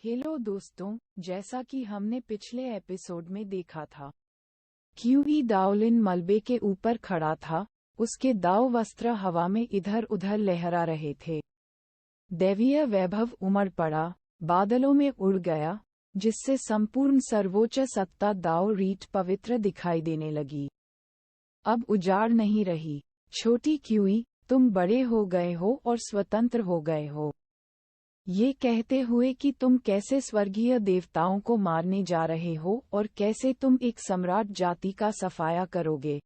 Hello दोस्तों, जैसा कि हमने पिछले एपिसोड में देखा था, क्यूई दाओलिन मलबे के ऊपर खड़ा था। उसके दाव वस्त्र हवा में इधर उधर लहरा रहे थे। दैवीय वैभव उमड़ पड़ा, बादलों में उड़ गया, जिससे संपूर्ण सर्वोच्च सत्ता दाओ रीट पवित्र दिखाई देने लगी। अब उजाड़ नहीं रही। छोटी क्यूई, तुम बड़े हो गए हो और स्वतंत्र हो गए हो। ये कहते हुए कि तुम कैसे स्वर्गीय देवताओं को मारने जा रहे हो और कैसे तुम एक सम्राट जाति का सफाया करोगे,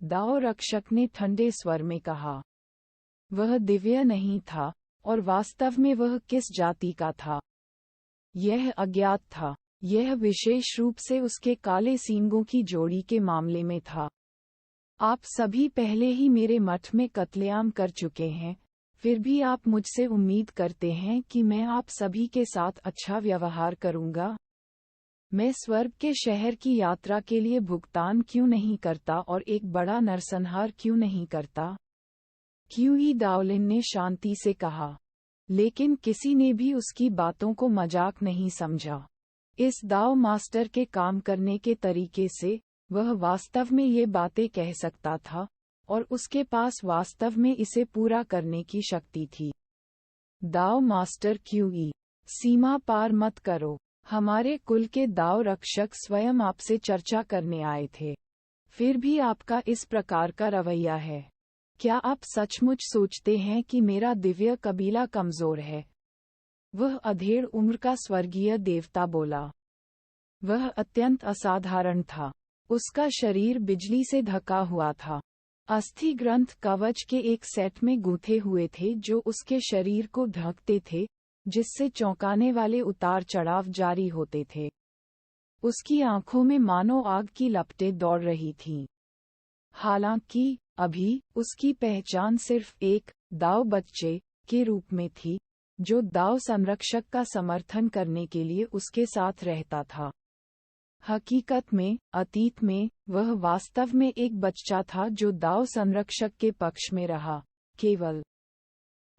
दाओ रक्षक ने ठंडे स्वर में कहा। वह दिव्य नहीं था, और वास्तव में वह किस जाति का था, यह अज्ञात था। यह विशेष रूप से उसके काले सींगों की जोड़ी के मामले में था। आप सभी पहले ही मेरे मठ में कत्लेआम कर चुके हैं, फिर भी आप मुझसे उम्मीद करते हैं कि मैं आप सभी के साथ अच्छा व्यवहार करूंगा। मैं स्वर्ग के शहर की यात्रा के लिए भुगतान क्यों नहीं करता और एक बड़ा नरसंहार क्यों नहीं करता? क्यूई दाओलिन ने शांति से कहा। लेकिन किसी ने भी उसकी बातों को मजाक नहीं समझा। इस दाव मास्टर के काम करने के तरीके से वह वास्तव में ये बातें कह सकता था, और उसके पास वास्तव में इसे पूरा करने की शक्ति थी। दाव मास्टर क्यूई, सीमा पार मत करो। हमारे कुल के दाव रक्षक स्वयं आपसे चर्चा करने आए थे। फिर भी आपका इस प्रकार का रवैया है। क्या आप सचमुच सोचते हैं कि मेरा दिव्य कबीला कमजोर है? वह अधेड़ उम्र का स्वर्गीय देवता बोला। वह अत्यंत असाधारण था। उसका शरीर बिजली से ढका हुआ था। अस्थि ग्रंथ कवच के एक सेट में गूंथे हुए थे जो उसके शरीर को ढकते थे, जिससे चौंकाने वाले उतार चढ़ाव जारी होते थे। उसकी आंखों में मानो आग की लपटें दौड़ रही थीं। हालांकि अभी उसकी पहचान सिर्फ एक दाव बच्चे के रूप में थी, जो दाव संरक्षक का समर्थन करने के लिए उसके साथ रहता था। हकीकत में, अतीत में, वह वास्तव में एक बच्चा था जो दाव संरक्षक के पक्ष में रहा। केवल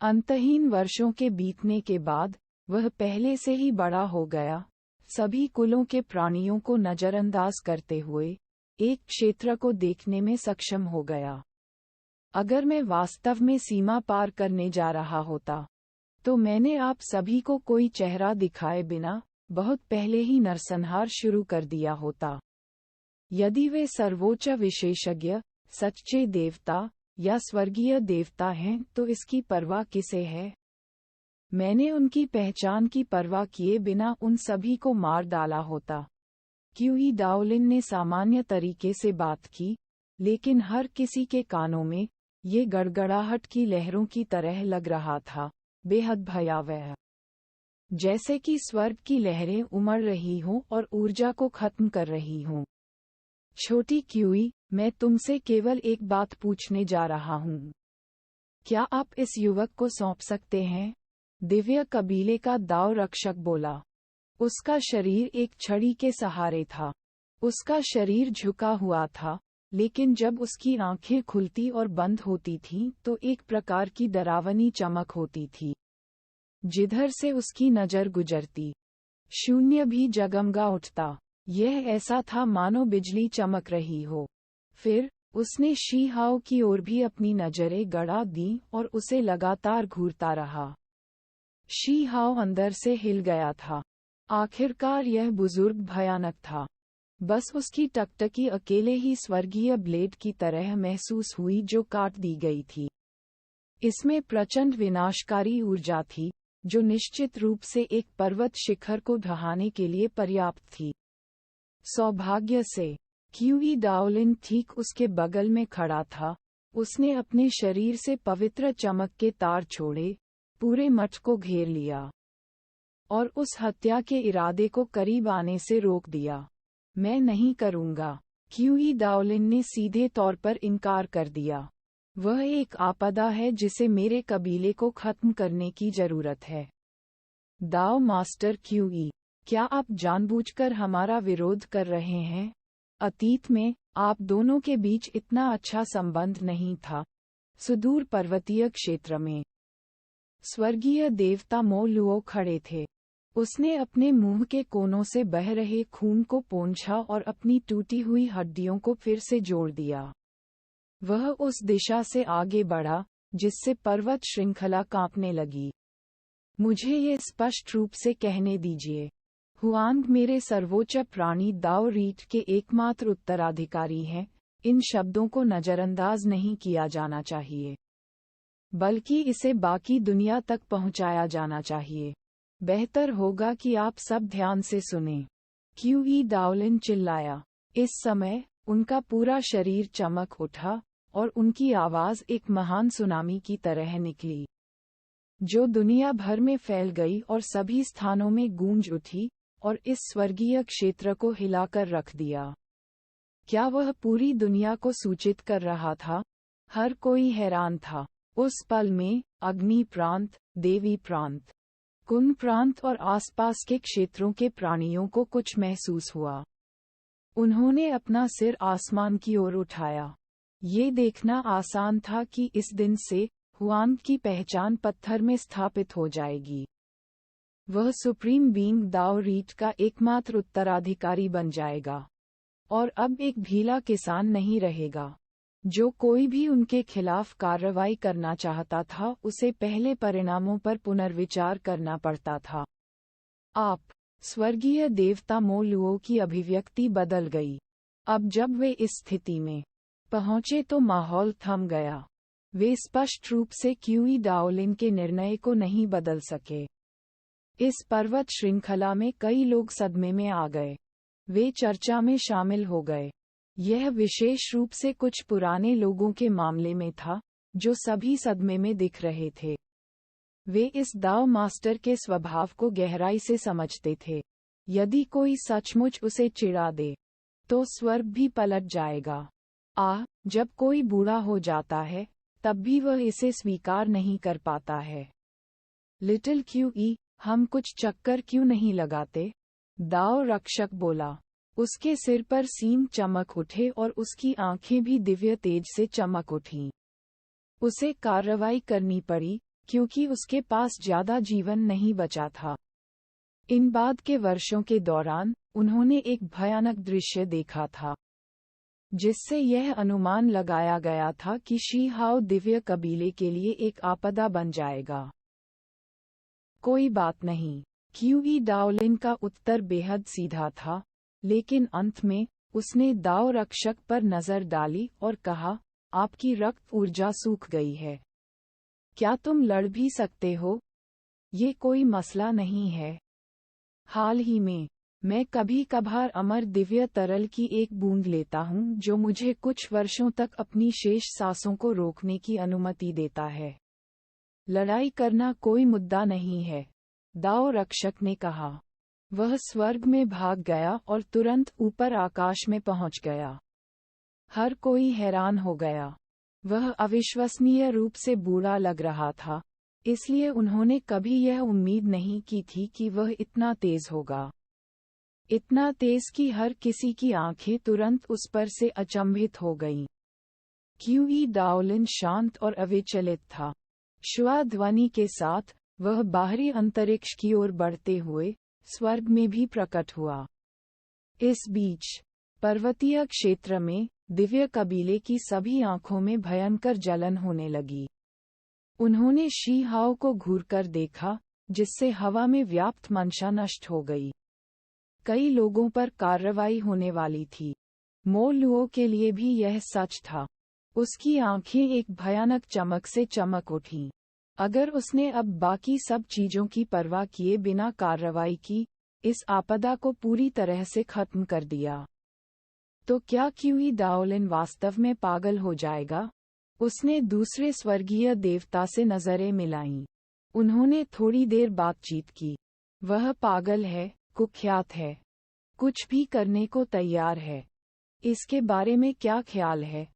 अंतहीन वर्षों के बीतने के बाद, वह पहले से ही बड़ा हो गया, सभी कुलों के प्राणियों को नजरअंदाज करते हुए, एक क्षेत्र को देखने में सक्षम हो गया। अगर मैं वास्तव में सीमा पार करने जा रहा होता, तो मैंने आप सभी को कोई चेहरा दिखाए बिना बहुत पहले ही नरसंहार शुरू कर दिया होता। यदि वे सर्वोच्च विशेषज्ञ, सच्चे देवता या स्वर्गीय देवता हैं, तो इसकी परवाह किसे है? मैंने उनकी पहचान की परवाह किए बिना उन सभी को मार डाला होता। क्यूई दाओलिन ने सामान्य तरीके से बात की, लेकिन हर किसी के कानों में ये गड़गड़ाहट की लहरों की तरह लग रहा था, बेहद भयावह। जैसे कि स्वर्ग की लहरें उमड़ रही हों और ऊर्जा को खत्म कर रही हों। छोटी क्यूई, मैं तुमसे केवल एक बात पूछने जा रहा हूँ। क्या आप इस युवक को सौंप सकते हैं? दिव्य कबीले का दाव रक्षक बोला। उसका शरीर एक छड़ी के सहारे था। उसका शरीर झुका हुआ था, लेकिन जब उसकी आंखें खुलती और बंद होती थीं तो एक प्रकार की डरावनी चमक होती थी। जिधर से उसकी नजर गुजरती, शून्य भी जगमगा उठता। यह ऐसा था मानो बिजली चमक रही हो। फिर उसने शी हाओ की ओर भी अपनी नजरें गड़ा दी और उसे लगातार घूरता रहा। शी हाओ अंदर से हिल गया था। आखिरकार यह बुजुर्ग भयानक था। बस उसकी टकटकी अकेले ही स्वर्गीय ब्लेड की तरह महसूस हुई जो काट दी गई थी। इसमें प्रचंड विनाशकारी ऊर्जा थी, जो निश्चित रूप से एक पर्वत शिखर को ढहाने के लिए पर्याप्त थी। सौभाग्य से क्यूई दाओलिन ठीक उसके बगल में खड़ा था। उसने अपने शरीर से पवित्र चमक के तार छोड़े, पूरे मठ को घेर लिया और उस हत्या के इरादे को करीब आने से रोक दिया। मैं नहीं करूंगा, क्यूई दाओलिन ने सीधे तौर पर इनकार कर दिया। वह एक आपदा है जिसे मेरे कबीले को खत्म करने की जरूरत है। दाव मास्टर क्यूई, क्या आप जानबूझकर हमारा विरोध कर रहे हैं? अतीत में आप दोनों के बीच इतना अच्छा संबंध नहीं था। सुदूर पर्वतीय क्षेत्र में स्वर्गीय देवता मो लुओ खड़े थे। उसने अपने मुंह के कोनों से बह रहे खून को पोंछा और अपनी टूटी हुई हड्डियों को फिर से जोड़ दिया। वह उस दिशा से आगे बढ़ा जिससे पर्वत श्रृंखला कांपने लगी। मुझे ये स्पष्ट रूप से कहने दीजिए, हुआंग मेरे सर्वोच्च प्राणी दाओ रीट के एकमात्र उत्तराधिकारी हैं। इन शब्दों को नजरअंदाज नहीं किया जाना चाहिए, बल्कि इसे बाकी दुनिया तक पहुंचाया जाना चाहिए। बेहतर होगा कि आप सब ध्यान से सुनें। क्यूई डाओलिन चिल्लाया। इस समय उनका पूरा शरीर चमक उठा और उनकी आवाज एक महान सुनामी की तरह निकली, जो दुनिया भर में फैल गई और सभी स्थानों में गूंज उठी और इस स्वर्गीय क्षेत्र को हिलाकर रख दिया। क्या वह पूरी दुनिया को सूचित कर रहा था? हर कोई हैरान था। उस पल में अग्नि प्रांत, देवी प्रांत, कुंभ प्रांत और आसपास के क्षेत्रों के प्राणियों को कुछ महसूस हुआ। उन्होंने अपना सिर आसमान की ओर उठाया। ये देखना आसान था कि इस दिन से हुआंग की पहचान पत्थर में स्थापित हो जाएगी। वह सुप्रीम बीइंग दाओ रीट का एकमात्र उत्तराधिकारी बन जाएगा और अब एक भीला किसान नहीं रहेगा। जो कोई भी उनके खिलाफ कार्रवाई करना चाहता था उसे पहले परिणामों पर पुनर्विचार करना पड़ता था। आप स्वर्गीय देवता मो लुओ की अभिव्यक्ति बदल गई। अब जब वे इस स्थिति में पहुंचे तो माहौल थम गया। वे स्पष्ट रूप से क्यूई डाओलिन के निर्णय को नहीं बदल सके। इस पर्वत श्रृंखला में कई लोग सदमे में आ गए। वे चर्चा में शामिल हो गए। यह विशेष रूप से कुछ पुराने लोगों के मामले में था, जो सभी सदमे में दिख रहे थे। वे इस दाव मास्टर के स्वभाव को गहराई से समझते थे। यदि कोई सचमुच उसे चिढ़ा दे, तो स्वर्ग भी पलट जाएगा। जब कोई बूढ़ा हो जाता है, तब भी वह इसे स्वीकार नहीं कर पाता है। लिटिल क्यूई, हम कुछ चक्कर क्यों नहीं लगाते? दाव रक्षक बोला। उसके सिर पर सींग चमक उठे और उसकी आंखें भी दिव्य तेज से चमक उठीं। उसे कार्रवाई करनी पड़ी, क्योंकि उसके पास ज्यादा जीवन नहीं बचा था। इन बाद के वर्षों के दौरान उन्होंने एक भयानक दृश्य देखा था, जिससे यह अनुमान लगाया गया था कि शी हाओ दिव्य कबीले के लिए एक आपदा बन जाएगा। कोई बात नहीं। क्यूई डाओलिन का उत्तर बेहद सीधा था, लेकिन अंत में उसने दाव रक्षक पर नजर डाली और कहा, आपकी रक्त ऊर्जा सूख गई है। क्या तुम लड़ भी सकते हो? ये कोई मसला नहीं है। हाल ही में मैं कभी कभार अमर दिव्य तरल की एक बूंद लेता हूँ, जो मुझे कुछ वर्षों तक अपनी शेष सांसों को रोकने की अनुमति देता है। लड़ाई करना कोई मुद्दा नहीं है, दाव रक्षक ने कहा। वह स्वर्ग में भाग गया और तुरंत ऊपर आकाश में पहुंच गया। हर कोई हैरान हो गया। वह अविश्वसनीय रूप से बूढ़ा लग रहा था, इसलिए उन्होंने कभी यह उम्मीद नहीं की थी कि वह इतना तेज होगा। इतना तेज कि हर किसी की आंखें तुरंत उस पर से अचंभित हो गईं। क्यूई डाओलिन शांत और अविचलित था। श्वा ध्वनि के साथ वह बाहरी अंतरिक्ष की ओर बढ़ते हुए स्वर्ग में भी प्रकट हुआ। इस बीच पर्वतीय क्षेत्र में दिव्य कबीले की सभी आंखों में भयंकर जलन होने लगी। उन्होंने शी हाओ को घूरकर देखा, जिससे हवा में व्याप्त मंशा नष्ट हो गई। कई लोगों पर कार्रवाई होने वाली थी। मो लुओ के लिए भी यह सच था। उसकी आंखें एक भयानक चमक से चमक उठीं। अगर उसने अब बाकी सब चीजों की परवाह किए बिना कार्रवाई की, इस आपदा को पूरी तरह से खत्म कर दिया, तो क्या क्यूई डाओलिन वास्तव में पागल हो जाएगा? उसने दूसरे स्वर्गीय देवता से नजरें मिलाईं। उन्होंने थोड़ी देर बातचीत की। वह पागल है, कुख्यात है, कुछ भी करने को तैयार है। इसके बारे में क्या ख्याल है?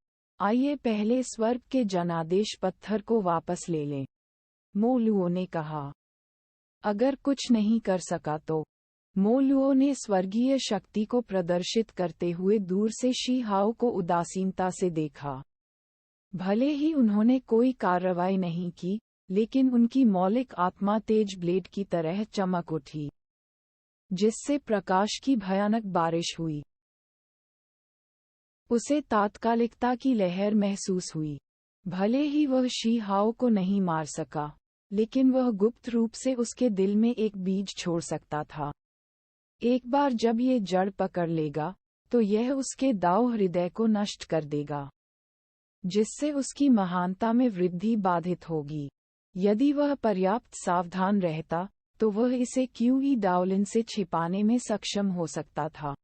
आइए पहले स्वर्ग के जनादेश पत्थर को वापस ले लें, मो लुओ ने कहा। अगर कुछ नहीं कर सका तो? मो लुओ ने स्वर्गीय शक्ति को प्रदर्शित करते हुए दूर से शी हाओ को उदासीनता से देखा। भले ही उन्होंने कोई कार्रवाई नहीं की, लेकिन उनकी मौलिक आत्मा तेज ब्लेड की तरह चमक उठी। जिससे प्रकाश की भयानक बारिश हुई। उसे तात्कालिकता की लहर महसूस हुई। भले ही वह शी हाओ को नहीं मार सका, लेकिन वह गुप्त रूप से उसके दिल में एक बीज छोड़ सकता था। एक बार जब ये जड़ पकड़ लेगा, तो यह उसके दाओ हृदय को नष्ट कर देगा, जिससे उसकी महानता में वृद्धि बाधित होगी। यदि वह पर्याप्त सावधान रहता, तो वह इसे क्यूई डाओलिन से छिपाने में सक्षम हो सकता था।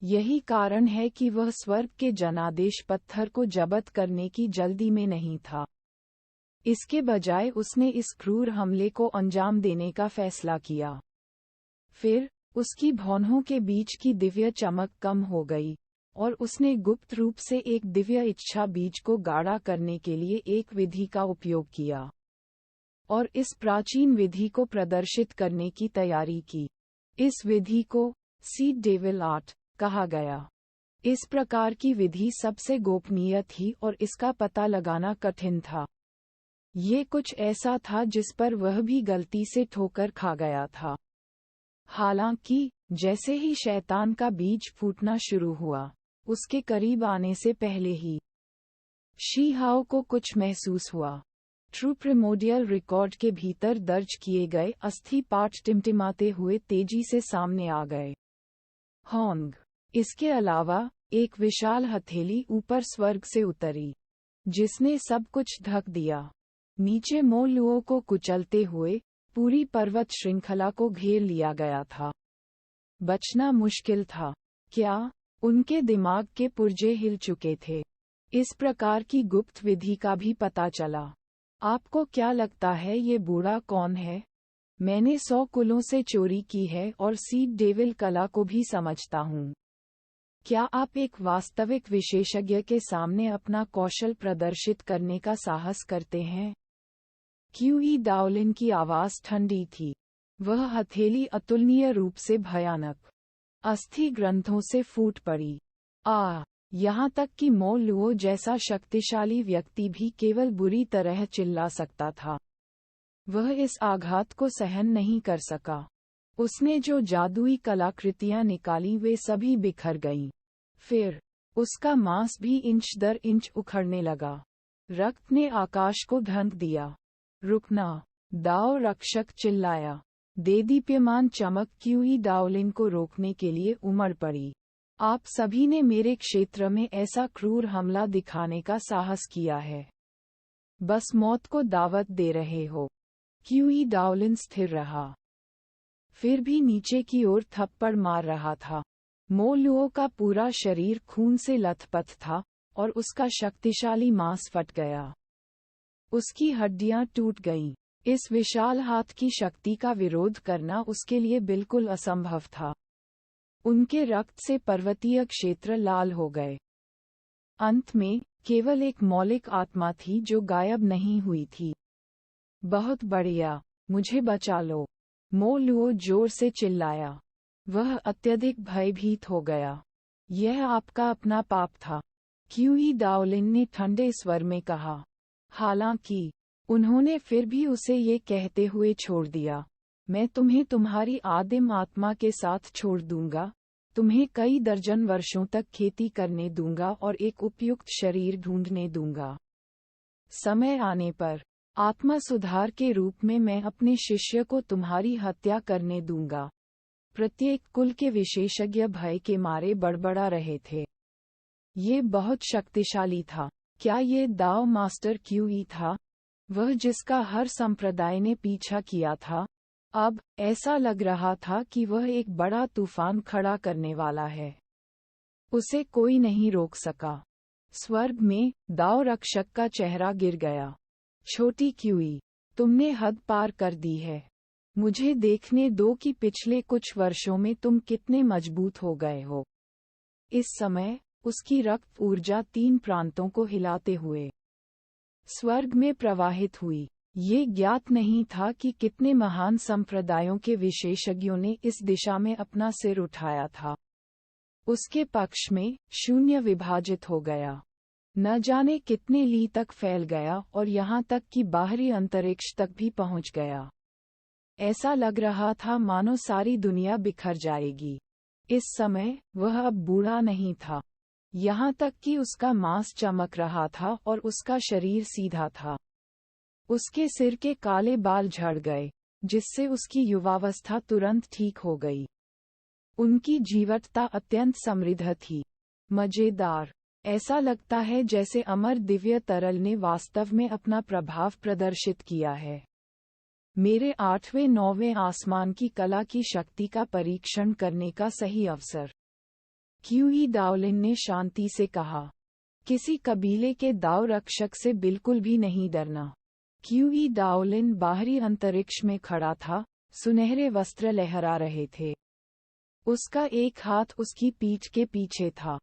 यही कारण है कि वह स्वर्ग के जनादेश पत्थर को जब्त करने की जल्दी में नहीं था। इसके बजाय उसने इस क्रूर हमले को अंजाम देने का फैसला किया। फिर उसकी भौहों के बीच की दिव्य चमक कम हो गई, और उसने गुप्त रूप से एक दिव्य इच्छा बीज को गाढ़ा करने के लिए एक विधि का उपयोग किया, और इस प्राचीन विधि को प्रदर्शित करने की तैयारी की। इस विधि को सीड डेविल आर्ट कहा गया। इस प्रकार की विधि सबसे गोपनीय थी और इसका पता लगाना कठिन था। ये कुछ ऐसा था जिस पर वह भी गलती से ठोकर खा गया था। हालांकि जैसे ही शैतान का बीज फूटना शुरू हुआ, उसके करीब आने से पहले ही शी हाओ को कुछ महसूस हुआ। ट्रू प्रिमोडियल रिकॉर्ड के भीतर दर्ज किए गए अस्थि पाठ टिमटिमाते हुए तेजी से सामने आ गए। होंग। इसके अलावा एक विशाल हथेली ऊपर स्वर्ग से उतरी, जिसने सब कुछ ढक दिया। नीचे मोलुओं को कुचलते हुए पूरी पर्वत श्रृंखला को घेर लिया गया था। बचना मुश्किल था। क्या उनके दिमाग के पुर्जे हिल चुके थे? इस प्रकार की गुप्त विधि का भी पता चला। आपको क्या लगता है ये बूढ़ा कौन है? मैंने 100 कुलों से चोरी की है और सीड डेविल कला को भी समझता हूँ। क्या आप एक वास्तविक विशेषज्ञ के सामने अपना कौशल प्रदर्शित करने का साहस करते हैं? क्यूई डाओलिन की आवाज ठंडी थी। वह हथेली अतुलनीय रूप से भयानक अस्थि ग्रंथों से फूट पड़ी। यहाँ तक कि मो लुओ जैसा शक्तिशाली व्यक्ति भी केवल बुरी तरह चिल्ला सकता था। वह इस आघात को सहन नहीं कर सका। उसने जो जादुई कलाकृतियां निकाली वे सभी बिखर गईं। फिर उसका मांस भी इंच दर इंच उखड़ने लगा। रक्त ने आकाश को ढंक दिया। रुकना! दाओ रक्षक चिल्लाया। देदीप्यमान चमक क्यूई डाओलिन को रोकने के लिए उमड़ पड़ी। आप सभी ने मेरे क्षेत्र में ऐसा क्रूर हमला दिखाने का साहस किया है। बस मौत को दावत दे रहे हो। क्यूई डाओलिन स्थिर रहा, फिर भी नीचे की ओर थप्पड़ मार रहा था। मो लुओ का पूरा शरीर खून से लथपथ था और उसका शक्तिशाली मांस फट गया। उसकी हड्डियां टूट गईं। इस विशाल हाथ की शक्ति का विरोध करना उसके लिए बिल्कुल असंभव था। उनके रक्त से पर्वतीय क्षेत्र लाल हो गए। अंत में केवल एक मौलिक आत्मा थी जो गायब नहीं हुई थी। बहुत बढ़िया, मुझे बचा लो! मो लुओ जोर से चिल्लाया। वह अत्यधिक भयभीत हो गया। यह आपका अपना पाप था, क्यूई डाओलिन ने ठंडे स्वर में कहा। हालांकि उन्होंने फिर भी उसे ये कहते हुए छोड़ दिया, मैं तुम्हें तुम्हारी आदिम आत्मा के साथ छोड़ दूंगा, तुम्हें कई दर्जन वर्षों तक खेती करने दूंगा और एक उपयुक्त शरीर ढूंढने दूंगा। समय आने पर आत्मा सुधार के रूप में मैं अपने शिष्य को तुम्हारी हत्या करने दूंगा। प्रत्येक कुल के विशेषज्ञ भय के मारे बड़बड़ा रहे थे। ये बहुत शक्तिशाली था। क्या ये दाओ मास्टर क्यूई था? वह जिसका हर संप्रदाय ने पीछा किया था। अब ऐसा लग रहा था कि वह एक बड़ा तूफान खड़ा करने वाला है। उसे कोई नहीं रोक सका। स्वर्ग में दाओ रक्षक का चेहरा गिर गया। छोटी क्यूई, तुमने हद पार कर दी है। मुझे देखने दो कि पिछले कुछ वर्षों में तुम कितने मजबूत हो गए हो। इस समय उसकी रक्त ऊर्जा 3 प्रांतों को हिलाते हुए स्वर्ग में प्रवाहित हुई। ये ज्ञात नहीं था कि कितने महान संप्रदायों के विशेषज्ञों ने इस दिशा में अपना सिर उठाया था। उसके पक्ष में शून्य विभाजित हो गया। न जाने कितने ली तक फैल गया और यहाँ तक कि बाहरी अंतरिक्ष तक भी पहुँच गया। ऐसा लग रहा था मानो सारी दुनिया बिखर जाएगी। इस समय वह अब बूढ़ा नहीं था, यहाँ तक कि उसका मांस चमक रहा था और उसका शरीर सीधा था। उसके सिर के काले बाल झड़ गए, जिससे उसकी युवावस्था तुरंत ठीक हो गई। उनकी जीवटता अत्यंत समृद्ध थी, मजेदार। ऐसा लगता है जैसे अमर दिव्य तरल ने वास्तव में अपना प्रभाव प्रदर्शित किया है। मेरे 8वें-9वें आसमान की कला की शक्ति का परीक्षण करने का सही अवसर। क्यूई डाओलिन ने शांति से कहा। किसी कबीले के दाव रक्षक से बिल्कुल भी नहीं डरना। क्यूई डाओलिन बाहरी अंतरिक्ष में खड़ा था, सुनहरे वस्त्र लहरा रहे थे। उसका एक हाथ उसकी पीठ के पीछे था,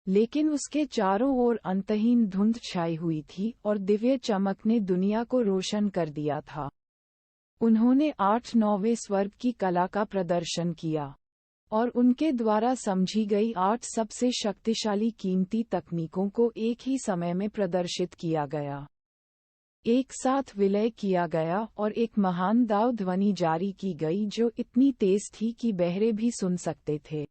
लेकिन उसके चारों ओर अंतहीन धुंध छाई हुई थी और दिव्य चमक ने दुनिया को रोशन कर दिया था। उन्होंने 8-9वें स्वर्ग की कला का प्रदर्शन किया, और उनके द्वारा समझी गई 8 सबसे शक्तिशाली कीमती तकनीकों को एक ही समय में प्रदर्शित किया गया। एक साथ विलय किया गया और एक महान दाव ध्वनि जारी की गई जो इतनी तेज थी कि बहरे भी सुन सकते थे।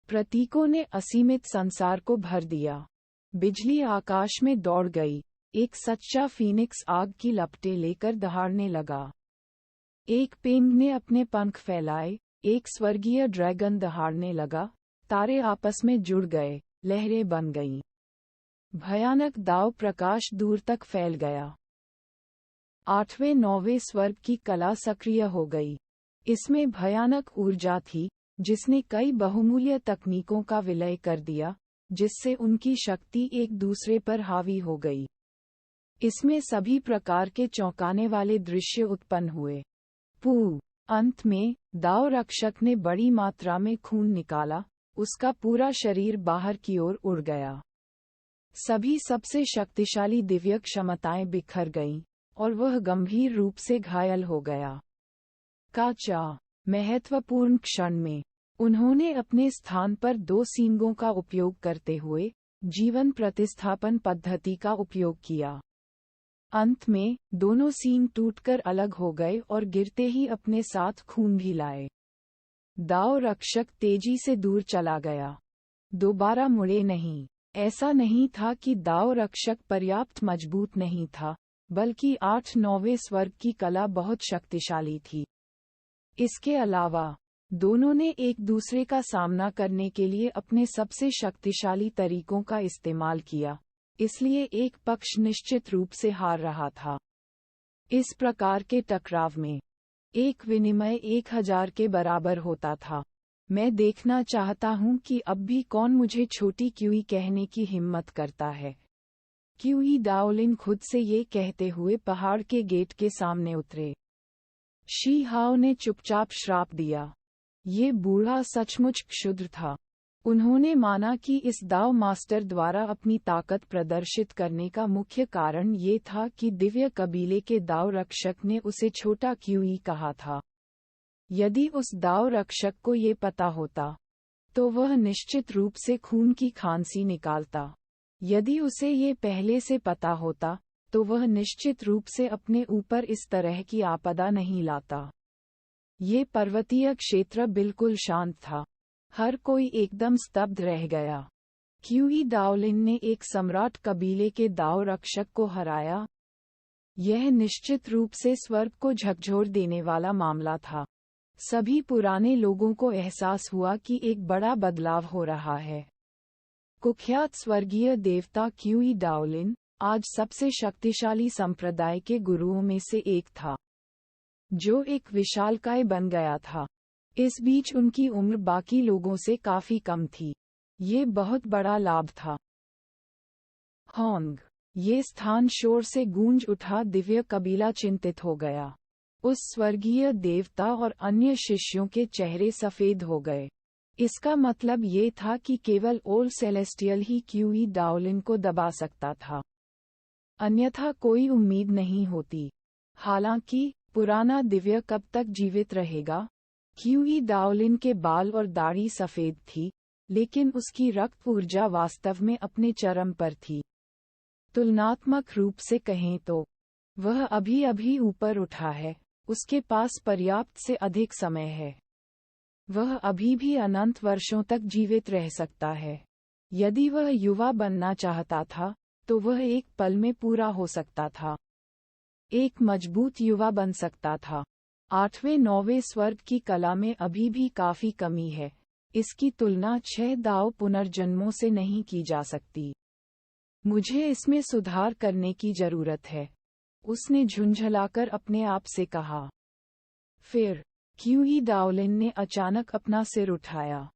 प्रतीकों ने असीमित संसार को भर दिया। बिजली आकाश में दौड़ गई, एक सच्चा फीनिक्स आग की लपटें लेकर दहाड़ने लगा। एक पेंग ने अपने पंख फैलाए, एक स्वर्गीय ड्रैगन दहाड़ने लगा, तारे आपस में जुड़ गए, लहरें बन गईं। भयानक दाव प्रकाश दूर तक फैल गया। 8वें-9वें स्वर्ग की कला सक्रिय हो गई। इसमें भयानक ऊर्जा थी, जिसने कई बहुमूल्य तकनीकों का विलय कर दिया, जिससे उनकी शक्ति एक दूसरे पर हावी हो गई। इसमें सभी प्रकार के चौंकाने वाले दृश्य उत्पन्न हुए। अंत में, दाव रक्षक ने बड़ी मात्रा में खून निकाला, उसका पूरा शरीर बाहर की ओर उड़ गया। सभी सबसे शक्तिशाली दिव्य क्षमताएं बिखर गईं, और वह गंभीर रूप से घायल हो गया। महत्वपूर्ण क्षण में, उन्होंने अपने स्थान पर 2 सींगों का उपयोग करते हुए जीवन प्रतिस्थापन पद्धति का उपयोग किया। अंत में, दोनों सींग टूटकर अलग हो गए और गिरते ही अपने साथ खून भी लाए। दाव रक्षक तेजी से दूर चला गया, दोबारा मुड़े नहीं। ऐसा नहीं था कि दाव रक्षक पर्याप्त मजबूत नहीं था, बल्कि 8-9वें स्वर्ग की कला बहुत शक्तिशाली थी। इसके अलावा, दोनों ने एक दूसरे का सामना करने के लिए अपने सबसे शक्तिशाली तरीकों का इस्तेमाल किया, इसलिए एक पक्ष निश्चित रूप से हार रहा था। इस प्रकार के टकराव में, एक विनिमय 1000 के बराबर होता था। मैं देखना चाहता हूं कि अब भी कौन मुझे छोटी क्यूई कहने की हिम्मत करता है। क्यूई डाओलिन खुद से ये कहते हुए पहाड़ के गेट के सामने उतरे। शी हाओ ने चुपचाप श्राप दिया। ये बूढ़ा सचमुच क्षुद्र था। उन्होंने माना कि इस दाव मास्टर द्वारा अपनी ताकत प्रदर्शित करने का मुख्य कारण ये था कि दिव्य कबीले के दाव रक्षक ने उसे छोटा क्यूई कहा था। यदि उस दाव रक्षक को ये पता होता, तो वह निश्चित रूप से खून की खांसी निकालता। यदि उसे ये पहले से पता होता, तो वह निश्चित रूप से अपने ऊपर इस तरह की आपदा नहीं लाता। ये पर्वतीय क्षेत्र बिल्कुल शांत था। हर कोई एकदम स्तब्ध रह गया। क्यूई डाओलिन ने एक सम्राट कबीले के दाव रक्षक को हराया। यह निश्चित रूप से स्वर्ग को झकझोर देने वाला मामला था। सभी पुराने लोगों को एहसास हुआ कि एक बड़ा बदलाव हो रहा है। कुख्यात स्वर्गीय देवता क्यूई डाओलिन आज सबसे शक्तिशाली संप्रदाय के गुरुओं में से एक था, जो एक विशालकाय बन गया था। इस बीच उनकी उम्र बाकी लोगों से काफी कम थी। ये बहुत बड़ा लाभ था। होंग, ये स्थान शोर से गूंज उठा। दिव्य कबीला चिंतित हो गया। उस स्वर्गीय देवता और अन्य शिष्यों के चेहरे सफेद हो गए। इसका मतलब ये था कि केवल ओल्ड सेलेस्टियल ही क्यूई डाओलिन को दबा सकता था, अन्यथा कोई उम्मीद नहीं होती। हालांकि, पुराना दिव्य कब तक जीवित रहेगा? क्यूई डाओलिन के बाल और दाढ़ी सफेद थी, लेकिन उसकी रक्त ऊर्जा वास्तव में अपने चरम पर थी। तुलनात्मक रूप से कहें तो, वह अभी अभी ऊपर उठा है। उसके पास पर्याप्त से अधिक समय है। वह अभी भी अनंत वर्षों तक जीवित रह सकता है। यदि वह युवा बनना चाहता था, तो वह एक पल में पूरा हो सकता था। एक मजबूत युवा बन सकता था। 8वें-9वें स्वर्ग की कला में अभी भी काफी कमी है। इसकी तुलना 6 दाव पुनर्जन्मों से नहीं की जा सकती। मुझे इसमें सुधार करने की जरूरत है, उसने झुंझलाकर अपने आप से कहा। फिर क्यूई डाओलिन ने अचानक अपना सिर उठाया।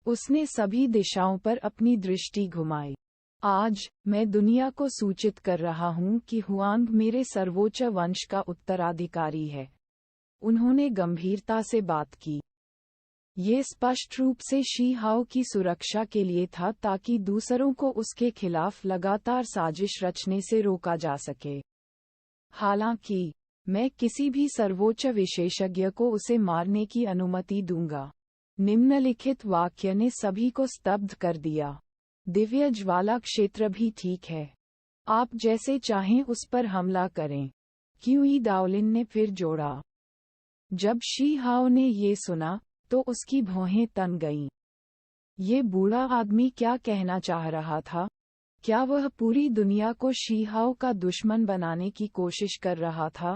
उसने सभी दिशाओं पर अपनी दृष्टि घुमाई। आज मैं दुनिया को सूचित कर रहा हूँ कि हुआंग मेरे सर्वोच्च वंश का उत्तराधिकारी है। उन्होंने गंभीरता से बात की। ये स्पष्ट रूप से शी हाओ की सुरक्षा के लिए था, ताकि दूसरों को उसके खिलाफ लगातार साजिश रचने से रोका जा सके। हालांकि मैं किसी भी सर्वोच्च विशेषज्ञ को उसे मारने की अनुमति दूंगा। निम्नलिखित वाक्य ने सभी को स्तब्ध कर दिया। दिव्य ज्वाला क्षेत्र भी ठीक है। आप जैसे चाहें उस पर हमला करें, क्यूई डाओलिन ने फिर जोड़ा। जब शी हाओ ने ये सुना, तो उसकी भौहें तन गईं। ये बूढ़ा आदमी क्या कहना चाह रहा था? क्या वह पूरी दुनिया को शी हाओ का दुश्मन बनाने की कोशिश कर रहा था?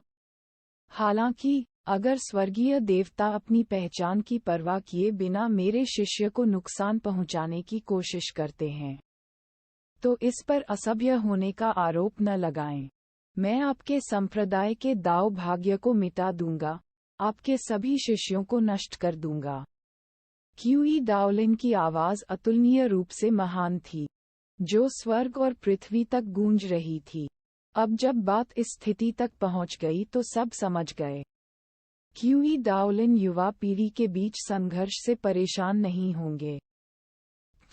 हालांकि, अगर स्वर्गीय देवता अपनी पहचान की परवाह किए बिना मेरे शिष्य को नुकसान पहुंचाने की कोशिश करते हैं, तो इस पर असभ्य होने का आरोप न लगाएं। मैं आपके संप्रदाय के दाव भाग्य को मिटा दूंगा, आपके सभी शिष्यों को नष्ट कर दूंगा। क्यूई डाओलिन की आवाज अतुलनीय रूप से महान थी, जो स्वर्ग और पृथ्वी तक गूंज रही थी। अब जब बात इस स्थिति तक पहुंच गई तो सब समझ गए। क्यूई डाओलिन युवा पीढ़ी के बीच संघर्ष से परेशान नहीं होंगे।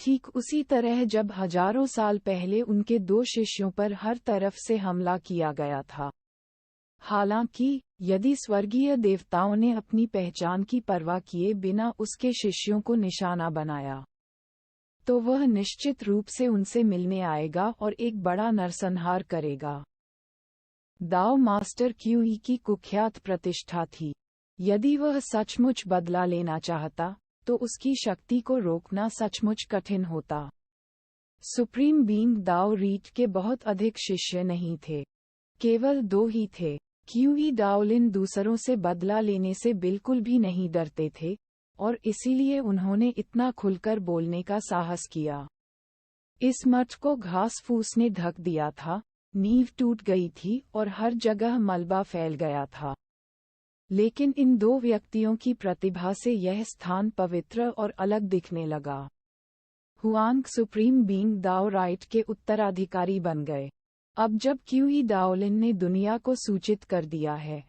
ठीक उसी तरह जब हजारों साल पहले उनके 2 शिष्यों पर हर तरफ से हमला किया गया था। हालांकि, यदि स्वर्गीय देवताओं ने अपनी पहचान की परवाह किए बिना उसके शिष्यों को निशाना बनाया, तो वह निश्चित रूप से उनसे मिलने आएगा और एक बड़ा नरसंहार करेगा। दाओ मास्टर क्यूई की कुख्यात प्रतिष्ठा थी। यदि वह सचमुच बदला लेना चाहता, तो उसकी शक्ति को रोकना सचमुच कठिन होता। सुप्रीम बीइंग दाओ रीट के बहुत अधिक शिष्य नहीं थे, केवल 2 ही थे। क्यूई डाओलिन दूसरों से बदला लेने से बिल्कुल भी नहीं डरते थे, और इसीलिए उन्होंने इतना खुलकर बोलने का साहस किया। इस मठ को घास फूस ने ढक दिया था, नींव टूट गई थी और हर जगह मलबा फैल गया था। लेकिन इन 2 व्यक्तियों की प्रतिभा से यह स्थान पवित्र और अलग दिखने लगा। हुआंग सुप्रीम बीइंग दाओ राइट के उत्तराधिकारी बन गए। अब जब क्यूई डाओलिन ने दुनिया को सूचित कर दिया है,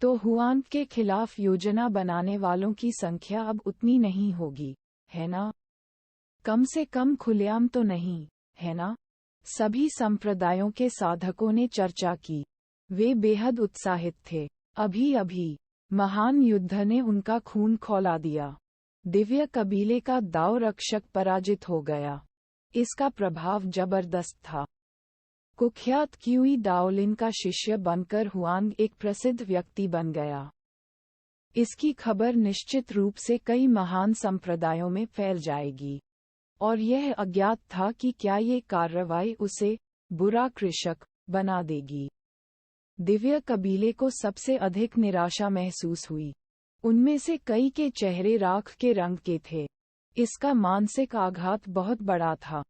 तो हुआंग के खिलाफ योजना बनाने वालों की संख्या अब उतनी नहीं होगी, है ना? कम से कम खुलेआम तो नहीं, है ना? सभी संप्रदायों के साधकों ने चर्चा की। वे बेहद उत्साहित थे। अभी महान युद्ध ने उनका खून खौला दिया। दिव्य कबीले का दाव रक्षक पराजित हो गया। इसका प्रभाव जबरदस्त था। कुख्यात क्यूई डाओलिन का शिष्य बनकर हुआंग एक प्रसिद्ध व्यक्ति बन गया। इसकी खबर निश्चित रूप से कई महान संप्रदायों में फैल जाएगी, और यह अज्ञात था कि क्या ये कार्रवाई उसे बुरा कृषक बना देगी। दिव्य कबीले को सबसे अधिक निराशा महसूस हुई। उनमें से कई के चेहरे राख के रंग के थे। इसका मानसिक आघात बहुत बड़ा था।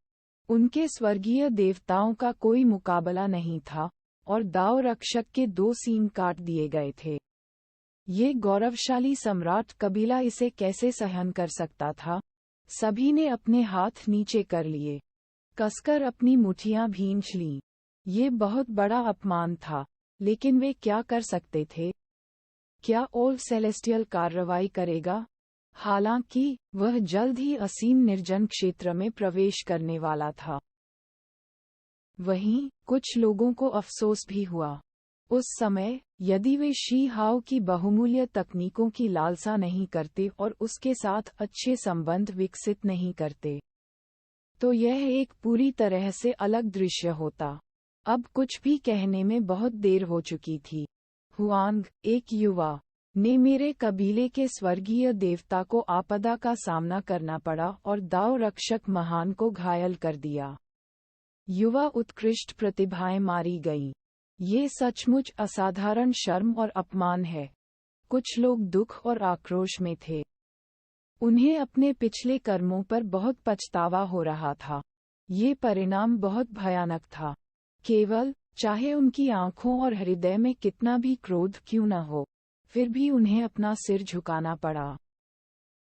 उनके स्वर्गीय देवताओं का कोई मुकाबला नहीं था, और दाव रक्षक के 2 सींग काट दिए गए थे। ये गौरवशाली सम्राट कबीला इसे कैसे सहन कर सकता था? सभी ने अपने हाथ नीचे कर लिए, कसकर अपनी मुट्ठियां भींच लीं। ये बहुत बड़ा अपमान था, लेकिन वे क्या कर सकते थे? क्या ओल्ड सेलेस्टियल कार्रवाई करेगा? हालांकि, वह जल्द ही असीम निर्जन क्षेत्र में प्रवेश करने वाला था। वहीं, कुछ लोगों को अफसोस भी हुआ। उस समय, यदि वे शी हाओ की बहुमूल्य तकनीकों की लालसा नहीं करते और उसके साथ अच्छे संबंध विकसित नहीं करते, तो यह एक पूरी तरह से अलग दृश्य होता। अब कुछ भी कहने में बहुत देर हो चुकी थी। हुआंग, एक युवा, ने मेरे कबीले के स्वर्गीय देवता को आपदा का सामना करना पड़ा और दाव रक्षक महान को घायल कर दिया। युवा उत्कृष्ट प्रतिभाएं मारी गईं। ये सचमुच असाधारण शर्म और अपमान है। कुछ लोग दुख और आक्रोश में थे। उन्हें अपने पिछले कर्मों पर बहुत पछतावा हो रहा था। ये परिणाम बहुत भयानक था। केवल, चाहे उनकी आंखों और हृदय में कितना भी क्रोध क्यों न हो, फिर भी उन्हें अपना सिर झुकाना पड़ा।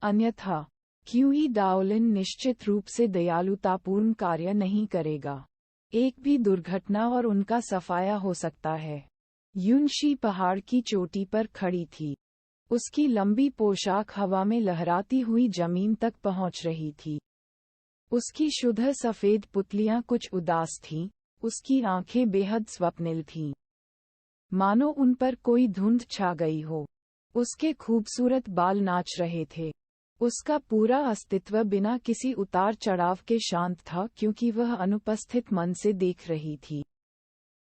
अन्यथा, क्यूई डाओलिन निश्चित रूप से दयालुतापूर्ण कार्य नहीं करेगा। एक भी दुर्घटना और उनका सफाया हो सकता है। युनशी पहाड़ की चोटी पर खड़ी थी। उसकी लंबी पोशाक हवा में लहराती हुई जमीन तक पहुंच रही थी। उसकी शुद्ध सफेद पुतलियां कुछ उदास थीं, उसकी आंखें बेहद स्वप्निल थीं। मानो उन पर कोई धुंध छा गई हो। उसके खूबसूरत बाल नाच रहे थे। उसका पूरा अस्तित्व बिना किसी उतार चढ़ाव के शांत था क्योंकि वह अनुपस्थित मन से देख रही थी।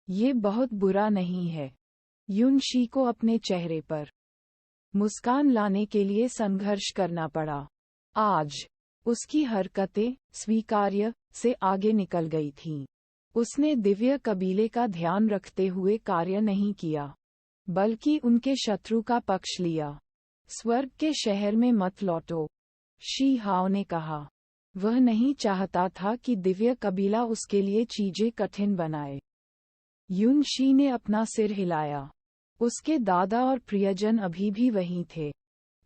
ये बहुत बुरा नहीं है। युनशी को अपने चेहरे पर मुस्कान लाने के लिए संघर्ष करना पड़ा। आज, उसकी हरकतें स्वीकार्य से आगे निकल गई थीं। उसने दिव्य कबीले का ध्यान रखते हुए कार्य नहीं किया, बल्कि उनके शत्रु का पक्ष लिया। स्वर्ग के शहर में मत लौटो, शी हाओ ने कहा। वह नहीं चाहता था कि दिव्य कबीला उसके लिए चीजें कठिन बनाए। युनशी ने अपना सिर हिलाया। उसके दादा और प्रियजन अभी भी वहीं थे,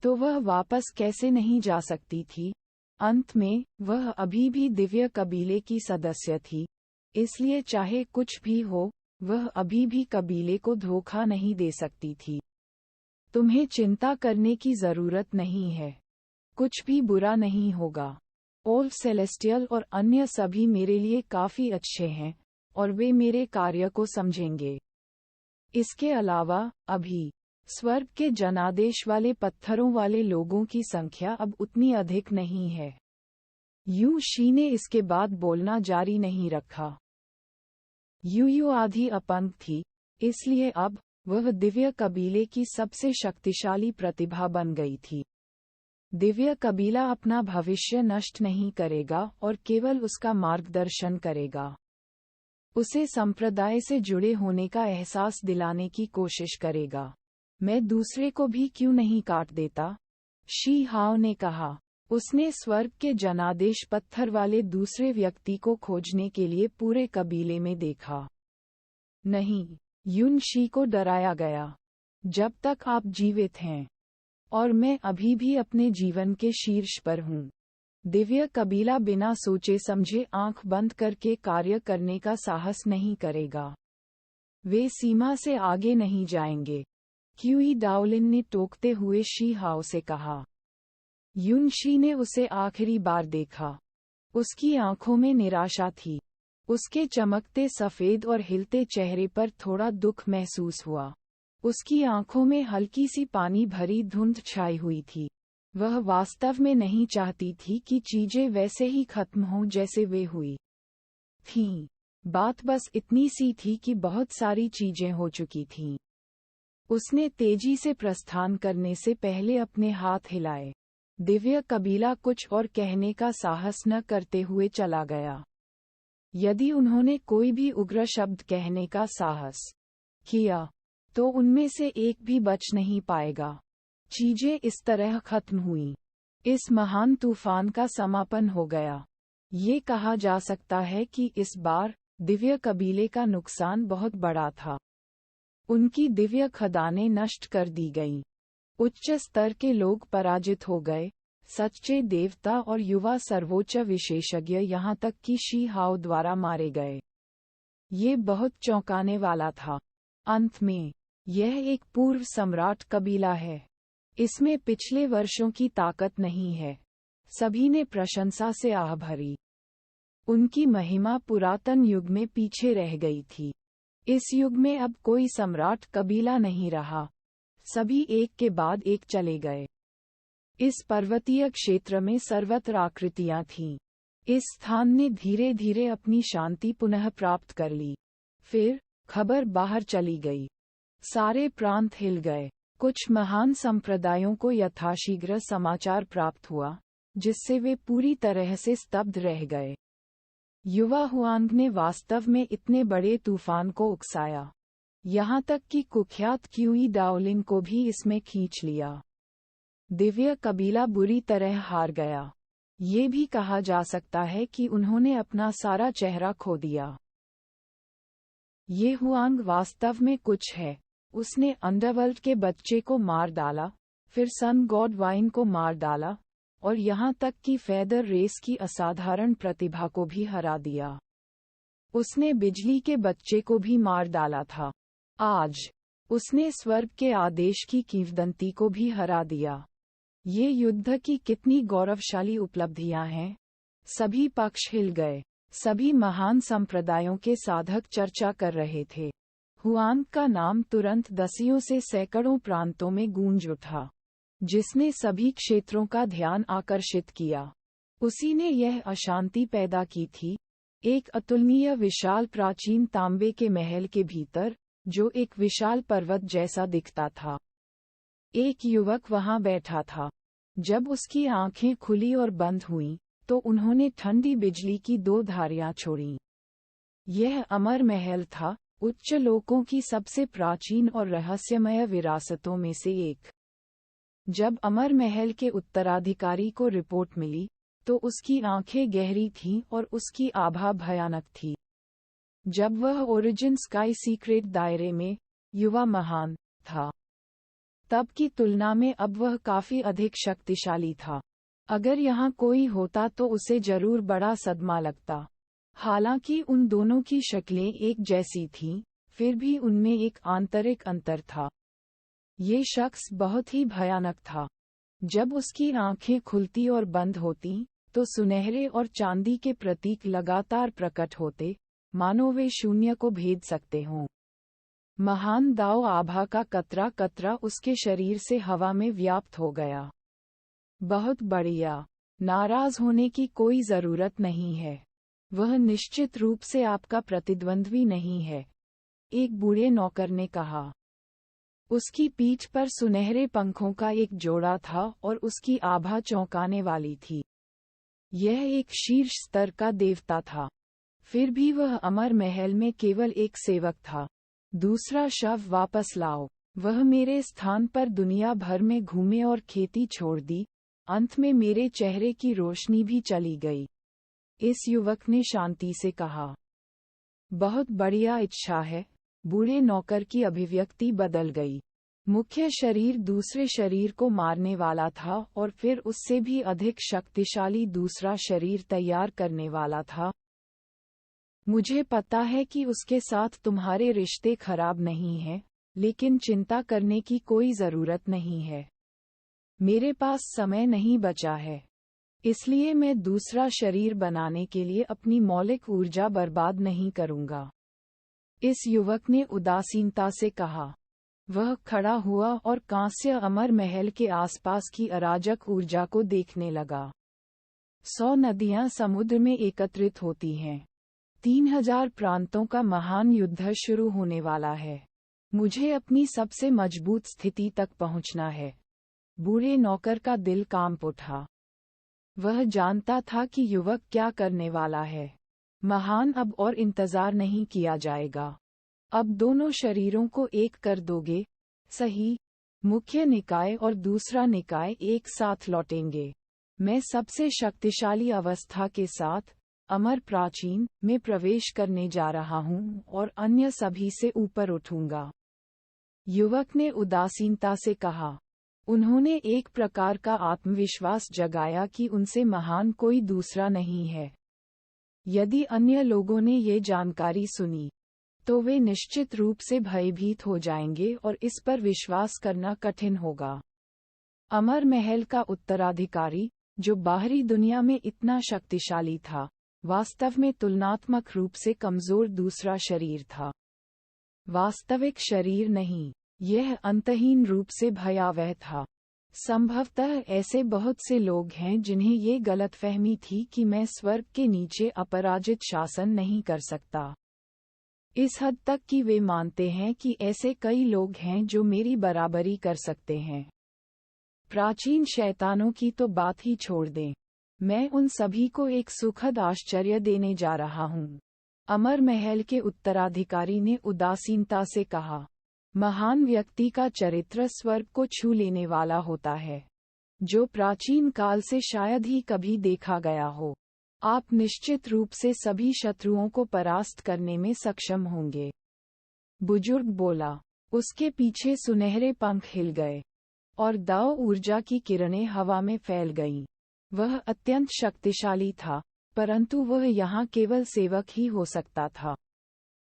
तो वह वापस कैसे नहीं जा सकती थी। अंत में, वह अभी भी दिव्य कबीले की सदस्य थी, इसलिए चाहे कुछ भी हो, वह अभी भी कबीले को धोखा नहीं दे सकती थी। तुम्हें चिंता करने की जरूरत नहीं है। कुछ भी बुरा नहीं होगा। ओल्फ सेलेस्टियल और अन्य सभी मेरे लिए काफी अच्छे हैं, और वे मेरे कार्य को समझेंगे। इसके अलावा, अभी स्वर्ग के जनादेश वाले पत्थरों वाले लोगों की संख्या अब उतनी अधिक नहीं है। युनशी ने इसके बाद बोलना जारी नहीं रखा। युयु आधी अपंग थी, इसलिए अब वह दिव्य कबीले की सबसे शक्तिशाली प्रतिभा बन गई थी। दिव्य कबीला अपना भविष्य नष्ट नहीं करेगा और केवल उसका मार्गदर्शन करेगा। उसे संप्रदाय से जुड़े होने का एहसास दिलाने की कोशिश करेगा। मैं दूसरे को भी क्यों नहीं काट देता? शी हाओ ने कहा। उसने स्वर्ग के जनादेश पत्थर वाले दूसरे व्यक्ति को खोजने के लिए पूरे कबीले में देखा। नहीं, युनशी को डराया गया। जब तक आप जीवित हैं, और मैं अभी भी अपने जीवन के शीर्ष पर हूँ, दिव्य कबीला बिना सोचे समझे आंख बंद करके कार्य करने का साहस नहीं करेगा। वे सीमा से आगे नहीं जाएंगे, क्यूई डाओलिन ने टोकते हुए शी हाओ से कहा। युनशी ने उसे आखिरी बार देखा। उसकी आंखों में निराशा थी। उसके चमकते सफेद और हिलते चेहरे पर थोड़ा दुख महसूस हुआ। उसकी आंखों में हल्की सी पानी भरी धुंध छाई हुई थी। वह वास्तव में नहीं चाहती थी कि चीजें वैसे ही खत्म हों जैसे वे हुई थीं। बात बस इतनी सी थी कि बहुत सारी चीजें हो चुकी थीं। उसने तेजी से प्रस्थान करने से पहले अपने हाथ हिलाए। दिव्य कबीला कुछ और कहने का साहस न करते हुए चला गया। यदि उन्होंने कोई भी उग्र शब्द कहने का साहस किया, तो उनमें से एक भी बच नहीं पाएगा। चीजें इस तरह खत्म हुईं। इस महान तूफान का समापन हो गया। ये कहा जा सकता है कि इस बार दिव्य कबीले का नुकसान बहुत बड़ा था। उनकी दिव्य खदानें नष्ट कर दी गईं। उच्च स्तर के लोग पराजित हो गए। सच्चे देवता और युवा सर्वोच्च विशेषज्ञ यहाँ तक कि शी हाओ द्वारा मारे गए। ये बहुत चौंकाने वाला था। अंत में, यह एक पूर्व सम्राट कबीला है। इसमें पिछले वर्षों की ताकत नहीं है। सभी ने प्रशंसा से आह भरी। उनकी महिमा पुरातन युग में पीछे रह गई थी। इस युग में अब कोई सम्राट कबीला नहीं रहा। सभी एक के बाद एक चले गए। इस पर्वतीय क्षेत्र में सर्वत्र आकृतियां थीं। इस स्थान ने धीरे धीरे अपनी शांति पुनः प्राप्त कर ली। फिर खबर बाहर चली गई। सारे प्रांत हिल गए। कुछ महान संप्रदायों को यथाशीघ्र समाचार प्राप्त हुआ, जिससे वे पूरी तरह से स्तब्ध रह गए। युवा हुआंग ने वास्तव में इतने बड़े तूफान को उकसाया, यहाँ तक कि कुख्यात क्यूई डाओलिन को भी इसमें खींच लिया। दिव्य कबीला बुरी तरह हार गया। ये भी कहा जा सकता है कि उन्होंने अपना सारा चेहरा खो दिया। ये हुआंग वास्तव में कुछ है। उसने अंडरवर्ल्ड के बच्चे को मार डाला, फिर सन गॉड वाइन को मार डाला, और यहाँ तक कि फेदर रेस की असाधारण प्रतिभा को भी हरा दिया। उसने बिजली के बच्चे को भी मार डाला था। आज उसने स्वर्ग के आदेश की किंवदंती को भी हरा दिया। ये युद्ध की कितनी गौरवशाली उपलब्धियां हैं। सभी पक्ष हिल गए। सभी महान संप्रदायों के साधक चर्चा कर रहे थे। हुआंग का नाम तुरंत दसियों से सैकड़ों प्रांतों में गूंज उठा, जिसने सभी क्षेत्रों का ध्यान आकर्षित किया। उसी ने यह अशांति पैदा की थी, एक अतुलनीय विशाल प्राचीन तांबे के महल के भीतर, जो एक विशाल पर्वत जैसा दिखता था। एक युवक वहां बैठा था। जब उसकी आंखें खुली और बंद हुईं, तो उन्होंने ठंडी बिजली की 2 धारियां छोड़ीं। यह अमर महल था, उच्च लोकों की सबसे प्राचीन और रहस्यमय विरासतों में से एक। जब अमर महल के उत्तराधिकारी को रिपोर्ट मिली, तो उसकी आंखें गहरी थीं और उसकी आभा भयानक थी। जब वह ओरिजिन स्काई सीक्रेट दायरे में युवा महान था, तब की तुलना में अब वह काफी अधिक शक्तिशाली था। अगर यहाँ कोई होता तो उसे जरूर बड़ा सदमा लगता। हालांकि उन दोनों की शक्लें एक जैसी थीं, फिर भी उनमें एक आंतरिक अंतर था। ये शख्स बहुत ही भयानक था। जब उसकी आंखें खुलती और बंद होती, तो सुनहरे और चांदी के प्रतीक लगातार प्रकट होते, मानो वे शून्य को भेद सकते हों। महान दाओ आभा का कतरा कतरा उसके शरीर से हवा में व्याप्त हो गया। बहुत बढ़िया, नाराज होने की कोई जरूरत नहीं है। वह निश्चित रूप से आपका प्रतिद्वंद्वी नहीं है, एक बूढ़े नौकर ने कहा। उसकी पीठ पर सुनहरे पंखों का एक जोड़ा था और उसकी आभा चौंकाने वाली थी। यह एक शीर्ष स्तर का देवता था। फिर भी वह अमर महल में केवल एक सेवक था। दूसरा शव वापस लाओ। वह मेरे स्थान पर दुनिया भर में घूमे और खेती छोड़ दी। अंत में मेरे चेहरे की रोशनी भी चली गई। इस युवक ने शांति से कहा। बहुत बढ़िया इच्छा है। बूढ़े नौकर की अभिव्यक्ति बदल गई। मुख्य शरीर दूसरे शरीर को मारने वाला था और फिर उससे भी अधिक शक्तिशाली दूसरा शरीर तैयार करने वाला था। मुझे पता है कि उसके साथ तुम्हारे रिश्ते खराब नहीं हैं, लेकिन चिंता करने की कोई जरूरत नहीं है। मेरे पास समय नहीं बचा है, इसलिए मैं दूसरा शरीर बनाने के लिए अपनी मौलिक ऊर्जा बर्बाद नहीं करूंगा। इस युवक ने उदासीनता से कहा। वह खड़ा हुआ और कांस्य अमर महल के आसपास की अराजक ऊर्जा को देखने लगा। 100 नदियां समुद्र में एकत्रित होती हैं। 3000 प्रांतों का महान युद्ध शुरू होने वाला है। मुझे अपनी सबसे मजबूत स्थिति तक पहुंचना है। बूढ़े नौकर का दिल कांप उठा। वह जानता था कि युवक क्या करने वाला है। महान, अब और इंतजार नहीं किया जाएगा। अब दोनों शरीरों को एक कर दोगे, सही? मुख्य निकाय और दूसरा निकाय एक साथ लौटेंगे। मैं सबसे शक्तिशाली अवस्था के साथ अमर प्राचीन में प्रवेश करने जा रहा हूँ और अन्य सभी से ऊपर उठूंगा। युवक ने उदासीनता से कहा। उन्होंने एक प्रकार का आत्मविश्वास जगाया कि उनसे महान कोई दूसरा नहीं है। यदि अन्य लोगों ने ये जानकारी सुनी, तो वे निश्चित रूप से भयभीत हो जाएंगे और इस पर विश्वास करना कठिन होगा। अमर महल का उत्तराधिकारी, जो बाहरी दुनिया में इतना शक्तिशाली था, वास्तव में तुलनात्मक रूप से कमजोर दूसरा शरीर था। वास्तविक शरीर नहीं, यह अंतहीन रूप से भयावह था। संभवतः ऐसे बहुत से लोग हैं जिन्हें ये गलतफहमी थी कि मैं स्वर्ग के नीचे अपराजित शासन नहीं कर सकता। इस हद तक कि वे मानते हैं कि ऐसे कई लोग हैं जो मेरी बराबरी कर सकते हैं। प्राचीन शैतानों की तो बात ही छोड़ दें। मैं उन सभी को एक सुखद आश्चर्य देने जा रहा हूँ। अमर महल के उत्तराधिकारी ने उदासीनता से कहा। महान व्यक्ति का चरित्र स्वर्ग को छू लेने वाला होता है, जो प्राचीन काल से शायद ही कभी देखा गया हो। आप निश्चित रूप से सभी शत्रुओं को परास्त करने में सक्षम होंगे। बुजुर्ग बोला। उसके पीछे सुनहरे पंख हिल गए और दाव ऊर्जा की किरणें हवा में फैल गईं। वह अत्यंत शक्तिशाली था, परंतु वह यहाँ केवल सेवक ही हो सकता था।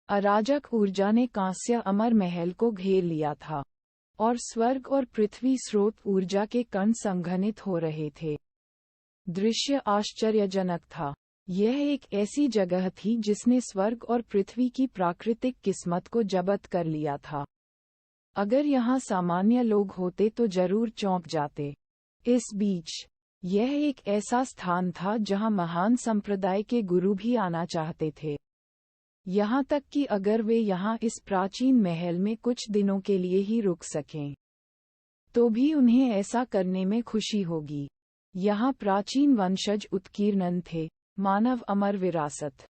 अराजक ऊर्जा ने कांस्य अमर महल को घेर लिया था, और स्वर्ग और पृथ्वी स्रोत ऊर्जा के कण संघनित हो रहे थे। दृश्य आश्चर्यजनक था। यह एक ऐसी जगह थी जिसने स्वर्ग और पृथ्वी की प्राकृतिक किस्मत को जब्त कर लिया था। अगर यहाँ सामान्य लोग होते तो जरूर चौंक जाते। इस बीच यह एक ऐसा स्थान था जहाँ महान संप्रदाय के गुरु भी आना चाहते थे। यहाँ तक कि अगर वे यहाँ इस प्राचीन महल में कुछ दिनों के लिए ही रुक सकें, तो भी उन्हें ऐसा करने में खुशी होगी। यहाँ प्राचीन वंशज उत्कीर्णन थे, मानव अमर विरासत।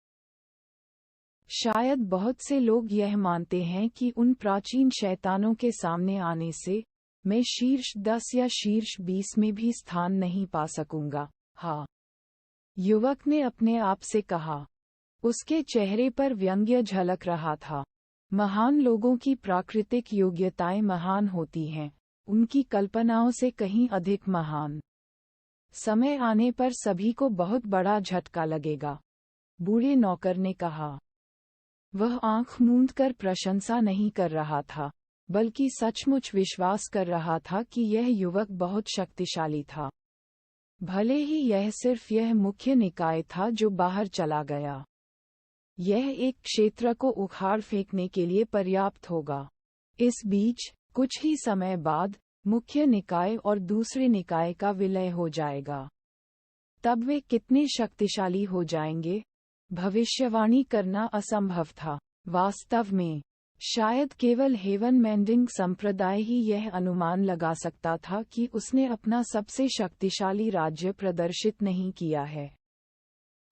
शायद बहुत से लोग यह मानते हैं कि उन प्राचीन शैतानों के सामने आने से मैं शीर्ष 10 या शीर्ष 20 में भी स्थान नहीं पा सकूंगा। हाँ, युवक ने अपने आप से कहा। उसके चेहरे पर व्यंग्य झलक रहा था। महान लोगों की प्राकृतिक योग्यताएं महान होती हैं, उनकी कल्पनाओं से कहीं अधिक महान। समय आने पर सभी को बहुत बड़ा झटका लगेगा, बूढ़े नौकर ने कहा। वह आंख मूंद कर प्रशंसा नहीं कर रहा था, बल्कि सचमुच विश्वास कर रहा था कि यह युवक बहुत शक्तिशाली था। भले ही यह सिर्फ मुख्य निकाय था जो बाहर चला गया, यह एक क्षेत्र को उखाड़ फेंकने के लिए पर्याप्त होगा। इस बीच कुछ ही समय बाद मुख्य निकाय और दूसरे निकाय का विलय हो जाएगा। तब वे कितने शक्तिशाली हो जाएंगे, भविष्यवाणी करना असंभव था। वास्तव में शायद केवल हेवन मेंडिंग संप्रदाय ही यह अनुमान लगा सकता था कि उसने अपना सबसे शक्तिशाली राज्य प्रदर्शित नहीं किया है,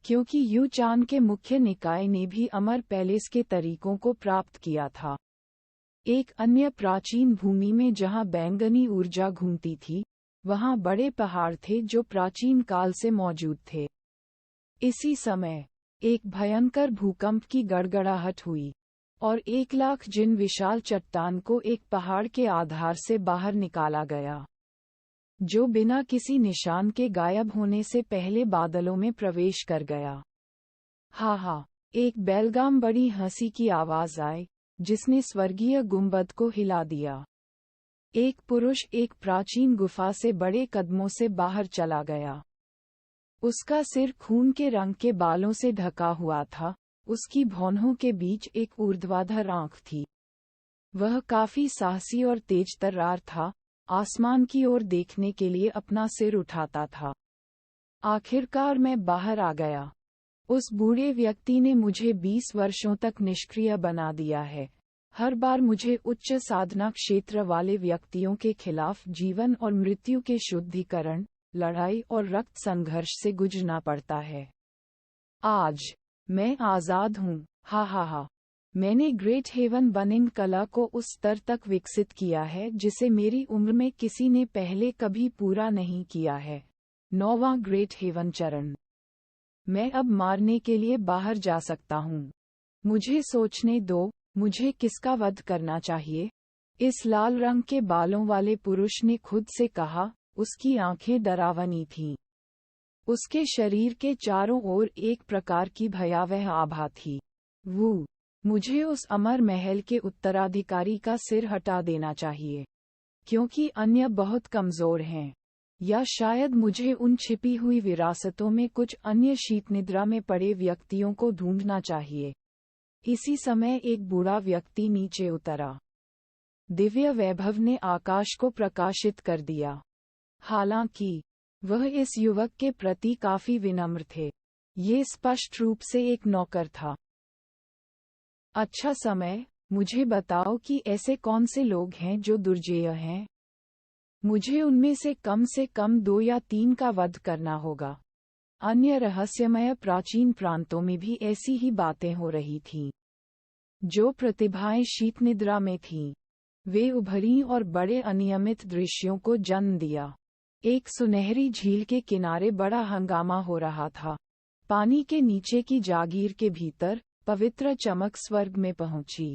क्योंकि यू चान के मुख्य निकाय ने भी अमर पैलेस के तरीकों को प्राप्त किया था। एक अन्य प्राचीन भूमि में जहां बैंगनी ऊर्जा घूमती थी, वहां बड़े पहाड़ थे जो प्राचीन काल से मौजूद थे। इसी समय एक भयंकर भूकंप की गड़गड़ाहट हुई, और 1,00,000 जिन विशाल चट्टान को एक पहाड़ के आधार से बाहर निकाला गया, जो बिना किसी निशान के गायब होने से पहले बादलों में प्रवेश कर गया। हा हा, एक बेलगाम बड़ी हंसी की आवाज आई, जिसने स्वर्गीय गुंबद को हिला दिया। एक पुरुष एक प्राचीन गुफा से बड़े कदमों से बाहर चला गया। उसका सिर खून के रंग के बालों से ढका हुआ था, उसकी भौहों के बीच एक ऊर्ध्वाधर आंख थी। वह काफी साहसी और तेज तर्रार था, आसमान की ओर देखने के लिए अपना सिर उठाता था। आखिरकार मैं बाहर आ गया। उस बूढ़े व्यक्ति ने मुझे 20 वर्षों तक निष्क्रिय बना दिया है। हर बार मुझे उच्च साधना क्षेत्र वाले व्यक्तियों के खिलाफ जीवन और मृत्यु के शुद्धिकरण, लड़ाई और रक्त संघर्ष से गुजरना पड़ता है। आज मैं आजाद हूँ। हा हा हा। मैंने ग्रेट हेवन बर्निंग कला को उस स्तर तक विकसित किया है जिसे मेरी उम्र में किसी ने पहले कभी पूरा नहीं किया है। 9वां ग्रेट हेवन चरण। मैं अब मारने के लिए बाहर जा सकता हूँ। मुझे सोचने दो, मुझे किसका वध करना चाहिए? इस लाल रंग के बालों वाले पुरुष ने खुद से कहा, उसकी आंखें डरावनी थीं। उसके शरीर के चारों ओर एक प्रकार की भयावह आभा थी। मुझे उस अमर महल के उत्तराधिकारी का सिर हटा देना चाहिए, क्योंकि अन्य बहुत कमजोर हैं। या शायद मुझे उन छिपी हुई विरासतों में कुछ अन्य शीतनिद्रा में पड़े व्यक्तियों को ढूंढना चाहिए। इसी समय एक बूढ़ा व्यक्ति नीचे उतरा। दिव्य वैभव ने आकाश को प्रकाशित कर दिया। हालांकि वह इस युवक के प्रति काफी विनम्र थे। ये स्पष्ट रूप से एक नौकर था। अच्छा समय, मुझे बताओ कि ऐसे कौन से लोग हैं जो दुर्जेय हैं। मुझे उनमें से कम 2 या 3 का वध करना होगा। अन्य रहस्यमय प्राचीन प्रांतों में भी ऐसी ही बातें हो रही थीं। जो प्रतिभाएं शीत निद्रा में थीं, वे उभरी और बड़े अनियमित दृश्यों को जन्म दिया। एक सुनहरी झील के किनारे बड़ा हंगामा हो रहा था। पानी के नीचे की जागीर के भीतर पवित्र चमक स्वर्ग में पहुंची,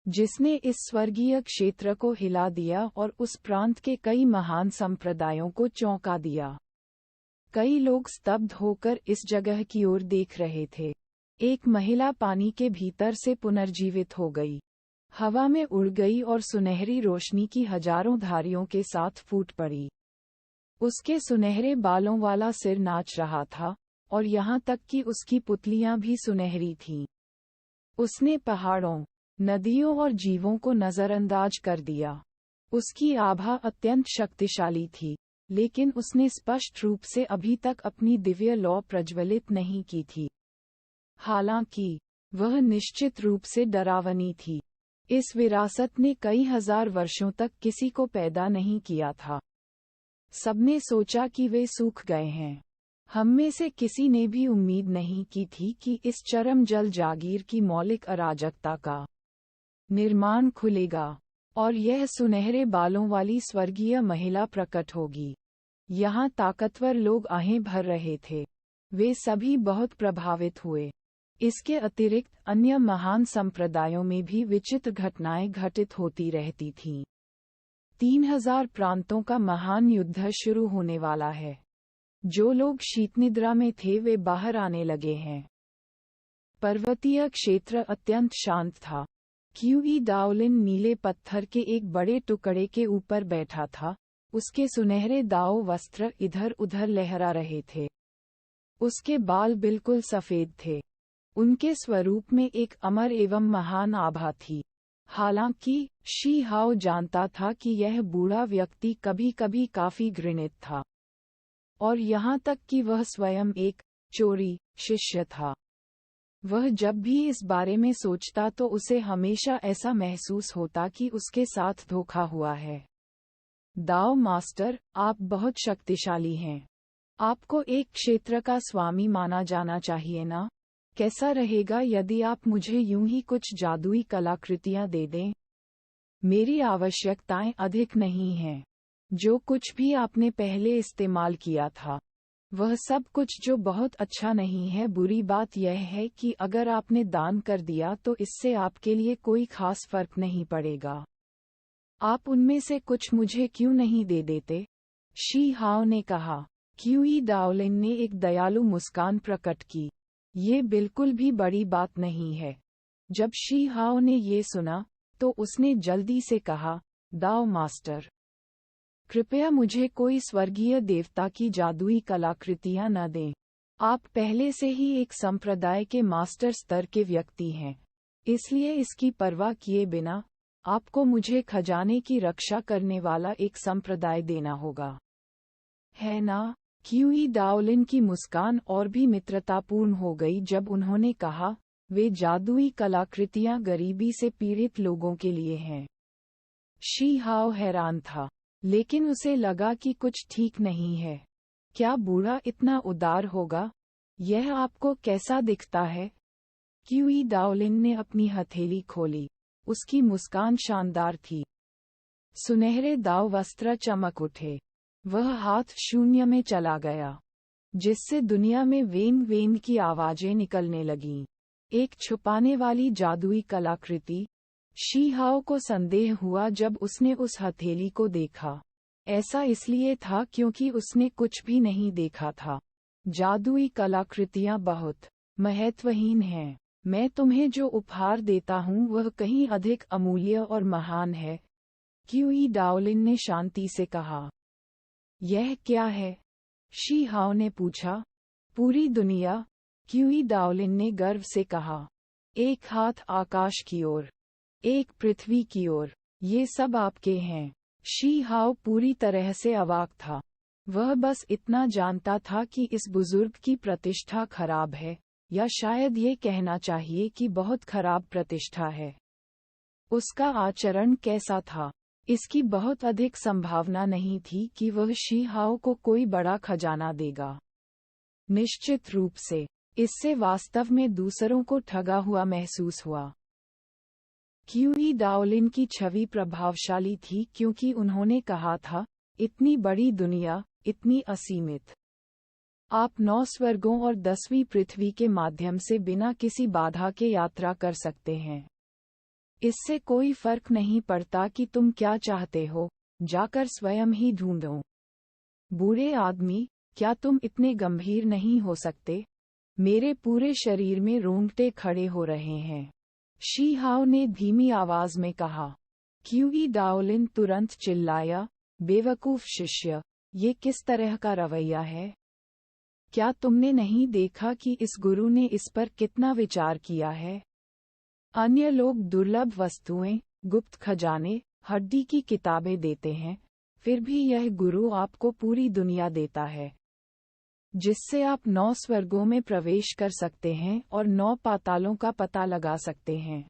जिसने इस स्वर्गीय क्षेत्र को हिला दिया और उस प्रांत के कई महान संप्रदायों को चौंका दिया। कई लोग स्तब्ध होकर इस जगह की ओर देख रहे थे। एक महिला पानी के भीतर से पुनर्जीवित हो गई, हवा में उड़ गई और सुनहरी रोशनी की हजारों धारियों के साथ फूट पड़ी। उसके सुनहरे बालों वाला सिर नाच रहा था, और यहाँ तक कि उसकी पुतलियां भी सुनहरी थीं। उसने पहाड़ों, नदियों और जीवों को नजरअंदाज कर दिया। उसकी आभा अत्यंत शक्तिशाली थी, लेकिन उसने स्पष्ट रूप से अभी तक अपनी दिव्य लौ प्रज्वलित नहीं की थी। हालांकि वह निश्चित रूप से डरावनी थी। इस विरासत ने कई हजार वर्षों तक किसी को पैदा नहीं किया था। सबने सोचा कि वे सूख गए हैं। हम में से किसी ने भी उम्मीद नहीं की थी कि इस चरम जल जागीर की मौलिक अराजकता का निर्माण खुलेगा, और यह सुनहरे बालों वाली स्वर्गीय महिला प्रकट होगी। यहाँ ताकतवर लोग आहें भर रहे थे। वे सभी बहुत प्रभावित हुए। इसके अतिरिक्त अन्य महान संप्रदायों में भी विचित्र घटनाएं घटित होती रहती थीं। 3000 प्रांतों का महान युद्ध शुरू होने वाला है। जो लोग शीतनिद्रा में थे वे बाहर आने लगे हैं। पर्वतीय क्षेत्र अत्यंत शांत था। क्यूई डाओलिन नीले पत्थर के एक बड़े टुकड़े के ऊपर बैठा था। उसके सुनहरे दाओ वस्त्र इधर उधर लहरा रहे थे। उसके बाल बिल्कुल सफेद थे। उनके स्वरूप में एक अमर एवं महान आभा थी। हालांकि शी हाओ जानता था कि यह बूढ़ा व्यक्ति कभी कभी काफी घृणित था, और यहाँ तक कि वह स्वयं एक चोरी शिष्य था। वह जब भी इस बारे में सोचता तो उसे हमेशा ऐसा महसूस होता कि उसके साथ धोखा हुआ है। दाओ मास्टर, आप बहुत शक्तिशाली हैं। आपको एक क्षेत्र का स्वामी माना जाना चाहिए ना? कैसा रहेगा यदि आप मुझे यूं ही कुछ जादुई कलाकृतियां दे दें? मेरी आवश्यकताएं अधिक नहीं हैं। जो कुछ भी आपने पहले इस्तेमाल किया था, वह सब कुछ जो बहुत अच्छा नहीं है। बुरी बात यह है कि अगर आपने दान कर दिया तो इससे आपके लिए कोई खास फर्क नहीं पड़ेगा। आप उनमें से कुछ मुझे क्यों नहीं दे देते? शी हाओ ने कहा। क्यूई डाओलिन ने एक दयालु मुस्कान प्रकट की। ये बिल्कुल भी बड़ी बात नहीं है। जब शी हाओ ने ये सुना तो उसने जल्दी से कहा, दाओ मास्टर, कृपया मुझे कोई स्वर्गीय देवता की जादुई कलाकृतियां न दें। आप पहले से ही एक संप्रदाय के मास्टर स्तर के व्यक्ति हैं, इसलिए इसकी परवाह किए बिना आपको मुझे खजाने की रक्षा करने वाला एक संप्रदाय देना होगा, है ना? क्यूई डाओलिन की मुस्कान और भी मित्रतापूर्ण हो गई जब उन्होंने कहा, वे जादुई कलाकृतियां गरीबी से पीड़ित लोगों के लिए हैं। शी हाओ हैरान था, लेकिन उसे लगा कि कुछ ठीक नहीं है। क्या बूढ़ा इतना उदार होगा? यह आपको कैसा दिखता है? क्यूई डाओलिन ने अपनी हथेली खोली। उसकी मुस्कान शानदार थी। सुनहरे दाव वस्त्र चमक उठे। वह हाथ शून्य में चला गया, जिससे दुनिया में वेन वेन की आवाजें निकलने लगीं। एक छुपाने वाली जादुई कलाकृति। शी हाओ को संदेह हुआ जब उसने उस हथेली को देखा। ऐसा इसलिए था क्योंकि उसने कुछ भी नहीं देखा था। जादुई कलाकृतियां बहुत महत्वहीन हैं। मैं तुम्हें जो उपहार देता हूँ वह कहीं अधिक अमूल्य और महान है, क्यूई डाओलिन ने शांति से कहा। यह क्या है? शी हाओ ने पूछा। पूरी दुनिया, क्यूई डाओलिन ने गर्व से कहा। एक हाथ आकाश की ओर, एक पृथ्वी की ओर, ये सब आपके हैं। शी हाओ पूरी तरह से अवाक था। वह बस इतना जानता था कि इस बुजुर्ग की प्रतिष्ठा खराब है, या शायद ये कहना चाहिए कि बहुत खराब प्रतिष्ठा है। उसका आचरण कैसा था? इसकी बहुत अधिक संभावना नहीं थी कि वह शी हाओ को कोई बड़ा खजाना देगा। निश्चित रूप से, इससे वास्तव में दूसरों को ठगा हुआ महसूस हुआ। क्यूई डाओलिन की छवि प्रभावशाली थी क्योंकि उन्होंने कहा था, इतनी बड़ी दुनिया, इतनी असीमित। आप 9 स्वर्गों और 10वीं पृथ्वी के माध्यम से बिना किसी बाधा के यात्रा कर सकते हैं। इससे कोई फर्क नहीं पड़ता कि तुम क्या चाहते हो, जाकर स्वयं ही ढूंढो। बूढ़े आदमी, क्या तुम इतने गंभीर नहीं हो सकते? मेरे पूरे शरीर में रोंगटे खड़े हो रहे हैं, शी हाओ ने धीमी आवाज में कहा। क्यूई डाओलिन तुरंत चिल्लाया, बेवकूफ शिष्य, ये किस तरह का रवैया है? क्या तुमने नहीं देखा कि इस गुरु ने इस पर कितना विचार किया है? अन्य लोग दुर्लभ वस्तुएं, गुप्त खजाने, हड्डी की किताबें देते हैं, फिर भी यह गुरु आपको पूरी दुनिया देता है, जिससे आप 9 स्वर्गों में प्रवेश कर सकते हैं और 9 पातालों का पता लगा सकते हैं।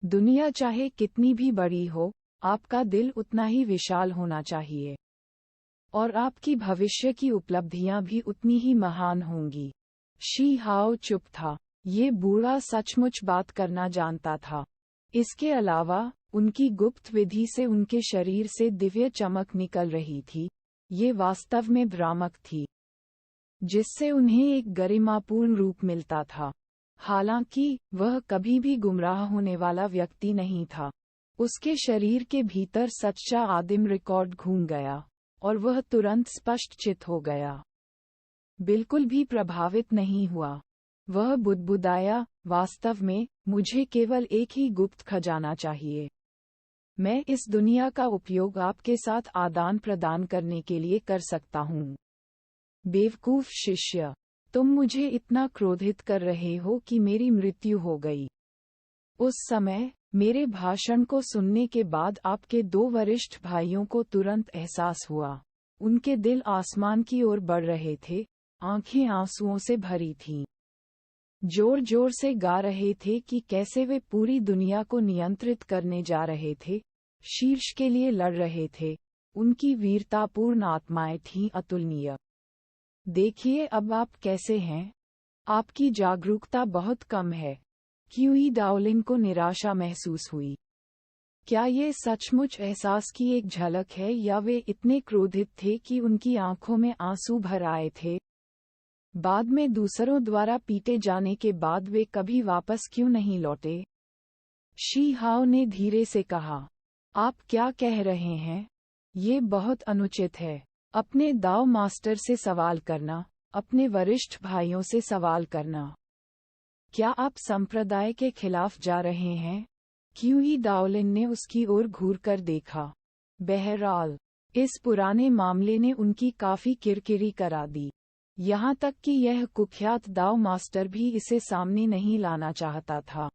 दुनिया चाहे कितनी भी बड़ी हो, आपका दिल उतना ही विशाल होना चाहिए, और आपकी भविष्य की उपलब्धियां भी उतनी ही महान होंगी। शी हाओ चुप था। ये बूढ़ा सचमुच बात करना जानता था। इसके अलावा, उनकी गुप्त विधि से उनके शरीर से दिव्य चमक निकल रही थी। ये वास्तव में भ्रामक थी, जिससे उन्हें एक गरिमापूर्ण रूप मिलता था। हालांकि, वह कभी भी गुमराह होने वाला व्यक्ति नहीं था। उसके शरीर के भीतर सच्चा आदिम रिकॉर्ड घूम गया, और वह तुरंत स्पष्ट चित हो गया। बिल्कुल भी प्रभावित नहीं हुआ। वह बुदबुदाया, वास्तव में, मुझे केवल एक ही गुप्त खजाना चाहिए। मैं इस दुनिया का उपयोग आपके साथ आदान प्रदान करने के लिए कर सकता हूँ। बेवकूफ शिष्य, तुम मुझे इतना क्रोधित कर रहे हो कि मेरी मृत्यु हो गई। उस समय, मेरे भाषण को सुनने के बाद आपके 2 वरिष्ठ भाइयों को तुरंत एहसास हुआ। उनके दिल आसमान की ओर बढ़ रहे थे, आंखें आंसुओं से भरी थीं। जोर जोर से गा रहे थे कि कैसे वे पूरी दुनिया को नियंत्रित करने जा रहे थे, शीर्ष के लिए लड़ रहे थे। उनकी वीरतापूर्ण आत्माएं थीं अतुलनीय। देखिए अब आप कैसे हैं? आपकी जागरूकता बहुत कम है। क्यूई डाओलिन को निराशा महसूस हुई। क्या ये सचमुच एहसास की एक झलक है या वे इतने क्रोधित थे कि उनकी आंखों में आंसू भर आए थे? बाद में दूसरों द्वारा पीटे जाने के बाद वे कभी वापस क्यों नहीं लौटे? शी हाओ ने धीरे से कहा, आप क्या कह रहे हैं? ये बहुत अनुचित है। अपने दाव मास्टर से सवाल करना, अपने वरिष्ठ भाइयों से सवाल करना। क्या आप संप्रदाय के खिलाफ जा रहे हैं? क्यूई डाओलिन ने उसकी ओर घूरकर देखा। बहरहाल, इस पुराने मामले ने उनकी काफी किरकिरी करा दी। यहाँ तक कि यह कुख्यात दाव मास्टर भी इसे सामने नहीं लाना चाहता था।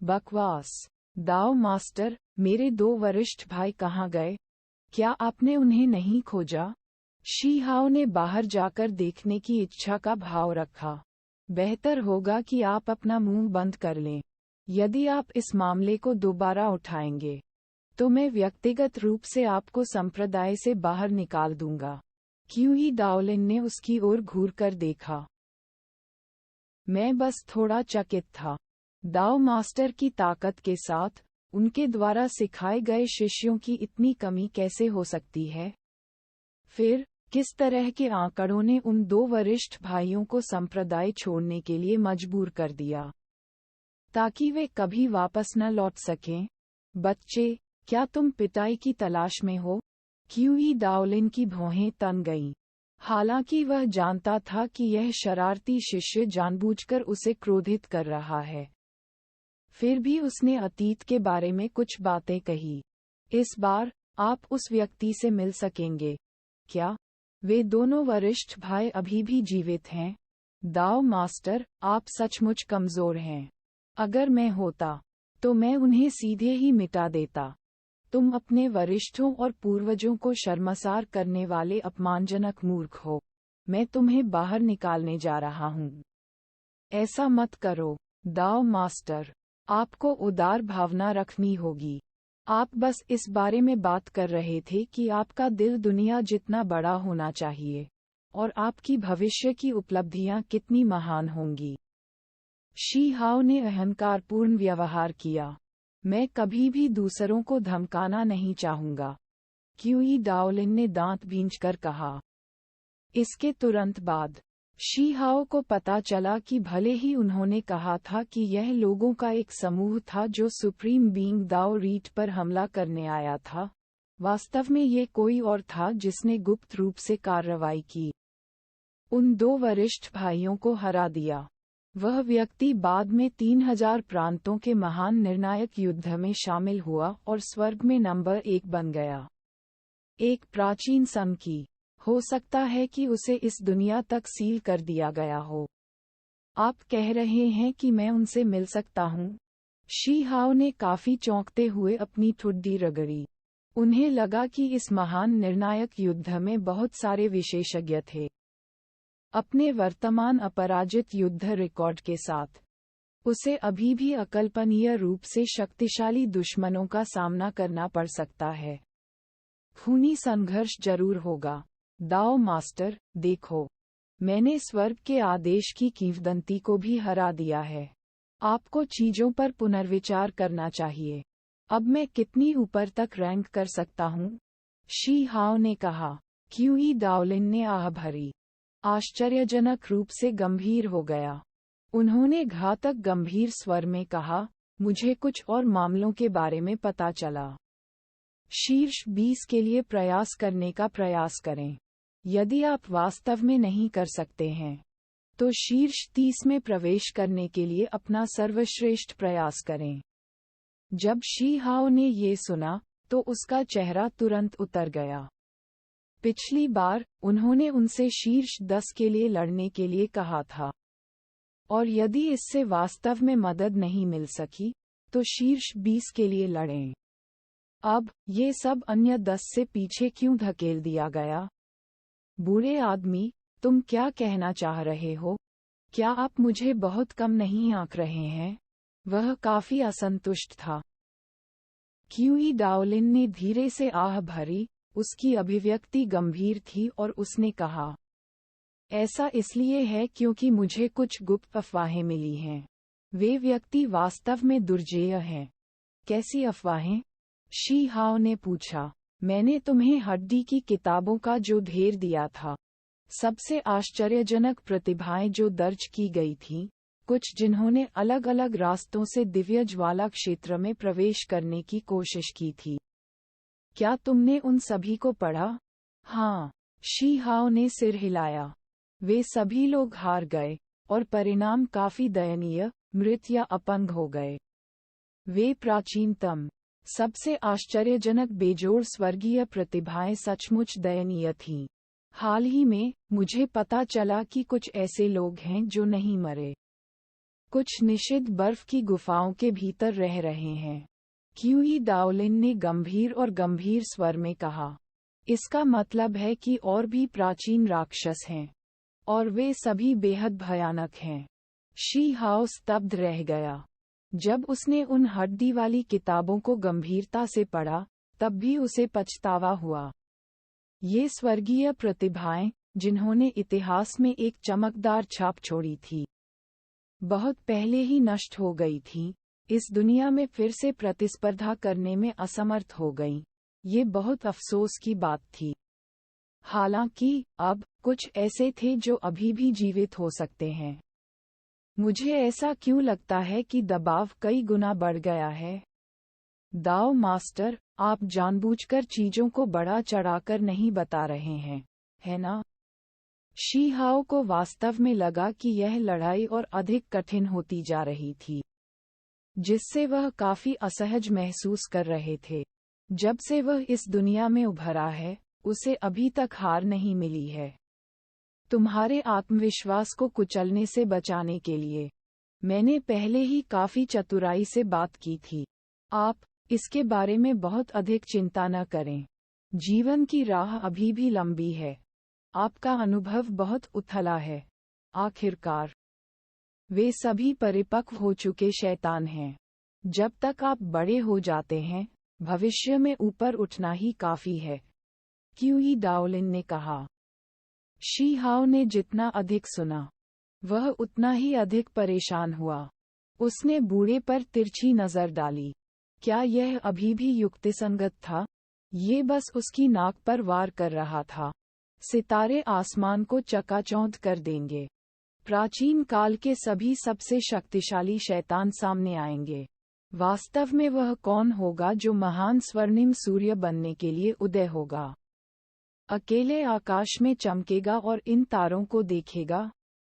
बकवास। दाव मास्टर, मेरे 2 वरिष्ठ भाई कहाँ गए? क्या आपने उन्हें नहीं खोजा? शी हाओ ने बाहर जाकर देखने की इच्छा का भाव रखा। बेहतर होगा कि आप अपना मुंह बंद कर लें। यदि आप इस मामले को दोबारा उठाएंगे, तो मैं व्यक्तिगत रूप से आपको संप्रदाय से बाहर निकाल दूंगा। क्यूई डाओलिन ने उसकी ओर घूरकर देखा। मैं बस थोड़ा चकित था। दाव मास्टर की ताकत के साथ, उनके द्वारा सिखाए गए शिष्यों की इतनी कमी कैसे हो सकती है? फिर, किस तरह के आंकड़ों ने उन 2 वरिष्ठ भाइयों को संप्रदाय छोड़ने के लिए मजबूर कर दिया, ताकि वे कभी वापस न लौट सकें? बच्चे, क्या तुम पिटाई की तलाश में हो? क्यूई डाओलिन की भौहें तन गईं। हालांकि वह जानता था कि यह शरारती शिष्य जानबूझकर उसे क्रोधित कर रहा है। फिर भी उसने अतीत के बारे में कुछ बातें कही। इस बार, आप उस व्यक्ति से मिल सकेंगे क्या? वे दोनों वरिष्ठ भाई अभी भी जीवित हैं? दाव मास्टर, आप सचमुच कमजोर हैं। अगर मैं होता, तो मैं उन्हें सीधे ही मिटा देता। तुम अपने वरिष्ठों और पूर्वजों को शर्मसार करने वाले अपमानजनक मूर्ख हो। मैं तुम्हें बाहर निकालने जा रहा हूँ। ऐसा मत करो, दाओ मास्टर। आपको उदार भावना रखनी होगी। आप बस इस बारे में बात कर रहे थे कि आपका दिल दुनिया जितना बड़ा होना चाहिए और आपकी भविष्य की उपलब्धियां कितनी महान होंगी। शी हाओ ने अहंकारपूर्ण व्यवहार किया। मैं कभी भी दूसरों को धमकाना नहीं चाहूंगा, क्यूई डाओलिन ने दांत भींचकर कहा। इसके तुरंत बाद शी हाओ को पता चला कि भले ही उन्होंने कहा था कि यह लोगों का एक समूह था जो सुप्रीम बीइंग दाओ रीट पर हमला करने आया था, वास्तव में ये कोई और था जिसने गुप्त रूप से कार्रवाई की, उन 2 वरिष्ठ भाइयों को हरा दिया। वह व्यक्ति बाद में 3000 प्रांतों के महान निर्णायक युद्ध में शामिल हुआ और स्वर्ग में नंबर 1 बन गया। एक प्राचीन सन की, हो सकता है कि उसे इस दुनिया तक सील कर दिया गया हो। आप कह रहे हैं कि मैं उनसे मिल सकता हूँ? शी हाओ ने काफी चौंकते हुए अपनी ठुड्डी रगड़ी। उन्हें लगा कि इस महान निर्णायक युद्ध में बहुत सारे विशेषज्ञ थे। अपने वर्तमान अपराजित युद्ध रिकॉर्ड के साथ उसे अभी भी अकल्पनीय रूप से शक्तिशाली दुश्मनों का सामना करना पड़ सकता है। खूनी संघर्ष जरूर होगा। दाओ मास्टर, देखो, मैंने स्वर्ग के आदेश की किंवदंती को भी हरा दिया है। आपको चीजों पर पुनर्विचार करना चाहिए। अब मैं कितनी ऊपर तक रैंक कर सकता हूँ? शी हाओ ने कहा। क्यूई डाओलिन ने आह भरी। आश्चर्यजनक रूप से गंभीर हो गया। उन्होंने घातक गंभीर स्वर में कहा, मुझे कुछ और मामलों के बारे में पता चला। शीर्ष 20 के लिए प्रयास करने का प्रयास करें। यदि आप वास्तव में नहीं कर सकते हैं, तो शीर्ष 30 में प्रवेश करने के लिए अपना सर्वश्रेष्ठ प्रयास करें। जब शी हाओ ने ये सुना, तो उसका चेहरा तुरंत उतर गया। पिछली बार, उन्होंने उनसे शीर्ष 10 के लिए लड़ने के लिए कहा था। और यदि इससे वास्तव में मदद नहीं मिल सकी, तो शीर्ष 20 के लिए लड़ें। अब, ये सब अन्य 10 से पीछे क्यों धकेल दिया गया? बूढ़े आदमी, तुम क्या कहना चाह रहे हो? क्या आप मुझे बहुत कम नहीं आंक रहे हैं? वह काफी असंतुष्ट था। क्यूई डाओलिन ने धीरे से आह भरी, उसकी अभिव्यक्ति गंभीर थी और उसने कहा, ऐसा इसलिए है क्योंकि मुझे कुछ गुप्त अफवाहें मिली हैं। वे व्यक्ति वास्तव में दुर्जेय हैं। कैसी अफवाहें? शी हाओ ने पूछा। मैंने तुम्हें हड्डी की किताबों का जो ढेर दिया था, सबसे आश्चर्यजनक प्रतिभाएं जो दर्ज की गई थीं, कुछ जिन्होंने अलग अलग रास्तों से दिव्य ज्वाला क्षेत्र में प्रवेश करने की कोशिश की थी। क्या तुमने उन सभी को पढ़ा? हाँ, शी हाओ ने सिर हिलाया। वे सभी लोग हार गए, और परिणाम काफी दयनीय, मृत या अपंग हो गए। वे प्राचीनतम, सबसे आश्चर्यजनक बेजोड़ स्वर्गीय प्रतिभाएं सचमुच दयनीय थीं। हाल ही में, मुझे पता चला कि कुछ ऐसे लोग हैं जो नहीं मरे। कुछ निषिद्ध बर्फ की गुफाओं के भीतर रह रहे हैं। क्यूई डाओलिन ने गंभीर और गंभीर स्वर में कहा। इसका मतलब है कि और भी प्राचीन राक्षस हैं। और वे सभी बेहद भयानक हैं। शी हाओ स्तब्ध रह गया। जब उसने उन हड्डी वाली किताबों को गंभीरता से पढ़ा, तब भी उसे पछतावा हुआ। ये स्वर्गीय प्रतिभाएं, जिन्होंने इतिहास में एक चमकदार छाप छोड़ी थी, बहुत पहले ही नष्ट हो गई थीं, इस दुनिया में फिर से प्रतिस्पर्धा करने में असमर्थ हो गईं। ये बहुत अफसोस की बात थी। हालांकि, अब, कुछ ऐसे थे जो अभी भी जीवित हो सकते हैं। मुझे ऐसा क्यों लगता है कि दबाव कई गुना बढ़ गया है? दाओ मास्टर, आप जानबूझकर चीजों को बढ़ा चढ़ाकर नहीं बता रहे हैं, है ना? शी हाओ को वास्तव में लगा कि यह लड़ाई और अधिक कठिन होती जा रही थी, जिससे वह काफी असहज महसूस कर रहे थे। जब से वह इस दुनिया में उभरा है, उसे अभी तक हार नहीं मिली है। तुम्हारे आत्मविश्वास को कुचलने से बचाने के लिए, मैंने पहले ही काफी चतुराई से बात की थी। आप, इसके बारे में बहुत अधिक चिंता न करें। जीवन की राह अभी भी लंबी है। आपका अनुभव बहुत उथला है। आखिरकार वे सभी परिपक्व हो चुके शैतान हैं। जब तक आप बड़े हो जाते हैं, भविष्य में ऊपर उठना ही काफी है, क्यूई डाओलिन ने कहा। शी हाओ ने जितना अधिक सुना, वह उतना ही अधिक परेशान हुआ। उसने बूढ़े पर तिरछी नजर डाली। क्या यह अभी भी युक्तिसंगत था? ये बस उसकी नाक पर वार कर रहा था। सितारे आसमान को चकाचौंध कर देंगे। प्राचीन काल के सभी सबसे शक्तिशाली शैतान सामने आएंगे। वास्तव में वह कौन होगा जो महान स्वर्णिम सूर्य बनने के लिए उदय होगा? अकेले आकाश में चमकेगा और इन तारों को देखेगा?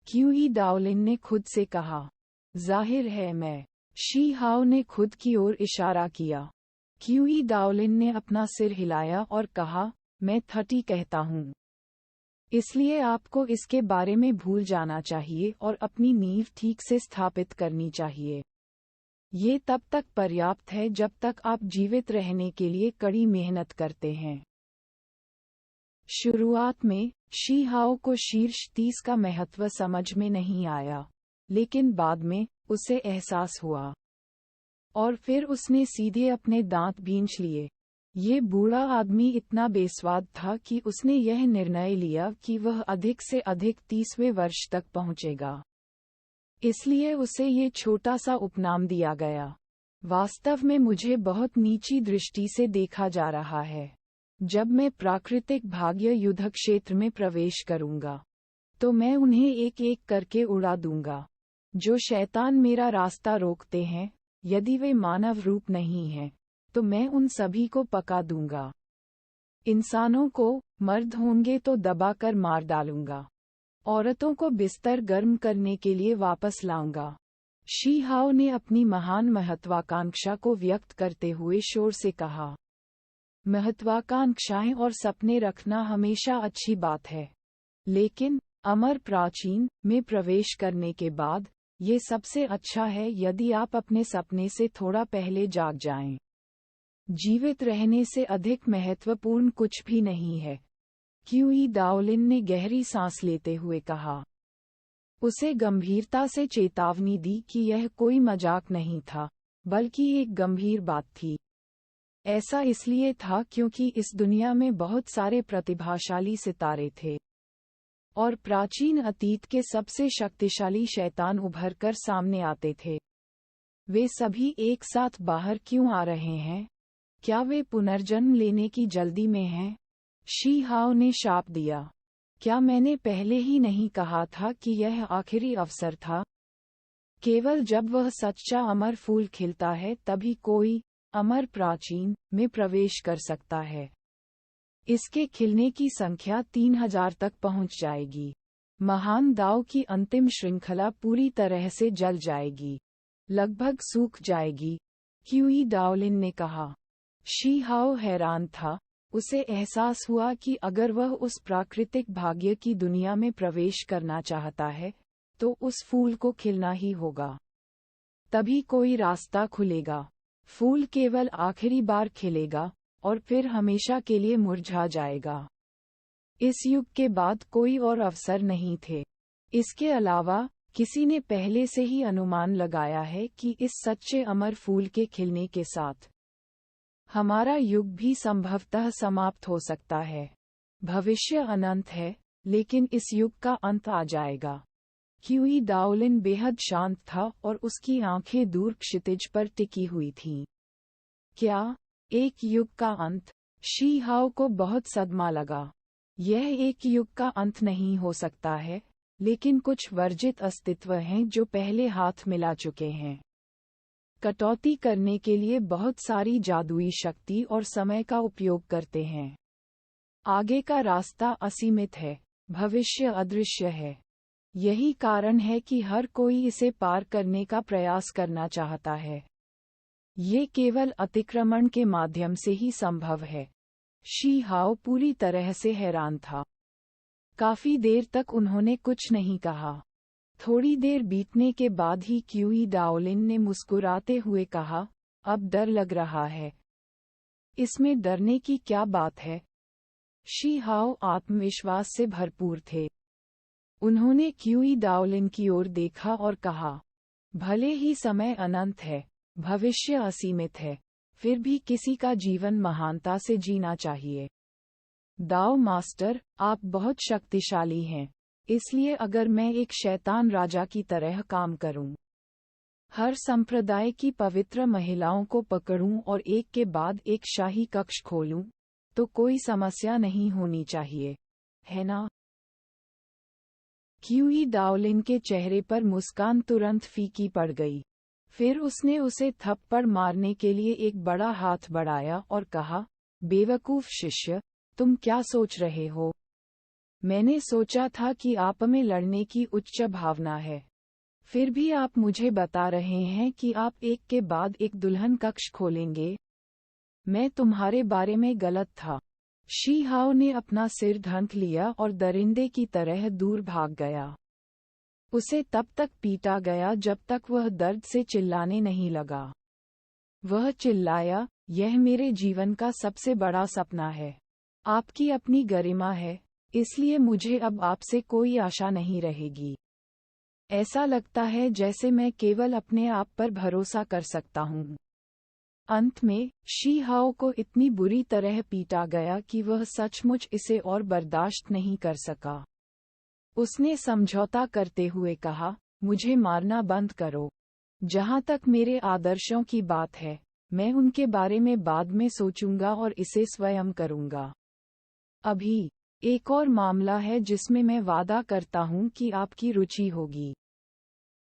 क्यूई डाओलिन ने खुद से कहा। जाहिर है मैं। शी हाओ ने खुद की ओर इशारा किया। क्यूई डाओलिन ने अपना सिर हिलाया और कहा, मैं 30 कहता हूँ। इसलिए आपको इसके बारे में भूल जाना चाहिए और अपनी नींव ठीक से स्थापित करनी चाहिए। ये तब तक पर्याप्त है जब तक आप जीवित रहने के लिए कड़ी मेहनत करते हैं। शुरुआत में शी हाओ को शीर्ष 30 का महत्व समझ में नहीं आया, लेकिन बाद में उसे एहसास हुआ। और फिर उसने सीधे अपने दांत भींच लिए। ये बूढ़ा आदमी इतना बेस्वाद था कि उसने यह निर्णय लिया कि वह अधिक से अधिक 30वें वर्ष तक पहुंचेगा। इसलिए उसे ये छोटा सा उपनाम दिया गया। वास्तव में मुझे बहुत नीची दृष्टि से देखा जा रहा है। जब मैं प्राकृतिक भाग्य युद्ध क्षेत्र में प्रवेश करूंगा, तो मैं उन्हें एक एक करके उड़ा दूंगा। जो शैतान मेरा रास्ता रोकते हैं, यदि वे मानव रूप नहीं हैं, तो मैं उन सभी को पका दूंगा। इंसानों को, मर्द होंगे तो दबाकर मार डालूंगा। औरतों को बिस्तर गर्म करने के लिए वापस लाऊंगा। शी हाओ ने अपनी महान महत्वाकांक्षा को व्यक्त करते हुए शोर से कहा। महत्वाकांक्षाएं और सपने रखना हमेशा अच्छी बात है, लेकिन अमर प्राचीन में प्रवेश करने के बाद ये सबसे अच्छा है यदि आप अपने सपने से थोड़ा पहले जाग जाएं। जीवित रहने से अधिक महत्वपूर्ण कुछ भी नहीं है, क्यूई डाओलिन ने गहरी सांस लेते हुए कहा। उसे गंभीरता से चेतावनी दी कि यह कोई मजाक नहीं था, बल्कि एक गंभीर बात थी। ऐसा इसलिए था क्योंकि इस दुनिया में बहुत सारे प्रतिभाशाली सितारे थे, और प्राचीन अतीत के सबसे शक्तिशाली शैतान उभरकर सामने आते थे। वे सभी एक साथ बाहर क्यों आ रहे हैं? क्या वे पुनर्जन्म लेने की जल्दी में हैं? शी हाओ ने शाप दिया। क्या मैंने पहले ही नहीं कहा था कि यह आखिरी अवसर था? केवल जब वह सच्चा अमर फूल खिलता है तभी कोई अमर प्राचीन में प्रवेश कर सकता है। इसके खिलने की संख्या 3000 तक पहुंच जाएगी। महान दाव की अंतिम श्रृंखला पूरी तरह से जल जाएगी, लगभग सूख जाएगी, क्यूई डाओलिन ने कहा। शी हाओ हैरान था। उसे एहसास हुआ कि अगर वह उस प्राकृतिक भाग्य की दुनिया में प्रवेश करना चाहता है, तो उस फूल को खिलना ही होगा। तभी कोई रास्ता खुलेगा। फूल केवल आखिरी बार खिलेगा और फिर हमेशा के लिए मुरझा जाएगा। इस युग के बाद कोई और अवसर नहीं थे। इसके अलावा किसी ने पहले से ही अनुमान लगाया है कि इस सच्चे अमर फूल के खिलने के साथ हमारा युग भी संभवतः समाप्त हो सकता है। भविष्य अनंत है, लेकिन इस युग का अंत आ जाएगा। क्यूई डाओलिन बेहद शांत था और उसकी आंखें दूर क्षितिज पर टिकी हुई थीं। क्या एक युग का अंत? शी हाओ को बहुत सदमा लगा। यह एक युग का अंत नहीं हो सकता है, लेकिन कुछ वर्जित अस्तित्व हैं जो पहले हाथ मिला चुके हैं। कटौती करने के लिए बहुत सारी जादुई शक्ति और समय का उपयोग करते हैं। आगे का रास्ता असीमित है, भविष्य अदृश्य है। यही कारण है कि हर कोई इसे पार करने का प्रयास करना चाहता है। ये केवल अतिक्रमण के माध्यम से ही संभव है। शी हाओ पूरी तरह से हैरान था। काफी देर तक उन्होंने कुछ नहीं कहा। थोड़ी देर बीतने के बाद ही क्यूई डाओलिन ने मुस्कुराते हुए कहा, अब डर लग रहा है। इसमें डरने की क्या बात है? शी हाओ आत्मविश्वास से भरपूर थे। उन्होंने क्यूई डाओलिन की ओर देखा और कहा, भले ही समय अनंत है, भविष्य असीमित है, फिर भी किसी का जीवन महानता से जीना चाहिए। दाओ मास्टर, आप बहुत शक्तिशाली हैं, इसलिए अगर मैं एक शैतान राजा की तरह काम करूं, हर संप्रदाय की पवित्र महिलाओं को पकड़ूं और एक के बाद एक शाही कक्ष खोलूं, तो कोई समस्या नहीं होनी चाहिए, है ना? क्यूई डाओलिन के चेहरे पर मुस्कान तुरंत फीकी पड़ गई। फिर उसने उसे थप्पड़ मारने के लिए एक बड़ा हाथ बढ़ाया और कहा, बेवकूफ शिष्य, तुम क्या सोच रहे हो? मैंने सोचा था कि आप में लड़ने की उच्च भावना है, फिर भी आप मुझे बता रहे हैं कि आप एक के बाद एक दुल्हन कक्ष खोलेंगे। मैं तुम्हारे बारे में गलत था। शी हाओ ने अपना सिर ढक लिया और दरिंदे की तरह दूर भाग गया। उसे तब तक पीटा गया जब तक वह दर्द से चिल्लाने नहीं लगा। वह चिल्लाया, यह मेरे जीवन का सबसे बड़ा सपना है। आपकी अपनी गरिमा है, इसलिए मुझे अब आपसे कोई आशा नहीं रहेगी। ऐसा लगता है जैसे मैं केवल अपने आप पर भरोसा कर सकता हूँ। अंत में, शी हाओ को इतनी बुरी तरह पीटा गया कि वह सचमुच इसे और बर्दाश्त नहीं कर सका। उसने समझौता करते हुए कहा, मुझे मारना बंद करो। जहाँ तक मेरे आदर्शों की बात है, मैं उनके बारे में बाद में सोचूंगा और इसे स्वयं करूंगा। अभी, एक और मामला है जिसमें मैं वादा करता हूँ कि आपकी रुचि होगी।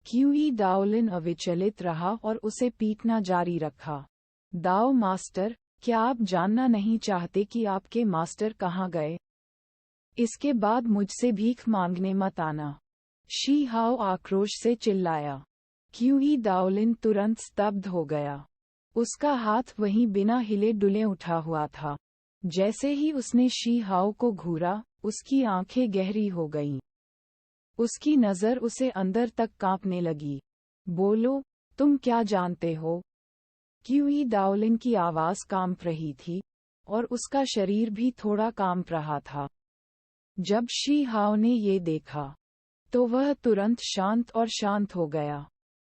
क्यूई डाओलिन अविचलित रहा और उसे पीटना जारी रखा। दाओ मास्टर, क्या आप जानना नहीं चाहते कि आपके मास्टर कहाँ गए? इसके बाद मुझसे भीख मांगने मत आना। शी हाओ आक्रोश से चिल्लाया। क्यूई डाओलिन तुरंत स्तब्ध हो गया। उसका हाथ वहीं बिना हिले डुले उठा हुआ था। जैसे ही उसने शी हाओ को घूरा, उसकी आंखें गहरी हो गईं। उसकी नज़र उसे अंदर तक कांपने लगी। बोलो, तुम क्या जानते हो? क्यूई डाओलिन की आवाज़ कांप रही थी, और उसका शरीर भी थोड़ा कांप रहा था। जब शी हाओ ने ये देखा, तो वह तुरंत शांत और शांत हो गया।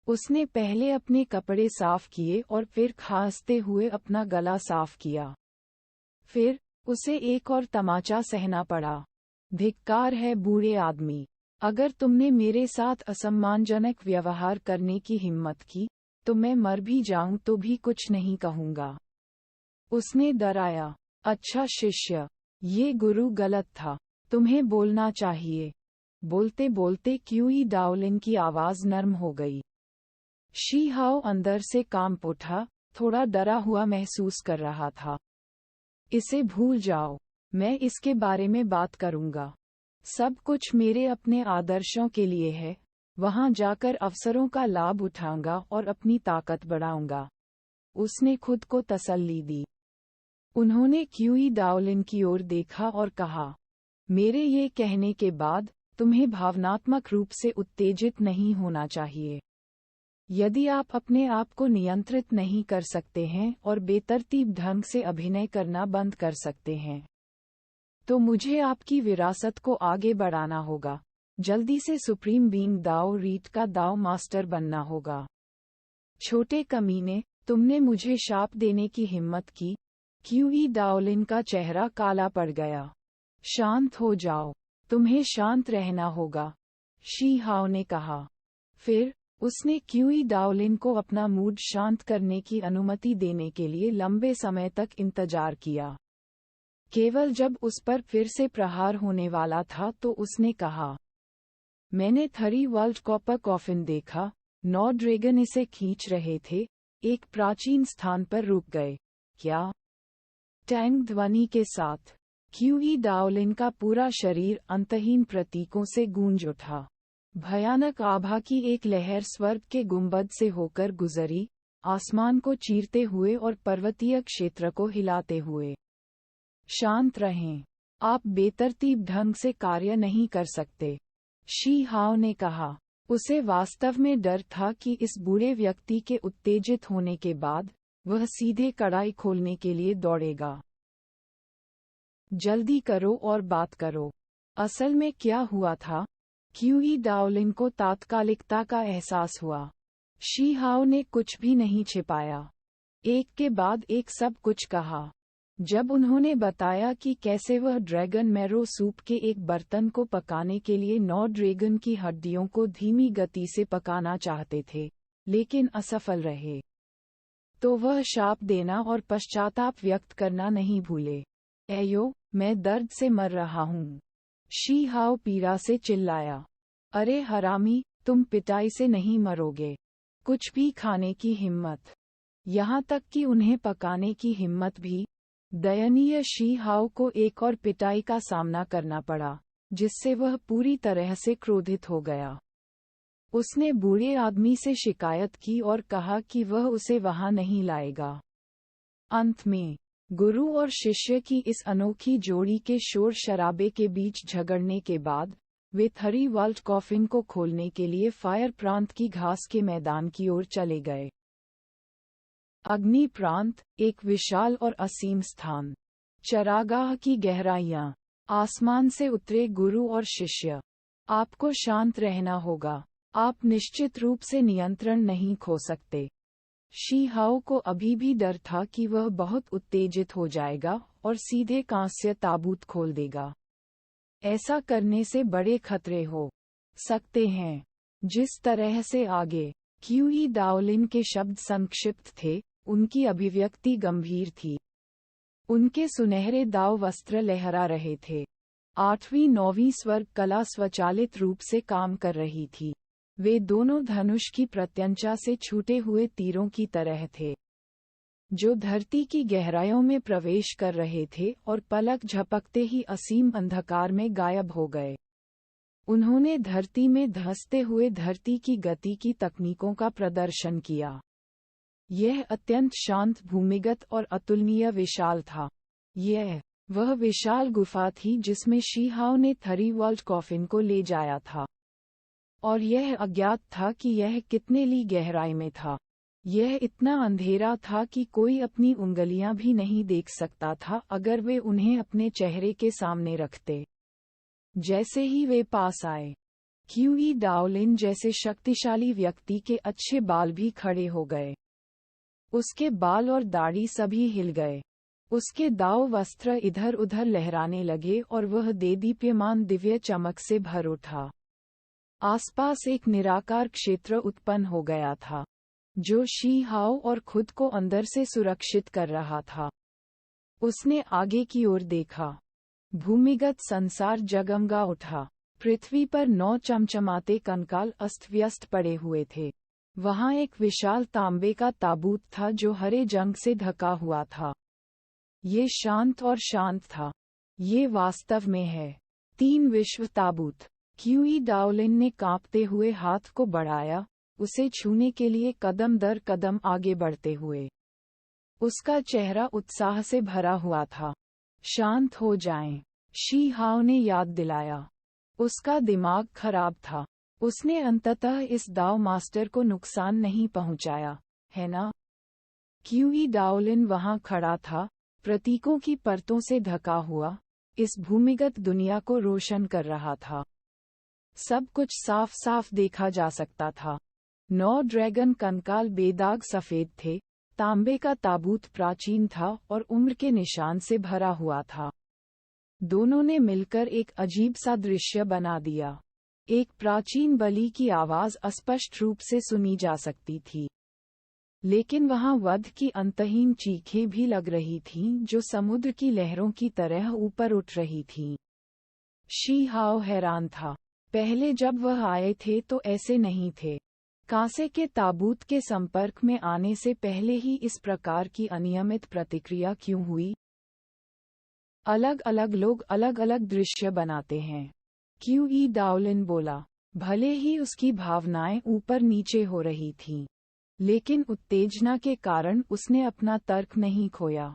उसने पहले अपने कपड़े साफ किए और फिर खांसते हुए अपना गला साफ किया। फिर, उसे एक और तमाचा सहना पड़ा। धिक्कार है बूढ़े आदमी, अगर तुमने मेरे साथ असम्मानजनक व्यवहार करने की हिम्मत की, तो मैं मर भी जाऊं तो भी कुछ नहीं कहूंगा। उसने डराया। अच्छा शिष्य, ये गुरु गलत था, तुम्हें बोलना चाहिए। बोलते बोलते क्यूई डाओलिन की आवाज नर्म हो गई। शी हाओ अंदर से कांप उठा, थोड़ा डरा हुआ महसूस कर रहा था। इसे भूल जाओ, मैं इसके बारे में बात करूंगा। सब कुछ मेरे अपने आदर्शों के लिए है, वहां जाकर अवसरों का लाभ उठाऊंगा और अपनी ताकत बढ़ाऊंगा। उसने खुद को तसल्ली दी। उन्होंने क्यूई डाओलिन की ओर देखा और कहा, मेरे ये कहने के बाद, तुम्हें भावनात्मक रूप से उत्तेजित नहीं होना चाहिए। यदि आप अपने आप को नियंत्रित नहीं कर सकते हैं और बेतरतीब ढंग से अभिनय करना बंद कर सकते हैं, तो मुझे आपकी विरासत को आगे बढ़ाना होगा। जल्दी से सुप्रीम बीइंग दाओ रीट का दाओ मास्टर बनना होगा। छोटे कमीने, तुमने मुझे शाप देने की हिम्मत की। क्यूई डाओलिन का चेहरा काला पड़ गया। शांत हो जाओ, तुम्हें शांत रहना होगा, शी हाओ ने कहा। फिर, उसने क्यूई डाओलिन को अपना मूड शांत करने की अनुमति देने के लिए लंबे समय तक इंतजार किया। केवल जब उस पर फिर से प्रहार होने वाला था तो उसने कहा, मैंने थरी वर्ल्ड कॉपर कॉफिन देखा, 9 ड्रैगन इसे खींच रहे थे, एक प्राचीन स्थान पर रुक गए, क्या? टैंग ध्वनि के साथ, क्यूई डाओलिन का पूरा शरीर अंतहीन प्रतीकों से गूंज उठा। भयानक आभा की एक लहर स्वर्ग के गुंबद से होकर गुजरी, आसमान को चीरते हुए और पर्वतीय क्षेत्र को हिलाते हुए। शांत रहें, आप बेतरतीब ढंग से कार्य नहीं कर सकते, शी हाओ ने कहा। उसे वास्तव में डर था कि इस बूढ़े व्यक्ति के उत्तेजित होने के बाद, वह सीधे कड़ाई खोलने के लिए दौड़ेगा। जल्दी करो और बात करो। असल में क्या हुआ था? क्यूई डाओलिन को तात्कालिकता का एहसास हुआ। शी हाओ ने कुछ भी नहीं छिपाया। एक के बाद एक सब कुछ कहा। जब उन्होंने बताया कि कैसे वह ड्रैगन मैरो सूप के एक बर्तन को पकाने के लिए 9 ड्रैगन की हड्डियों को धीमी गति से पकाना चाहते थे, लेकिन असफल रहे, तो वह शाप देना और पश्चाताप व्यक्त करना नहीं भूले। एयो, मैं दर्द से मर रहा हूँ। शी हाओ पीड़ा से चिल्लाया। अरे हरामी, तुम पिटाई से नहीं मरोगे। कुछ भी खाने की हिम्मत, यहाँ तक कि उन्हें पकाने की हिम्मत भी। दयनीय शी हाओ को एक और पिटाई का सामना करना पड़ा, जिससे वह पूरी तरह से क्रोधित हो गया। उसने बूढ़े आदमी से शिकायत की और कहा कि वह उसे वहां नहीं लाएगा। अंत में, गुरु और शिष्य की इस अनोखी जोड़ी के शोर शराबे के बीच झगड़ने के बाद, वे थरी वाल्ट कॉफिन को खोलने के लिए फायर प्रांत की घास के मैदान की ओर चले गए। अग्नि प्रांत, एक विशाल और असीम स्थान। चरागाह की गहराइयां। आसमान से उतरे गुरु और शिष्य। आपको शांत रहना होगा। आप निश्चित रूप से नियंत्रण नहीं खो सकते। शी हाओ को अभी भी डर था कि वह बहुत उत्तेजित हो जाएगा और सीधे कांस्य ताबूत खोल देगा। ऐसा करने से बड़े खतरे हो सकते हैं। जिस तरह से आगे क्यूई डाओलिन के शब्द संक्षिप्त थे, उनकी अभिव्यक्ति गंभीर थी। उनके सुनहरे दाव वस्त्र लहरा रहे थे। 8वीं-9वीं स्वर्ग कला स्वचालित रूप से काम कर रही थी। वे दोनों धनुष की प्रत्यंचा से छूटे हुए तीरों की तरह थे, जो धरती की गहराइयों में प्रवेश कर रहे थे और पलक झपकते ही असीम अंधकार में गायब हो गए। उन्होंने धरती में धंसते हुए धरती की गति की तकनीकों का प्रदर्शन किया। यह अत्यंत शांत, भूमिगत और अतुलनीय विशाल था। यह वह विशाल गुफा थी जिसमें शी हाओ ने थरी वाल्ट कॉफिन को ले जाया था, और यह अज्ञात था कि यह कितने ली गहराई में था। यह इतना अंधेरा था कि कोई अपनी उंगलियां भी नहीं देख सकता था अगर वे उन्हें अपने चेहरे के सामने रखते। जैसे ही वे पास आए, क्यूई डाओलिन जैसे शक्तिशाली व्यक्ति के अच्छे बाल भी खड़े हो गए। उसके बाल और दाढ़ी सभी हिल गए। उसके दाव वस्त्र इधर उधर लहराने लगे और वह देदीप्यमान दिव्य चमक से भर उठा। आसपास एक निराकार क्षेत्र उत्पन्न हो गया था, जो शी हाओ और खुद को अंदर से सुरक्षित कर रहा था। उसने आगे की ओर देखा। भूमिगत संसार जगमगा उठा। पृथ्वी पर 9 चमचमाते कंकाल अस्त व्यस्त पड़े हुए थे। वहां एक विशाल तांबे का ताबूत था जो हरे जंग से ढका हुआ था। ये शांत और शांत था। ये वास्तव में है 3 विश्व ताबूत। क्यूई डाओलिन ने कांपते हुए हाथ को बढ़ाया, उसे छूने के लिए कदम दर कदम आगे बढ़ते हुए। उसका चेहरा उत्साह से भरा हुआ था। शांत हो जाएं, शी हाओ ने याद दिलाया। उसका दिमाग खराब था। उसने अंततः इस दाव मास्टर को नुकसान नहीं पहुंचाया, है ना? क्यूई डाओलिन वहां खड़ा था, प्रतीकों की परतों से ढका हुआ, इस भूमिगत दुनिया को रोशन कर रहा था। सब कुछ साफ साफ देखा जा सकता था। 9 ड्रैगन कंकाल बेदाग सफेद थे। तांबे का ताबूत प्राचीन था और उम्र के निशान से भरा हुआ था। दोनों ने मिलकर एक अजीब सा दृश्य बना दिया। एक प्राचीन बलि की आवाज अस्पष्ट रूप से सुनी जा सकती थी, लेकिन वहां वध की अंतहीन चीखें भी लग रही थीं जो समुद्र की लहरों की तरह ऊपर उठ रही थीं। शी हाओ हैरान था। पहले जब वह आए थे तो ऐसे नहीं थे। कांसे के ताबूत के संपर्क में आने से पहले ही इस प्रकार की अनियमित प्रतिक्रिया क्यों हुई? अलग अलग लोग अलग अलग दृश्य बनाते हैं, क्यूई डाओलिन बोला। भले ही उसकी भावनाएं ऊपर नीचे हो रही थीं, लेकिन उत्तेजना के कारण उसने अपना तर्क नहीं खोया।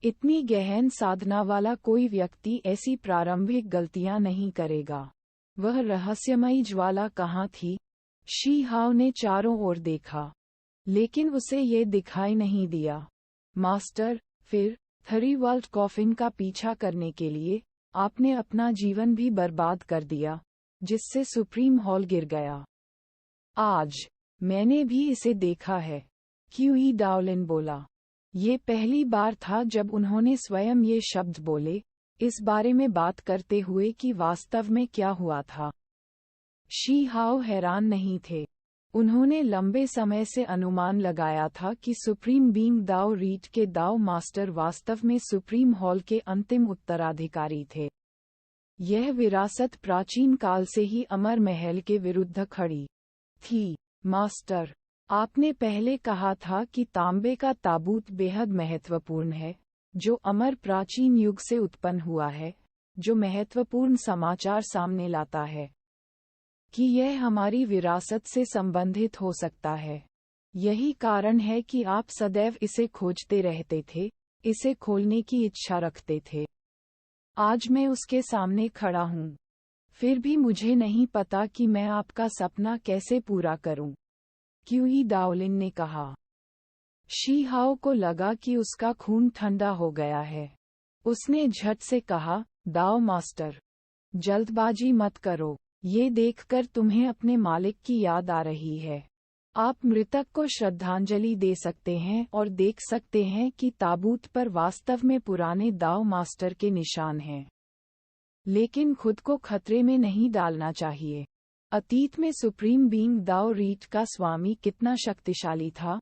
इतनी गहन साधना वाला कोई व्यक्ति ऐसी प्रारंभिक गलतियां नहीं करेगा। वह रहस्यमयी ज्वाला कहाँ थी? शी हाओ ने चारों ओर देखा, लेकिन उसे ये दिखाई नहीं दिया। मास्टर, फिर थरी वाल्ट कॉफिन का पीछा करने के लिए आपने अपना जीवन भी बर्बाद कर दिया। जिससे सुप्रीम हॉल गिर गया। आज मैंने भी इसे देखा है, क्यूई डाओलिन बोला। ये पहली बार था जब उन्होंने स्वयं ये शब्द बोले, इस बारे में बात करते हुए कि वास्तव में क्या हुआ था। शी हाओ हैरान नहीं थे। उन्होंने लंबे समय से अनुमान लगाया था कि सुप्रीम बीइंग दाओ रीट के दाओ मास्टर वास्तव में सुप्रीम हॉल के अंतिम उत्तराधिकारी थे। यह विरासत प्राचीन काल से ही अमर महल के विरुद्ध खड़ी थी। मास्टर, आपने पहले कहा था कि तांबे का ताबूत बेहद महत्वपूर्ण है, जो अमर प्राचीन युग से उत्पन्न हुआ है, जो महत्वपूर्ण समाचार सामने लाता है कि यह हमारी विरासत से संबंधित हो सकता है। यही कारण है कि आप सदैव इसे खोजते रहते थे, इसे खोलने की इच्छा रखते थे। आज मैं उसके सामने खड़ा हूँ। फिर भी मुझे नहीं पता कि मैं आपका सपना कैसे पूरा करूं, क्यूई डाओलिन ने कहा। शी हाओ को लगा कि उसका खून ठंडा हो गया है। उसने झट से कहा, दाओ मास्टर, जल्दबाजी मत करो। ये देखकर तुम्हें अपने मालिक की याद आ रही है। आप मृतक को श्रद्धांजलि दे सकते हैं और देख सकते हैं कि ताबूत पर वास्तव में पुराने दाओ मास्टर के निशान हैं। लेकिन खुद को खतरे में नहीं डालना चाहिए। अतीत में सुप्रीम बीइंग दाओ रीट का स्वामी कितना शक्तिशाली था,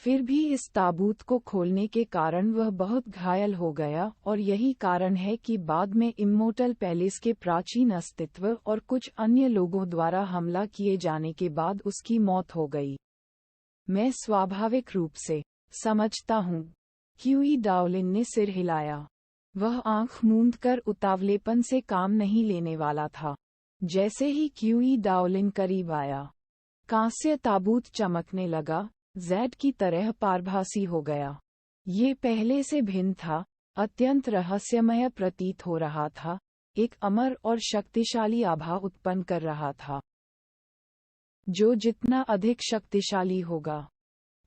फिर भी इस ताबूत को खोलने के कारण वह बहुत घायल हो गया, और यही कारण है कि बाद में इम्मोर्टल पैलेस के प्राचीन अस्तित्व और कुछ अन्य लोगों द्वारा हमला किए जाने के बाद उसकी मौत हो गई। मैं स्वाभाविक रूप से समझता हूँ, क्यूई डाओलिन ने सिर हिलाया। वह आंख मूंद कर उतावलेपन से काम नहीं लेने वाला था। जैसे ही क्यूई डाओलिन करीब आया, कांस्य ताबूत चमकने लगा, ज़ैड की तरह पारभासी हो गया। ये पहले से भिन्न था, अत्यंत रहस्यमय प्रतीत हो रहा था, एक अमर और शक्तिशाली आभा उत्पन्न कर रहा था। जो जितना अधिक शक्तिशाली होगा,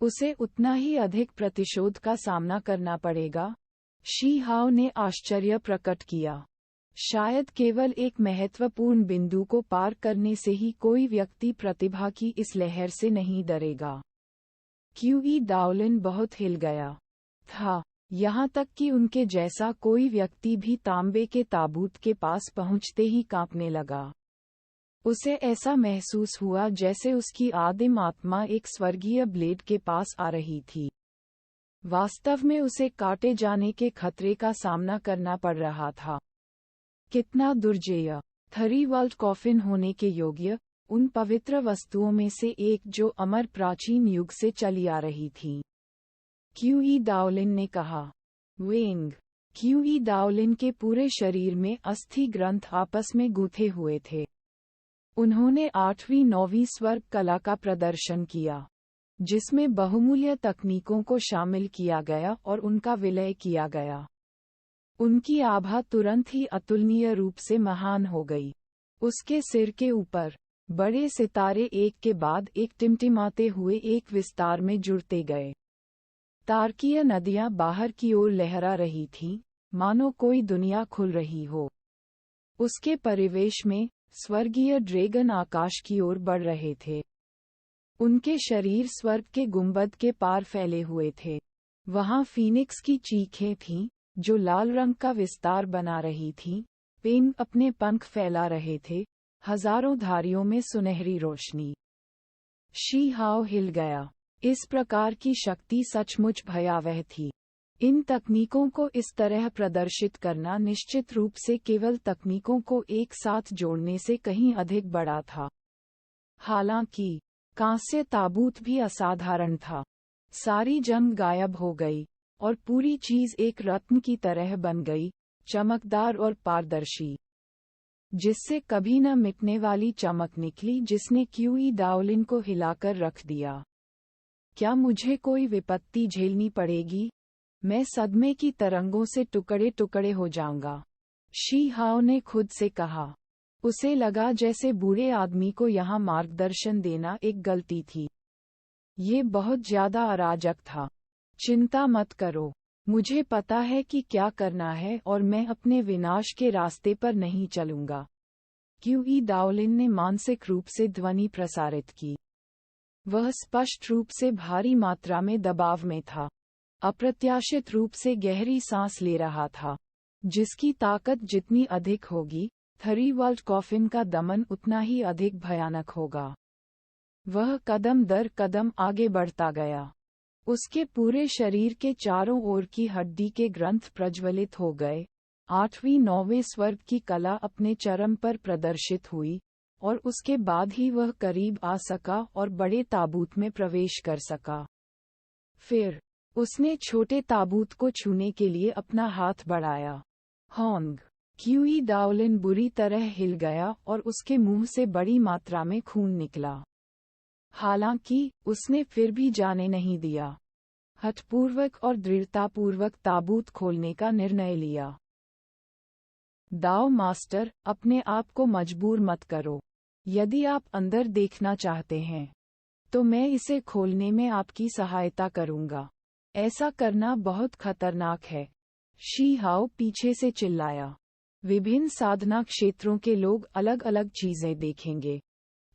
उसे उतना ही अधिक प्रतिशोध का सामना करना पड़ेगा। शी हाओ ने आश्चर्य प्रकट किया। शायद केवल एक महत्वपूर्ण बिंदु को पार करने से ही कोई व्यक्ति प्रतिभा की इस लहर से नहीं डरेगा। क्यूई डाओलिन बहुत हिल गया था, यहाँ तक कि उनके जैसा कोई व्यक्ति भी तांबे के ताबूत के पास पहुँचते ही कांपने लगा। उसे ऐसा महसूस हुआ जैसे उसकी आदिम आत्मा एक स्वर्गीय ब्लेड के पास आ रही थी। वास्तव में उसे काटे जाने के खतरे का सामना करना पड़ रहा था। कितना दुर्जेय, थरी वर्ल्ड कॉफिन होने के योग्य, उन पवित्र वस्तुओं में से एक जो अमर प्राचीन युग से चली आ रही थी, क्यूई डाओलिन ने कहा। वेंग, क्यूई डाओलिन के पूरे शरीर में अस्थि ग्रंथ आपस में गूंथे हुए थे। उन्होंने 8वीं 9वीं स्वर्ग कला का प्रदर्शन किया, जिसमें बहुमूल्य तकनीकों को शामिल किया गया और उनका विलय किया गया। उनकी आभा तुरंत ही अतुलनीय रूप से महान हो गई। उसके सिर के ऊपर बड़े सितारे एक के बाद एक टिमटिमाते हुए एक विस्तार में जुड़ते गए। तारकीय नदियां बाहर की ओर लहरा रही थीं, मानो कोई दुनिया खुल रही हो। उसके परिवेश में स्वर्गीय ड्रैगन आकाश की ओर बढ़ रहे थे। उनके शरीर स्वर्ग के गुंबद के पार फैले हुए थे। वहां फीनिक्स की चीखें थीं, जो लाल रंग का विस्तार बना रही थीं। पेंग अपने पंख फैला रहे थे, हजारों धारियों में सुनहरी रोशनी। शी हाओ हिल गया। इस प्रकार की शक्ति सचमुच भयावह थी। इन तकनीकों को इस तरह प्रदर्शित करना निश्चित रूप से केवल तकनीकों को एक साथ जोड़ने से कहीं अधिक बड़ा था। हालांकि कांस्य ताबूत भी असाधारण था। सारी जंग गायब हो गई और पूरी चीज एक रत्न की तरह बन गई, चमकदार और पारदर्शी, जिससे कभी न मिटने वाली चमक निकली, जिसने क्यूई डाओलिन को हिलाकर रख दिया। क्या मुझे कोई विपत्ति झेलनी पड़ेगी? मैं सदमे की तरंगों से टुकड़े टुकड़े हो जाऊंगा, शी हाओ ने खुद से कहा। उसे लगा जैसे बूढ़े आदमी को यहाँ मार्गदर्शन देना एक गलती थी। ये बहुत ज्यादा अराजक था। चिंता मत करो, मुझे पता है कि क्या करना है और मैं अपने विनाश के रास्ते पर नहीं चलूंगा। क्यूई डाओलिन ने मानसिक रूप से ध्वनि प्रसारित की। वह स्पष्ट रूप से भारी मात्रा में दबाव में था, अप्रत्याशित रूप से गहरी सांस ले रहा था, जिसकी ताकत जितनी अधिक होगी, थरीवॉल्ट कॉफिन का दमन उतना ही अधिक भयानक होगा। वह कदम दर कदम आगे बढ़ता गया। उसके पूरे शरीर के चारों ओर की हड्डी के ग्रंथ प्रज्वलित हो गए। 8वीं-9वें स्वर्ग की कला अपने चरम पर प्रदर्शित हुई, और उसके बाद ही वह करीब आ सका और बड़े ताबूत में प्रवेश कर सका। फिर उसने छोटे ताबूत को छूने के लिए अपना हाथ बढ़ाया। होंग! क्यूई डाओलिन बुरी तरह हिल गया और उसके मुंह से बड़ी मात्रा में खून निकला। हालांकि उसने फिर भी जाने नहीं दिया। हठपूर्वक और दृढ़तापूर्वक ताबूत खोलने का निर्णय लिया। दाओ मास्टर, अपने आप को मजबूर मत करो। यदि आप अंदर देखना चाहते हैं, तो मैं इसे खोलने में आपकी सहायता करूंगा। ऐसा करना बहुत खतरनाक है, शी हाओ पीछे से चिल्लाया। विभिन्न साधना क्षेत्रों के लोग अलग अलग चीजें देखेंगे।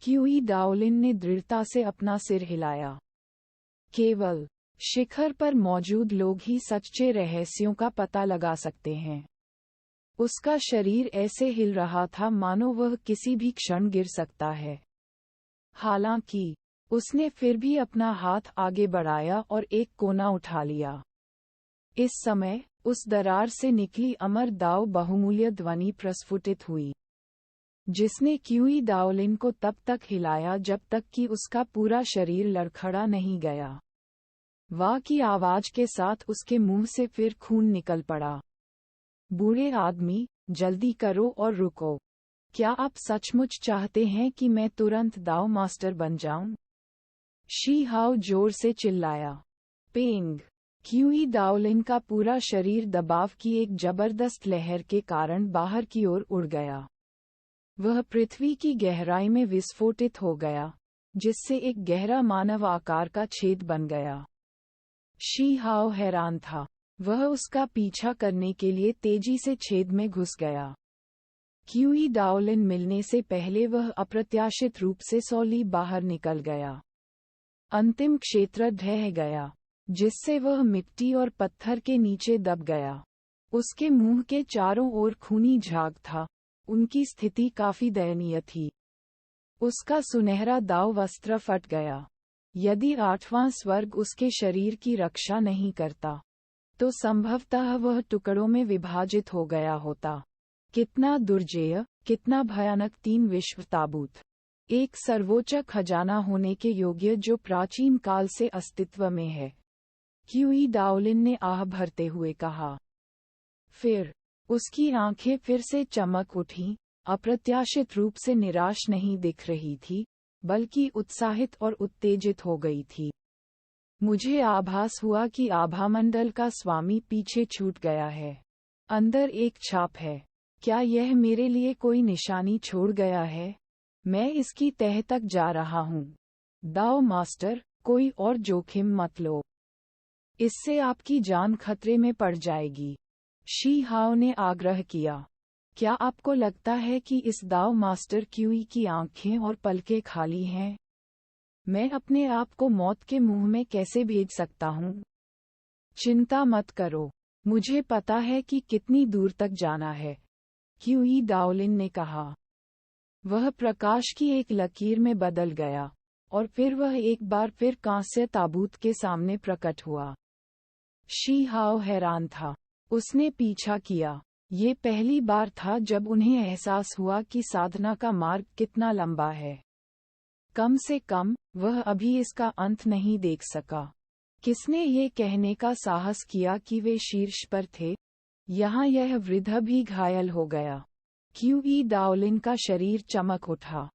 क्यूई डाओलिन ने दृढ़ता से अपना सिर हिलाया। केवल शिखर पर मौजूद लोग ही सच्चे रहस्यों का पता लगा सकते हैं। उसका शरीर ऐसे हिल रहा था मानो वह किसी भी क्षण गिर सकता है। हालांकि उसने फिर भी अपना हाथ आगे बढ़ाया और एक कोना उठा लिया। इस समय उस दरार से निकली अमर दाव बहुमूल्य ध्वनि प्रस्फुटित हुई, जिसने क्यूई डाओलिन को तब तक हिलाया जब तक कि उसका पूरा शरीर लड़खड़ा नहीं गया। वाह की आवाज के साथ उसके मुंह से फिर खून निकल पड़ा। बूढ़े आदमी, जल्दी करो और रुको। क्या आप सचमुच चाहते हैं कि मैं तुरंत दाव मास्टर बन जाऊं? शी हाओ जोर से चिल्लाया। पेंग! क्यूई डाओलिन का पूरा शरीर दबाव की एक जबरदस्त लहर के कारण बाहर की ओर उड़ गया। वह पृथ्वी की गहराई में विस्फोटित हो गया, जिससे एक गहरा मानव आकार का छेद बन गया। शी हाओ हैरान था। वह उसका पीछा करने के लिए तेजी से छेद में घुस गया। क्यूई डाओलिन मिलने से पहले वह अप्रत्याशित रूप से सौली बाहर निकल गया। अंतिम क्षेत्र ढह गया, जिससे वह मिट्टी और पत्थर के नीचे दब गया। उसके मुंह के चारों ओर खूनी झाग था। उनकी स्थिति काफी दयनीय थी। उसका सुनहरा दाव वस्त्र फट गया। यदि 8वां स्वर्ग उसके शरीर की रक्षा नहीं करता, तो संभवतः वह टुकड़ों में विभाजित हो गया होता। कितना दुर्जेय, कितना भयानक 3 विश्व ताबूत। एक सर्वोच्च खजाना होने के योग्य जो प्राचीन काल से अस्तित्व में है, क्यूई डाओलिन ने आह भरते हुए कहा। फिर उसकी आंखें फिर से चमक उठीं, अप्रत्याशित रूप से निराश नहीं दिख रही थी, बल्कि उत्साहित और उत्तेजित हो गई थी। मुझे आभास हुआ कि आभामंडल का स्वामी पीछे छूट गया है। अंदर एक छाप है। क्या यह मेरे लिए कोई निशानी छोड़ गया है? मैं इसकी तह तक जा रहा हूँ। दाओ मास्टर, कोई और जोखिम मत लो। इससे आपकी जान खतरे में पड़ जाएगी। शी हाओ ने आग्रह किया। क्या आपको लगता है कि इस दाव मास्टर क्यूई की आंखें और पलकें खाली हैं? मैं अपने आप को मौत के मुंह में कैसे भेज सकता हूँ? चिंता मत करो, मुझे पता है कि कितनी दूर तक जाना है, क्यूई डाओलिन ने कहा। वह प्रकाश की एक लकीर में बदल गया, और फिर वह एक बार फिर कांस्य ताबूत के सामने प्रकट हुआ। शी हाओ हैरान था। उसने पीछा किया। ये पहली बार था जब उन्हें एहसास हुआ कि साधना का मार्ग कितना लंबा है। कम से कम, वह अभी इसका अंत नहीं देख सका। किसने ये कहने का साहस किया कि वे शीर्ष पर थे? यहाँ यह वृद्ध भी घायल हो गया। क्यूई डाओलिन का शरीर चमक उठा।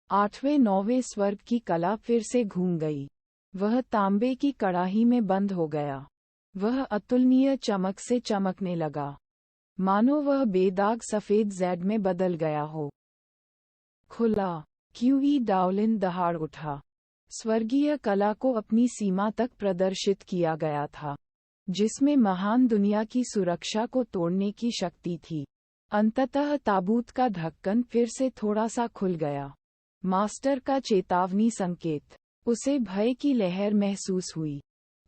8वें-9वें स्वर्ग की कला फिर से घूम गई। वह तांबे की कड़ाही में बंद हो गया। वह अतुलनीय चमक से चमकने लगा, मानो वह बेदाग सफेद जैड में बदल गया हो। खुला! क्यूई डाओलिन दहाड़ उठा। स्वर्गीय कला को अपनी सीमा तक प्रदर्शित किया गया था, जिसमें महान दुनिया की सुरक्षा को तोड़ने की शक्ति थी। अंततः ताबूत का ढक्कन फिर से थोड़ा सा खुल गया। मास्टर का चेतावनी संकेत। उसे भय की लहर महसूस हुई।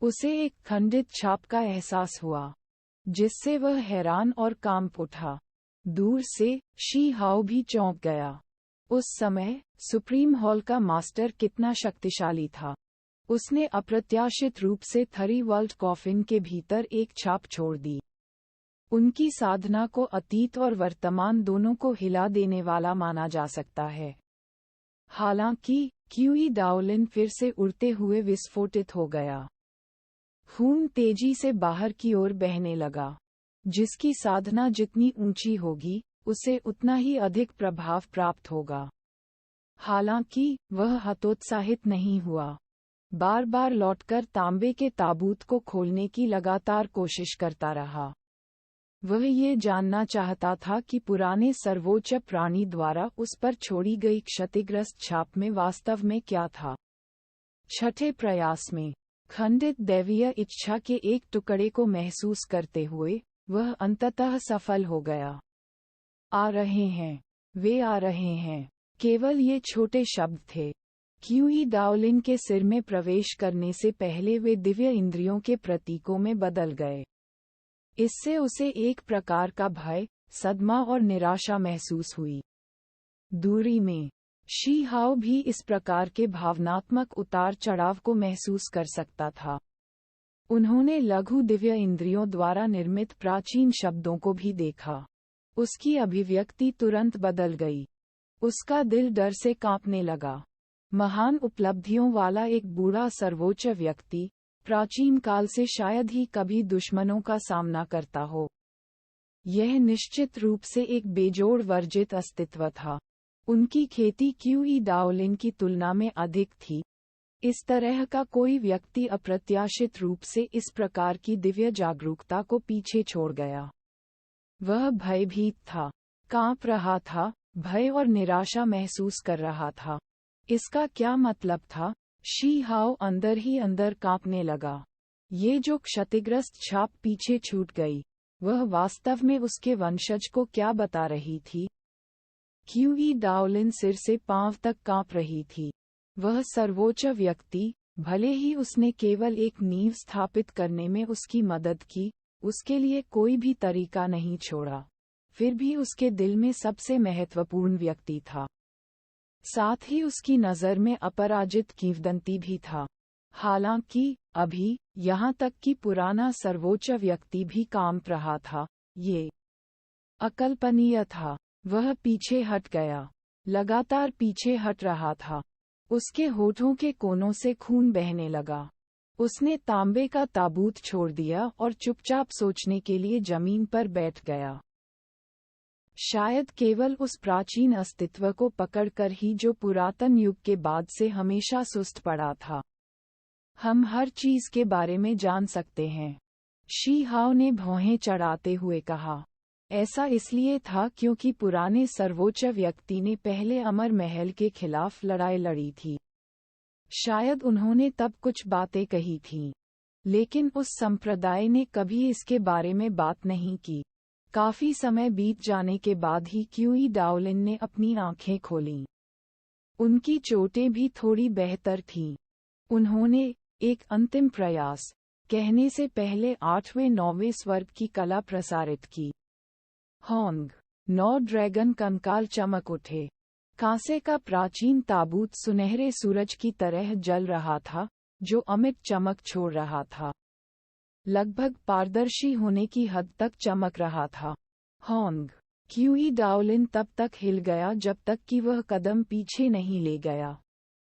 उसे एक खंडित छाप का एहसास हुआ, जिससे वह हैरान और कांप उठा। दूर से शी हाओ भी चौंक गया। उस समय सुप्रीम हॉल का मास्टर कितना शक्तिशाली था। उसने अप्रत्याशित रूप से थरी वर्ल्ड कॉफिन के भीतर एक छाप छोड़ दी। उनकी साधना को अतीत और वर्तमान दोनों को हिला देने वाला माना जा सकता है। हालांकि क्यूई डाओलिन फिर से उड़ते हुए विस्फोटित हो गया। खून तेजी से बाहर की ओर बहने लगा। जिसकी साधना जितनी ऊंची होगी, उसे उतना ही अधिक प्रभाव प्राप्त होगा। हालांकि वह हतोत्साहित नहीं हुआ। बार बार लौटकर तांबे के ताबूत को खोलने की लगातार कोशिश करता रहा। वह ये जानना चाहता था कि पुराने सर्वोच्च प्राणी द्वारा उस पर छोड़ी गई क्षतिग्रस्त छाप में वास्तव में क्या था। छठे प्रयास में खंडित दैवीय इच्छा के एक टुकड़े को महसूस करते हुए वह अंततः सफल हो गया। आ रहे हैं, वे आ रहे हैं। केवल ये छोटे शब्द थे। क्यूई डाओलिन के सिर में प्रवेश करने से पहले वे दिव्य इंद्रियों के प्रतीकों में बदल गए। इससे उसे एक प्रकार का भय, सदमा और निराशा महसूस हुई। दूरी में शी हाओ भी इस प्रकार के भावनात्मक उतार चढ़ाव को महसूस कर सकता था। उन्होंने लघु दिव्य इंद्रियों द्वारा निर्मित प्राचीन शब्दों को भी देखा। उसकी अभिव्यक्ति तुरंत बदल गई। उसका दिल डर से कांपने लगा। महान उपलब्धियों वाला एक बूढ़ा सर्वोच्च व्यक्ति, प्राचीन काल से शायद ही कभी दुश्मनों का सामना करता हो। यह निश्चित रूप से एक बेजोड़ वर्जित अस्तित्व था। उनकी खेती क्यूई डाओलिन की तुलना में अधिक थी। इस तरह का कोई व्यक्ति अप्रत्याशित रूप से इस प्रकार की दिव्य जागरूकता को पीछे छोड़ गया। वह भयभीत था, कांप रहा था, भय और निराशा महसूस कर रहा था। इसका क्या मतलब था? शी हाओ अंदर ही अंदर कांपने लगा। ये जो क्षतिग्रस्त छाप पीछे छूट गई, वह वास्तव में उसके वंशज को क्या बता रही थी? क्यूई डाओलिन सिर से पांव तक कांप रही थी। वह सर्वोच्च व्यक्ति, भले ही उसने केवल एक नींव स्थापित करने में उसकी मदद की, उसके लिए कोई भी तरीका नहीं छोड़ा, फिर भी उसके दिल में सबसे महत्वपूर्ण व्यक्ति था। साथ ही उसकी नज़र में अपराजित किंवदंती भी था। हालांकि अभी यहाँ तक कि पुराना सर्वोच्च व्यक्ति भी कांप रहा था। ये अकल्पनीय था। वह पीछे हट गया, लगातार पीछे हट रहा था। उसके होठों के कोनों से खून बहने लगा। उसने तांबे का ताबूत छोड़ दिया और चुपचाप सोचने के लिए जमीन पर बैठ गया। शायद केवल उस प्राचीन अस्तित्व को पकड़कर ही जो पुरातन युग के बाद से हमेशा सुस्त पड़ा था। हम हर चीज के बारे में जान सकते हैं, शी हाओ ने भौहें चढ़ाते हुए कहा। ऐसा इसलिए था क्योंकि पुराने सर्वोच्च व्यक्ति ने पहले अमर महल के खिलाफ लड़ाई लड़ी थी। शायद उन्होंने तब कुछ बातें कही थीं, लेकिन उस संप्रदाय ने कभी इसके बारे में बात नहीं की। काफी समय बीत जाने के बाद ही क्यूई डाओलिन ने अपनी आंखें खोलीं। उनकी चोटें भी थोड़ी बेहतर थीं। उन्होंने एक अंतिम प्रयास कहने से पहले 8वें-9वें स्वर्ग की कला प्रसारित की। होंग 9 ड्रैगन कंकाल चमक उठे। कांसे का प्राचीन ताबूत सुनहरे सूरज की तरह जल रहा था, जो अमिट चमक छोड़ रहा था। लगभग पारदर्शी होने की हद तक चमक रहा था। होंग क्यूई डाओलिन तब तक हिल गया जब तक कि वह कदम पीछे नहीं ले गया।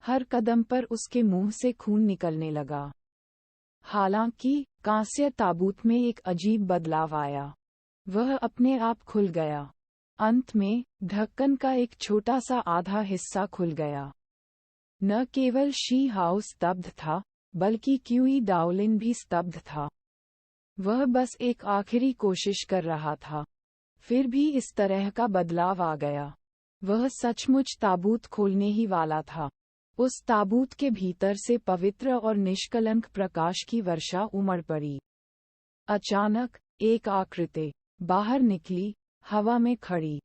हर कदम पर उसके मुंह से खून निकलने लगा। हालांकि कांस्य ताबूत में एक अजीब बदलाव आया। वह अपने आप खुल गया। अंत में ढक्कन का एक छोटा सा आधा हिस्सा खुल गया। न केवल शी हाओ स्तब्ध था, बल्कि क्यूई डाओलिन भी स्तब्ध था। वह बस एक आखिरी कोशिश कर रहा था। फिर भी इस तरह का बदलाव आ गया। वह सचमुच ताबूत खोलने ही वाला था। उस ताबूत के भीतर से पवित्र और निष्कलंक प्रकाश की वर्षा उमड़ पड़ी। अचानक एक आकृति बाहर निकली, हवा में खड़ी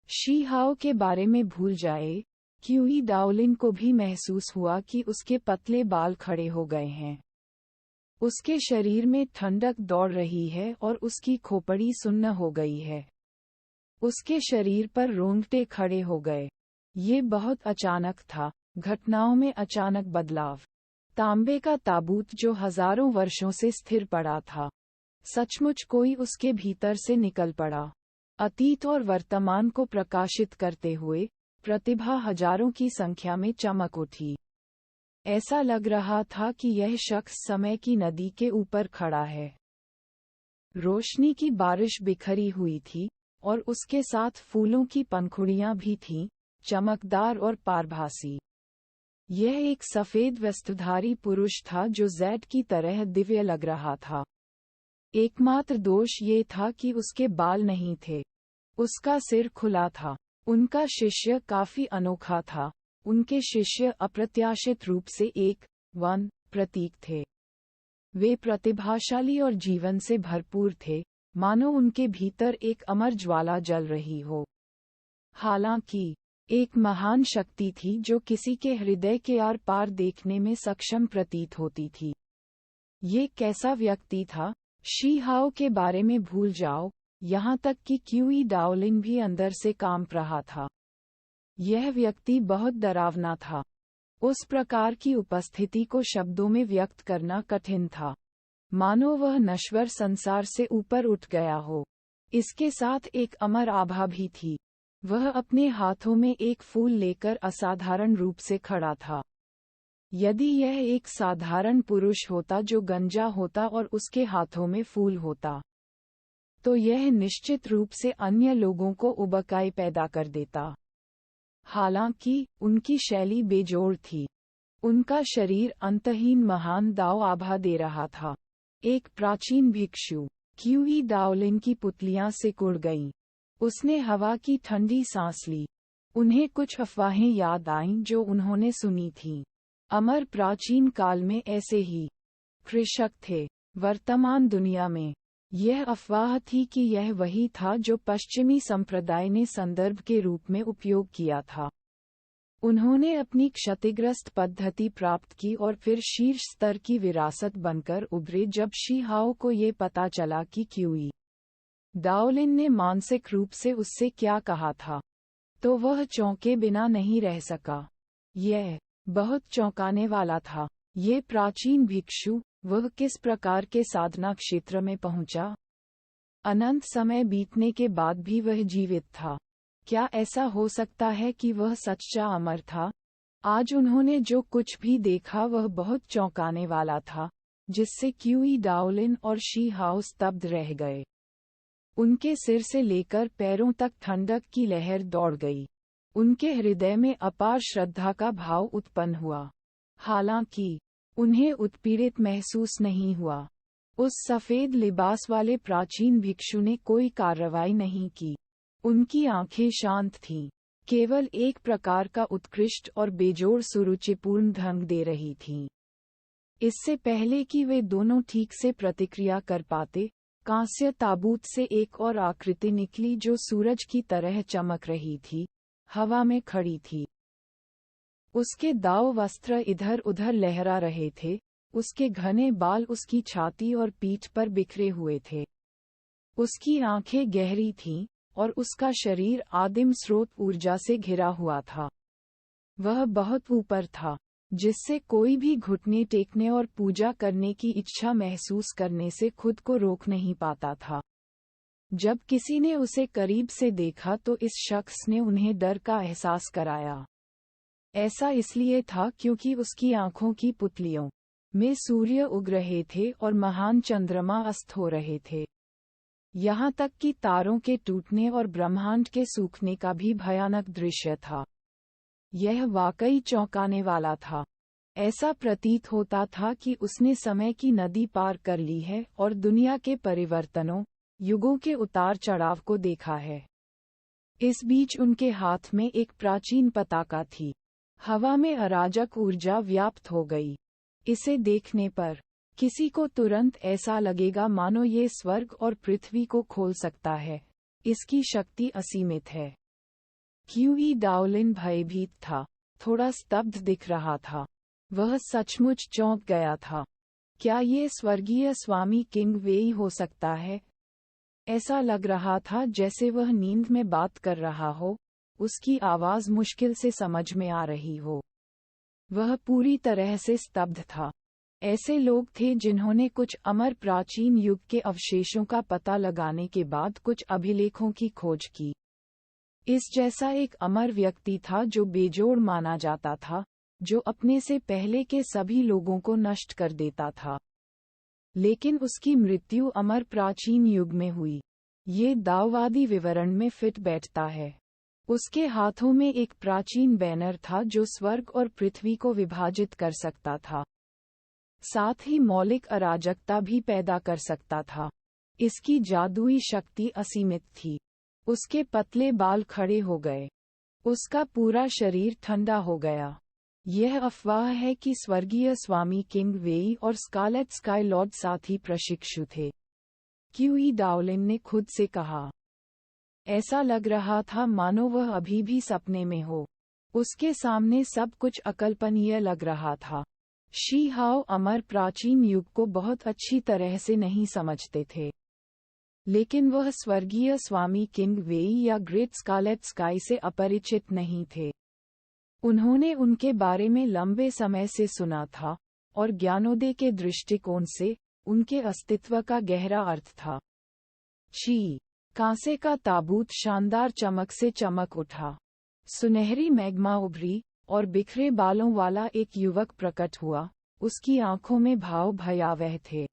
शी हाओ के बारे में भूल जाए। क्यूई डाओलिन को भी महसूस हुआ कि उसके पतले बाल खड़े हो गए हैं। उसके शरीर में ठंडक दौड़ रही है और उसकी खोपड़ी सुन्न हो गई है। उसके शरीर पर रोंगटे खड़े हो गए। ये बहुत अचानक था, घटनाओं में अचानक बदलाव। तांबे का ताबूत जो हजारों वर्षों से स्थिर पड़ा था, सचमुच कोई उसके भीतर से निकल पड़ा। अतीत और वर्तमान को प्रकाशित करते हुए प्रतिभा हजारों की संख्या में चमक उठी। ऐसा लग रहा था कि यह शख्स समय की नदी के ऊपर खड़ा है। रोशनी की बारिश बिखरी हुई थी और उसके साथ फूलों की पंखुड़ियां भी थीं, चमकदार और पारभासी। यह एक सफेद वस्त्रधारी पुरुष था जो जैड की तरह दिव्य लग रहा था। एकमात्र दोष ये था कि उसके बाल नहीं थे। उसका सिर खुला था। उनका शिष्य काफी अनोखा था। उनके शिष्य अप्रत्याशित रूप से एक वन प्रतीक थे। वे प्रतिभाशाली और जीवन से भरपूर थे, मानो उनके भीतर एक अमर ज्वाला जल रही हो। हालांकि एक महान शक्ति थी जो किसी के हृदय के आर पार देखने में सक्षम प्रतीत होती थी। ये कैसा व्यक्ति था? शी हाओ के बारे में भूल जाओ, यहाँ तक कि क्यूई डाओलिन भी अंदर से कांप रहा था। यह व्यक्ति बहुत डरावना था। उस प्रकार की उपस्थिति को शब्दों में व्यक्त करना कठिन था। मानो वह नश्वर संसार से ऊपर उठ गया हो। इसके साथ एक अमर आभा भी थी। वह अपने हाथों में एक फूल लेकर असाधारण रूप से खड़ा था। यदि यह एक साधारण पुरुष होता जो गंजा होता और उसके हाथों में फूल होता, तो यह निश्चित रूप से अन्य लोगों को उबकाई पैदा कर देता। हालांकि उनकी शैली बेजोड़ थी। उनका शरीर अंतहीन महान दाव आभा दे रहा था। एक प्राचीन भिक्षु। क्यूई डाओलिन की पुतलियां सिकुड़ गईं। उसने हवा की ठंडी सांस ली। उन्हें कुछ अफवाहें याद आईं जो उन्होंने सुनी थीं। अमर प्राचीन काल में ऐसे ही कृषक थे। वर्तमान दुनिया में यह अफवाह थी कि यह वही था जो पश्चिमी संप्रदाय ने संदर्भ के रूप में उपयोग किया था। उन्होंने अपनी क्षतिग्रस्त पद्धति प्राप्त की और फिर शीर्ष स्तर की विरासत बनकर उभरे जब शी हाओ को ये पता चला कि क्यूई डाओलिन ने मानसिक रूप से उससे क्या कहा था, तो वह चौंके बिना नहीं रह सका। यह बहुत चौंकाने वाला था। ये प्राचीन भिक्षु, वह किस प्रकार के साधना क्षेत्र में पहुंचा? अनंत समय बीतने के बाद भी वह जीवित था। क्या ऐसा हो सकता है कि वह सच्चा अमर था? आज उन्होंने जो कुछ भी देखा वह बहुत चौंकाने वाला था, जिससे क्यूई डाओलिन और शी हाओ स्तब्ध रह गए। उनके सिर से लेकर पैरों तक ठंडक की लहर दौड़ गई। उनके हृदय में अपार श्रद्धा का भाव उत्पन्न हुआ। हालांकि उन्हें उत्पीड़ित महसूस नहीं हुआ। उस सफेद लिबास वाले प्राचीन भिक्षु ने कोई कार्रवाई नहीं की। उनकी आंखें शांत थीं, केवल एक प्रकार का उत्कृष्ट और बेजोड़ सुरुचिपूर्ण ढंग दे रही थीं। इससे पहले कि वे दोनों ठीक से प्रतिक्रिया कर पाते, कांस्य ताबूत से एक और आकृति निकली जो सूरज की तरह चमक रही थी, हवा में खड़ी थी। उसके दाव वस्त्र इधर उधर लहरा रहे थे। उसके घने बाल उसकी छाती और पीठ पर बिखरे हुए थे। उसकी आंखें गहरी थीं और उसका शरीर आदिम स्रोत ऊर्जा से घिरा हुआ था। वह बहुत ऊपर था, जिससे कोई भी घुटने टेकने और पूजा करने की इच्छा महसूस करने से खुद को रोक नहीं पाता था। जब किसी ने उसे करीब से देखा तो इस शख्स ने उन्हें डर का एहसास कराया। ऐसा इसलिए था क्योंकि उसकी आंखों की पुतलियों में सूर्य उग रहे थे और महान चंद्रमा अस्त हो रहे थे। यहाँ तक कि तारों के टूटने और ब्रह्मांड के सूखने का भी भयानक दृश्य था। यह वाकई चौंकाने वाला था। ऐसा प्रतीत होता था कि उसने समय की नदी पार कर ली है और दुनिया के परिवर्तनों, युगों के उतार चढ़ाव को देखा है। इस बीच उनके हाथ में एक प्राचीन पताका थी। हवा में अराजक ऊर्जा व्याप्त हो गई। इसे देखने पर किसी को तुरंत ऐसा लगेगा मानो ये स्वर्ग और पृथ्वी को खोल सकता है। इसकी शक्ति असीमित है। क्यूई डाओलिन भयभीत था, थोड़ा स्तब्ध दिख रहा था। वह सचमुच चौंक गया था। क्या ये स्वर्गीय स्वामी किंग वेई हो सकता है? ऐसा लग रहा था जैसे वह नींद में बात कर रहा हो, उसकी आवाज मुश्किल से समझ में आ रही हो। वह पूरी तरह से स्तब्ध था। ऐसे लोग थे जिन्होंने कुछ अमर प्राचीन युग के अवशेषों का पता लगाने के बाद कुछ अभिलेखों की खोज की। इस जैसा एक अमर व्यक्ति था जो बेजोड़ माना जाता था, जो अपने से पहले के सभी लोगों को नष्ट कर देता था। लेकिन उसकी मृत्यु अमर प्राचीन युग में हुई। ये दाववादी विवरण में फिट बैठता है। उसके हाथों में एक प्राचीन बैनर था जो स्वर्ग और पृथ्वी को विभाजित कर सकता था, साथ ही मौलिक अराजकता भी पैदा कर सकता था। इसकी जादुई शक्ति असीमित थी। उसके पतले बाल खड़े हो गए। उसका पूरा शरीर ठंडा हो गया। यह अफवाह है कि स्वर्गीय स्वामी किंग वेई और स्कारलेट स्काई लॉर्ड साथ ही प्रशिक्षु थे, क्यूई डाओलिन ने खुद से कहा। ऐसा लग रहा था मानो वह अभी भी सपने में हो। उसके सामने सब कुछ अकल्पनीय लग रहा था। शी हाओ अमर प्राचीन युग को बहुत अच्छी तरह से नहीं समझते थे, लेकिन वह स्वर्गीय स्वामी किंग वेई या ग्रेट स्कारलेट स्काई से अपरिचित नहीं थे। उन्होंने उनके बारे में लंबे समय से सुना था, और ज्ञानोदय के दृष्टिकोण से उनके अस्तित्व का गहरा अर्थ था। शी कांसे का ताबूत शानदार चमक से चमक उठा। सुनहरी मैग्मा उभरी, और बिखरे बालों वाला एक युवक प्रकट हुआ। उसकी आंखों में भाव भयावह थे,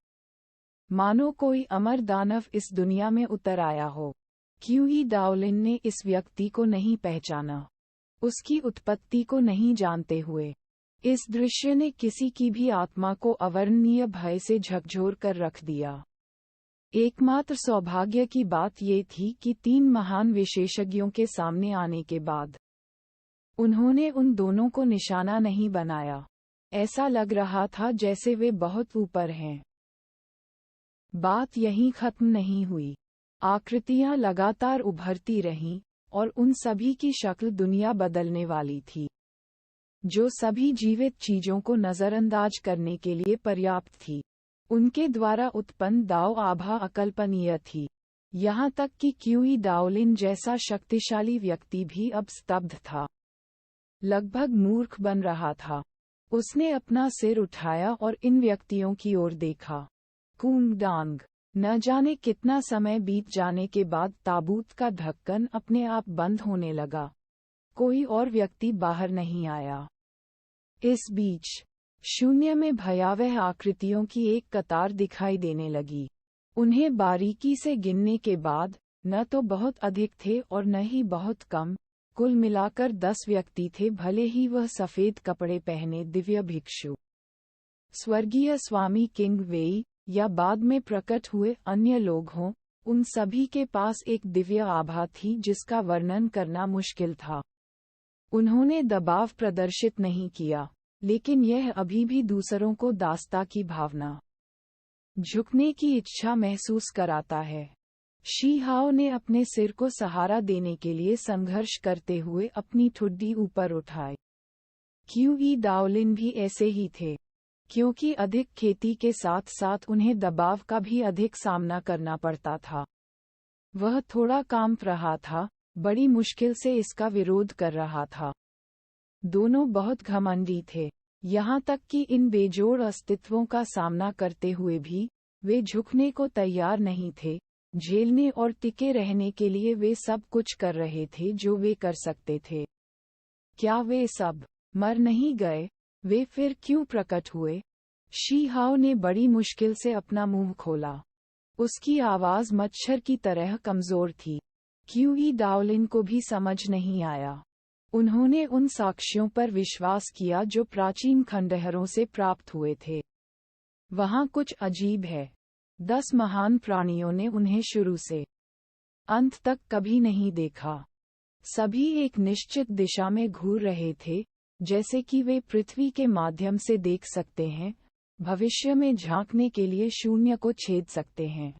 मानो कोई अमर दानव इस दुनिया में उतर आया हो। क्यूई डाओलिन ने इस व्यक्ति को नहीं पहचाना, उसकी उत्पत्ति को नहीं जानते हुए। इस दृश्य ने किसी की भी आत्मा को अवर्णनीय भय से झकझोर कर रख दिया। एकमात्र सौभाग्य की बात ये थी कि 3 महान विशेषज्ञों के सामने आने के बाद उन्होंने उन दोनों को निशाना नहीं बनाया। ऐसा लग रहा था जैसे वे बहुत ऊपर हैं। बात यहीं खत्म नहीं हुई। आकृतियां लगातार उभरती रहीं, और उन सभी की शक्ल दुनिया बदलने वाली थी, जो सभी जीवित चीजों को नजरअंदाज करने के लिए पर्याप्त थी। उनके द्वारा उत्पन्न दाव आभा अकल्पनीय थी। यहाँ तक कि क्यूई डाओलिन जैसा शक्तिशाली व्यक्ति भी अब स्तब्ध था, लगभग मूर्ख बन रहा था। उसने अपना सिर उठाया और इन व्यक्तियों की ओर देखा। कूंग डांग। न जाने कितना समय बीत जाने के बाद ताबूत का ढक्कन अपने आप बंद होने लगा। कोई और व्यक्ति बाहर नहीं आया। इस बीच शून्य में भयावह आकृतियों की एक कतार दिखाई देने लगी। उन्हें बारीकी से गिनने के बाद न तो बहुत अधिक थे और न ही बहुत कम, कुल मिलाकर 10 व्यक्ति थे, भले ही वह सफेद कपड़े पहने दिव्य भिक्षु, स्वर्गीय स्वामी किंग वेई या बाद में प्रकट हुए अन्य लोग हों। उन सभी के पास एक दिव्य आभा थी जिसका वर्णन करना मुश्किल था। उन्होंने दबाव प्रदर्शित नहीं किया, लेकिन यह अभी भी दूसरों को दास्ता की भावना, झुकने की इच्छा महसूस कराता है। शी हाओ ने अपने सिर को सहारा देने के लिए संघर्ष करते हुए अपनी ठुड्डी ऊपर उठाई। क्यूई डाओलिन भी ऐसे ही थे, क्योंकि अधिक खेती के साथ साथ उन्हें दबाव का भी अधिक सामना करना पड़ता था। वह थोड़ा कांप रहा था, बड़ी मुश्किल से इसका विरोध कर रहा था। दोनों बहुत घमंडी थे, यहाँ तक कि इन बेजोड़ अस्तित्वों का सामना करते हुए भी वे झुकने को तैयार नहीं थे। झेलने और टिके रहने के लिए वे सब कुछ कर रहे थे जो वे कर सकते थे। क्या वे सब मर नहीं गए? वे फिर क्यों प्रकट हुए? शी हाओ ने बड़ी मुश्किल से अपना मुंह खोला। उसकी आवाज मच्छर की तरह कमजोर थी। क्यूई डाओलिन को भी समझ नहीं आया। उन्होंने उन साक्ष्यों पर विश्वास किया जो प्राचीन खंडहरों से प्राप्त हुए थे। वहाँ कुछ अजीब है। 10 महान प्राणियों ने उन्हें शुरू से अंत तक कभी नहीं देखा। सभी एक निश्चित दिशा में घूर रहे थे, जैसे कि वे पृथ्वी के माध्यम से देख सकते हैं, भविष्य में झांकने के लिए शून्य को छेद सकते हैं।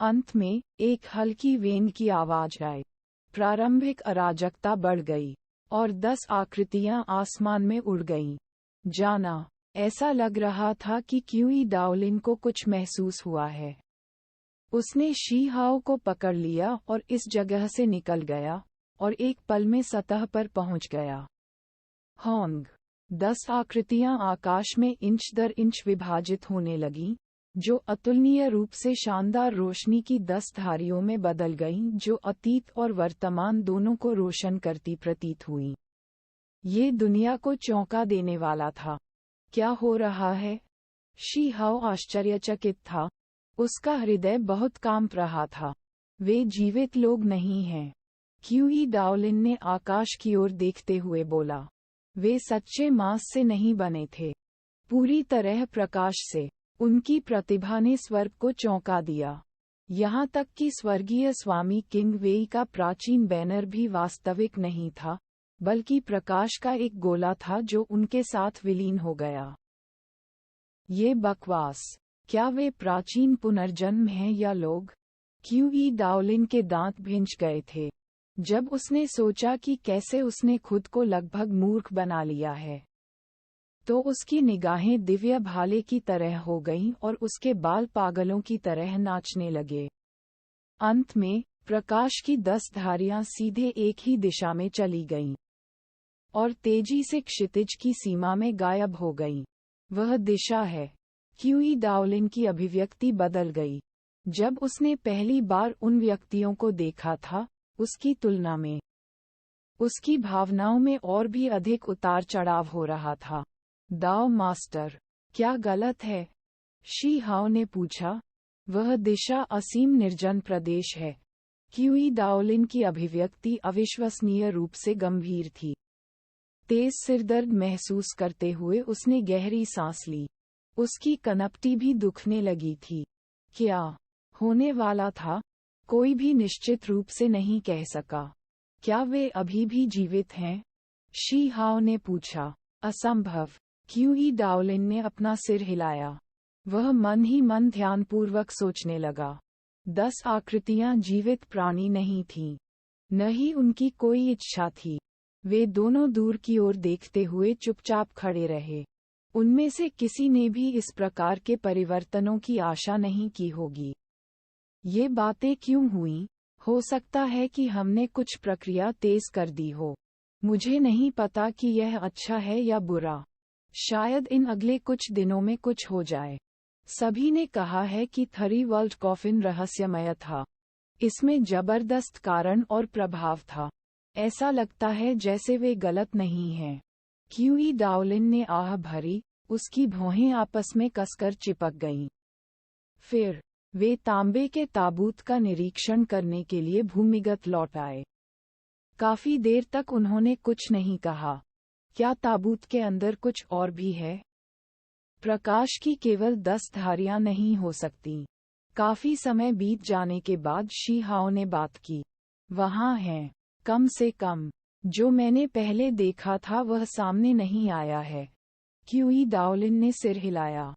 अंत में एक हल्की वेन की आवाज आई। प्रारंभिक अराजकता बढ़ गई और 10 आकृतियां आसमान में उड़ गईं। जाना, ऐसा लग रहा था कि क्यूई डाओलिन को कुछ महसूस हुआ है। उसने शी हाओ को पकड़ लिया और इस जगह से निकल गया और एक पल में सतह पर पहुंच गया। होंग, 10 आकृतियां आकाश में इंच दर इंच विभाजित होने लगीं, जो अतुलनीय रूप से शानदार रोशनी की 10 धारियों में बदल गईं, जो अतीत और वर्तमान दोनों को रोशन करती प्रतीत हुईं। ये दुनिया को चौंका देने वाला था। क्या हो रहा है? शी हाओ आश्चर्यचकित था। उसका हृदय बहुत कांप रहा था। वे जीवित लोग नहीं हैं। क्यूई डाओलिन ने आकाश की ओर देखते हुए बोला। वे सच्चे मांस से नहीं बने थे, पूरी तरह प्रकाश से। उनकी प्रतिभा ने स्वर्ग को चौंका दिया। यहाँ तक कि स्वर्गीय स्वामी किंग वेई का प्राचीन बैनर भी वास्तविक नहीं था, बल्कि प्रकाश का एक गोला था जो उनके साथ विलीन हो गया। ये बकवास। क्या वे प्राचीन पुनर्जन्म हैं या लोग? क्यूई डाओलिन के दांत भिंच गए थे जब उसने सोचा कि कैसे उसने खुद को लगभग मूर्ख बना लिया है। तो उसकी निगाहें दिव्य भाले की तरह हो गईं और उसके बाल पागलों की तरह नाचने लगे। अंत में प्रकाश की 10 धारियां सीधे एक ही दिशा में चली गईं और तेजी से क्षितिज की सीमा में गायब हो गईं। वह दिशा है। क्यूई डाओलिन की अभिव्यक्ति बदल गई। जब उसने पहली बार उन व्यक्तियों को देखा था, उसकी तुलना में उसकी भावनाओं में और भी अधिक उतार चढ़ाव हो रहा था। दाओ मास्टर, क्या गलत है? शी हाओ ने पूछा। वह दिशा असीम निर्जन प्रदेश है। क्यूई डाओलिन की अभिव्यक्ति अविश्वसनीय रूप से गंभीर थी। तेज सिरदर्द महसूस करते हुए उसने गहरी सांस ली। उसकी कनपटी भी दुखने लगी थी। क्या होने वाला था? कोई भी निश्चित रूप से नहीं कह सका। क्या वे अभी भी जीवित हैं? शी हाओ ने पूछा। असंभव। क्यूई डाओलिन ने अपना सिर हिलाया। वह मन ही मन ध्यानपूर्वक सोचने लगा। 10 आकृतियां जीवित प्राणी नहीं थीं। न ही उनकी कोई इच्छा थी। वे दोनों दूर की ओर देखते हुए चुपचाप खड़े रहे। उनमें से किसी ने भी इस प्रकार के परिवर्तनों की आशा नहीं की होगी। ये बातें क्यों हुईं? हो सकता है कि हमने कुछ प्रक्रिया तेज कर दी हो। मुझे नहीं पता कि यह अच्छा है या बुरा। शायद इन अगले कुछ दिनों में कुछ हो जाए। सभी ने कहा है कि थरी वर्ल्ड कॉफिन रहस्यमय था। इसमें जबरदस्त कारण और प्रभाव था। ऐसा लगता है जैसे वे गलत नहीं हैं। क्यूई डाओलिन ने आह भरी। उसकी भौहें आपस में कसकर चिपक गईं। फिर वे तांबे के ताबूत का निरीक्षण करने के लिए भूमिगत लौट आए। काफी देर तक उन्होंने कुछ नहीं कहा। क्या ताबूत के अंदर कुछ और भी है? प्रकाश की केवल 10 धारियां नहीं हो सकती। काफी समय बीत जाने के बाद शी हाओ ने बात की। वहां है। कम से कम जो मैंने पहले देखा था वह सामने नहीं आया है। क्यूई डाओलिन ने सिर हिलाया।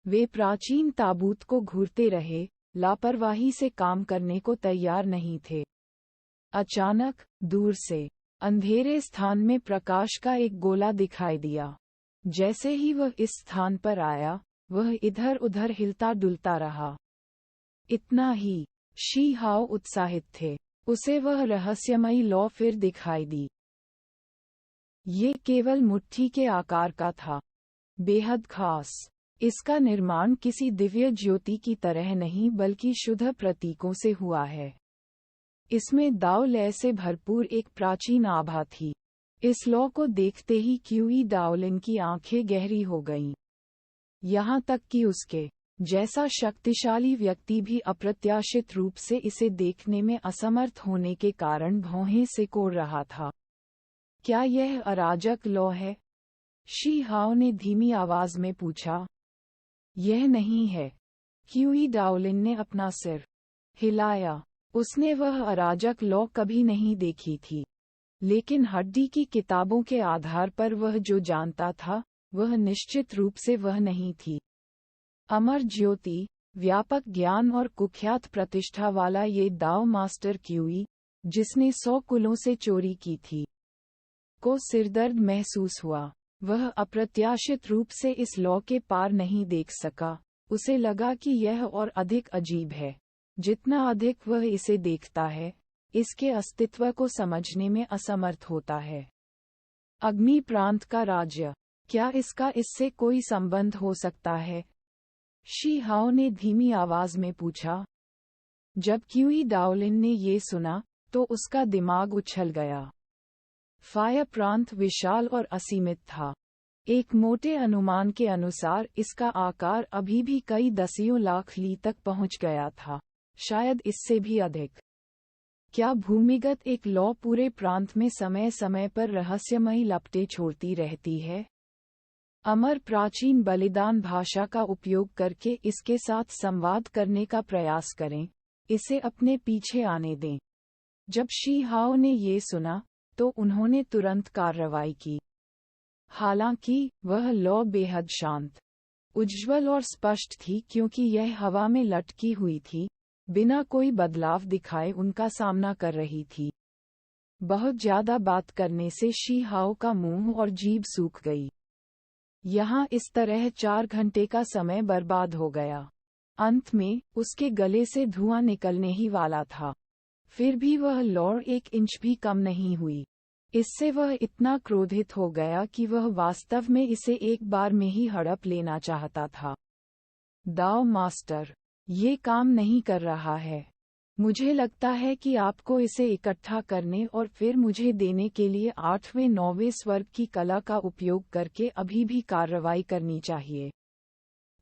वे प्राचीन ताबूत को घूरते रहे, लापरवाही से काम करने को तैयार नहीं थे। अचानक दूर से अंधेरे स्थान में प्रकाश का एक गोला दिखाई दिया। जैसे ही वह इस स्थान पर आया, वह इधर उधर हिलता डुलता रहा। इतना ही। शी हाओ उत्साहित थे। उसे वह रहस्यमयी लौ फिर दिखाई दी। ये केवल मुट्ठी के आकार का था। बेहद खास। इसका निर्माण किसी दिव्य ज्योति की तरह नहीं बल्कि शुद्ध प्रतीकों से हुआ है। इसमें दाओ लय से भरपूर एक प्राचीन आभा थी। इस लौ को देखते ही क्यूई डाओलिन की आंखें गहरी हो गईं। यहाँ तक कि उसके जैसा शक्तिशाली व्यक्ति भी अप्रत्याशित रूप से इसे देखने में असमर्थ होने के कारण भौहें सिकोड़ रहा था। क्या यह अराजक लौ है? शी हाओ ने धीमी आवाज में पूछा। यह नहीं है। क्यूई डाओलिन ने अपना सिर हिलाया। उसने वह अराजक लौ कभी नहीं देखी थी। लेकिन हड्डी की किताबों के आधार पर वह जो जानता था, वह निश्चित रूप से वह नहीं थी। अमर ज्योति, व्यापक ज्ञान और कुख्यात प्रतिष्ठा वाला ये दाव मास्टर क्यूई, जिसने 100 कुलों से चोरी की थी, को सिरदर्द महसूस हुआ। वह अप्रत्याशित रूप से इस लॉ के पार नहीं देख सका। उसे लगा कि यह और अधिक अजीब है। जितना अधिक वह इसे देखता है, इसके अस्तित्व को समझने में असमर्थ होता है। अग्नि प्रांत का राज्य, क्या इसका इससे कोई संबंध हो सकता है? शी हाओ ने धीमी आवाज में पूछा। जब क्यूई डाओलिन ने ये सुना, तो उसका दिमाग उछल गया। फायर प्रांत विशाल और असीमित था। एक मोटे अनुमान के अनुसार इसका आकार अभी भी कई दसियों लाख ली तक पहुंच गया था, शायद इससे भी अधिक। क्या भूमिगत एक लौ पूरे प्रांत में समय समय पर रहस्यमयी लपटें छोड़ती रहती है? अमर प्राचीन बलिदान भाषा का उपयोग करके इसके साथ संवाद करने का प्रयास करें, इसे अपने पीछे आने दें। जब शी हाओ ने ये सुना, तो उन्होंने तुरंत कार्रवाई की। हालांकि वह लौ बेहद शांत, उज्ज्वल और स्पष्ट थी क्योंकि यह हवा में लटकी हुई थी, बिना कोई बदलाव दिखाए उनका सामना कर रही थी। बहुत ज्यादा बात करने से शी हाओ का मुंह और जीभ सूख गई। यहाँ इस तरह 4 घंटे का समय बर्बाद हो गया। अंत में उसके गले से धुआं निकलने ही वाला था। फिर भी वह लौ 1 इंच भी कम नहीं हुई। इससे वह इतना क्रोधित हो गया कि वह वास्तव में इसे एक बार में ही हड़प लेना चाहता था। दाव मास्टर, ये काम नहीं कर रहा है। मुझे लगता है कि आपको इसे इकट्ठा करने और फिर मुझे देने के लिए 8वें 9वें स्वर्ग की कला का उपयोग करके अभी भी कार्रवाई करनी चाहिए।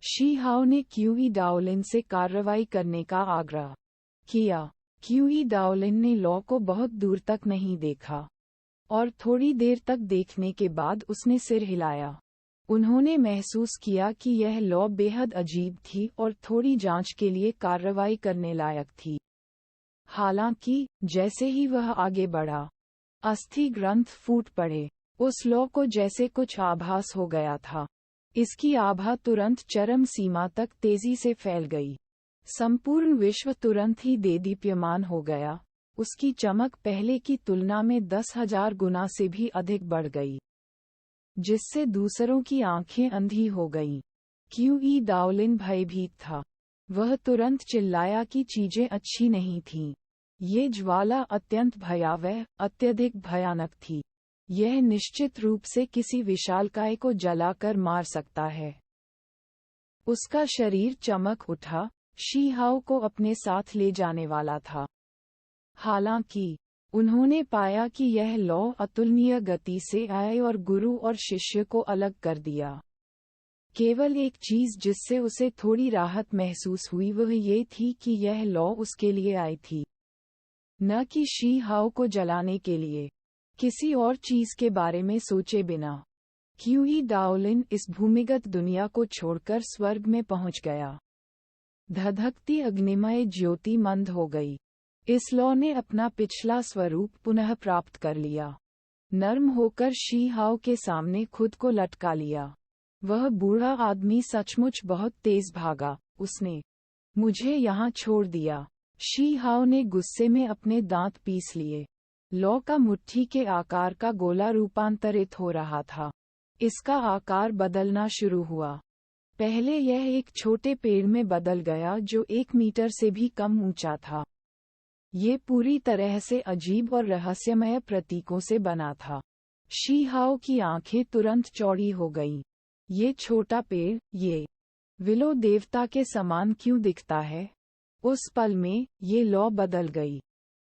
शी हाओ ने क्यूई डाओलिन से कार्रवाई करने का आग्रह किया। क्यूई डाओलिन ने लॉ को बहुत दूर तक नहीं देखा, और थोड़ी देर तक देखने के बाद उसने सिर हिलाया। उन्होंने महसूस किया कि यह लॉ बेहद अजीब थी और थोड़ी जांच के लिए कार्रवाई करने लायक थी। हालांकि जैसे ही वह आगे बढ़ा, अस्थि ग्रंथ फूट पड़े। उस लॉ को जैसे कुछ आभास हो गया था। इसकी आभा तुरंत चरम सीमा तक तेजी से फैल गई। संपूर्ण विश्व तुरंत ही देदीप्यमान हो गया। उसकी चमक पहले की तुलना में 10,000 गुना से भी अधिक बढ़ गई, जिससे दूसरों की आंखें अंधी हो गईं। क्यूई डाओलिन भयभीत था। वह तुरंत चिल्लाया कि चीजें अच्छी नहीं थीं। ये ज्वाला अत्यंत भयावह, अत्यधिक भयानक थी। यह निश्चित रूप से किसी विशालकाय को जलाकर मार सकता है। उसका शरीर चमक उठा, शी हाओ को अपने साथ ले जाने वाला था। हालांकि उन्होंने पाया कि यह लौ अतुलनीय गति से आए और गुरु और शिष्य को अलग कर दिया। केवल एक चीज जिससे उसे थोड़ी राहत महसूस हुई वह ये थी कि यह लौ उसके लिए आई थी, न कि शी हाओ को जलाने के लिए। किसी और चीज के बारे में सोचे बिना क्यूई डाओलिन इस भूमिगत दुनिया को छोड़कर स्वर्ग में पहुंच गया। धधकती अग्निमय ज्योति मंद हो गई। इस लौ ने अपना पिछला स्वरूप पुनः प्राप्त कर लिया। नर्म होकर शी हाओ के सामने खुद को लटका लिया। वह बूढ़ा आदमी सचमुच बहुत तेज भागा। उसने मुझे यहाँ छोड़ दिया। शी हाओ ने गुस्से में अपने दांत पीस लिए। लौ का मुट्ठी के आकार का गोला रूपांतरित हो रहा था। इसका आकार बदलना शुरू हुआ। पहले यह एक छोटे पेड़ में बदल गया जो 1 मीटर से भी कम ऊंचा था। ये पूरी तरह से अजीब और रहस्यमय प्रतीकों से बना था। शी हाओ की आंखें तुरंत चौड़ी हो गईं। ये छोटा पेड़, ये विलो देवता के समान क्यों दिखता है? उस पल में ये लौ बदल गई।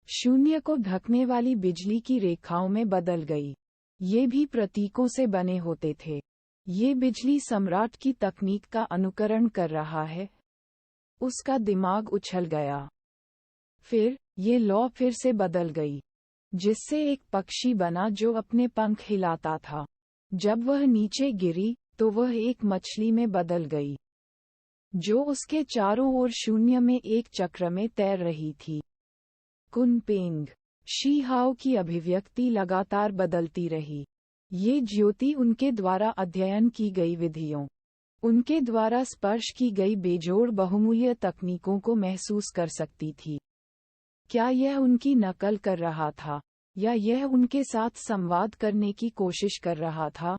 शून्य को ढकने वाली बिजली की रेखाओं में बदल गई। ये भी प्रतीकों से बने होते थे। ये बिजली सम्राट की तकनीक का अनुकरण कर रहा है। उसका दिमाग उछल गया। फिर ये लौ फिर से बदल गई, जिससे एक पक्षी बना जो अपने पंख हिलाता था। जब वह नीचे गिरी तो वह एक मछली में बदल गई, जो उसके चारों ओर शून्य में एक चक्र में तैर रही थी। कुनपेंग। शी हाओ की अभिव्यक्ति लगातार बदलती रही। ये ज्योति उनके द्वारा अध्ययन की गई विधियों, उनके द्वारा स्पर्श की गई बेजोड़ बहुमूल्य तकनीकों को महसूस कर सकती थी। क्या यह उनकी नकल कर रहा था, या यह उनके साथ संवाद करने की कोशिश कर रहा था?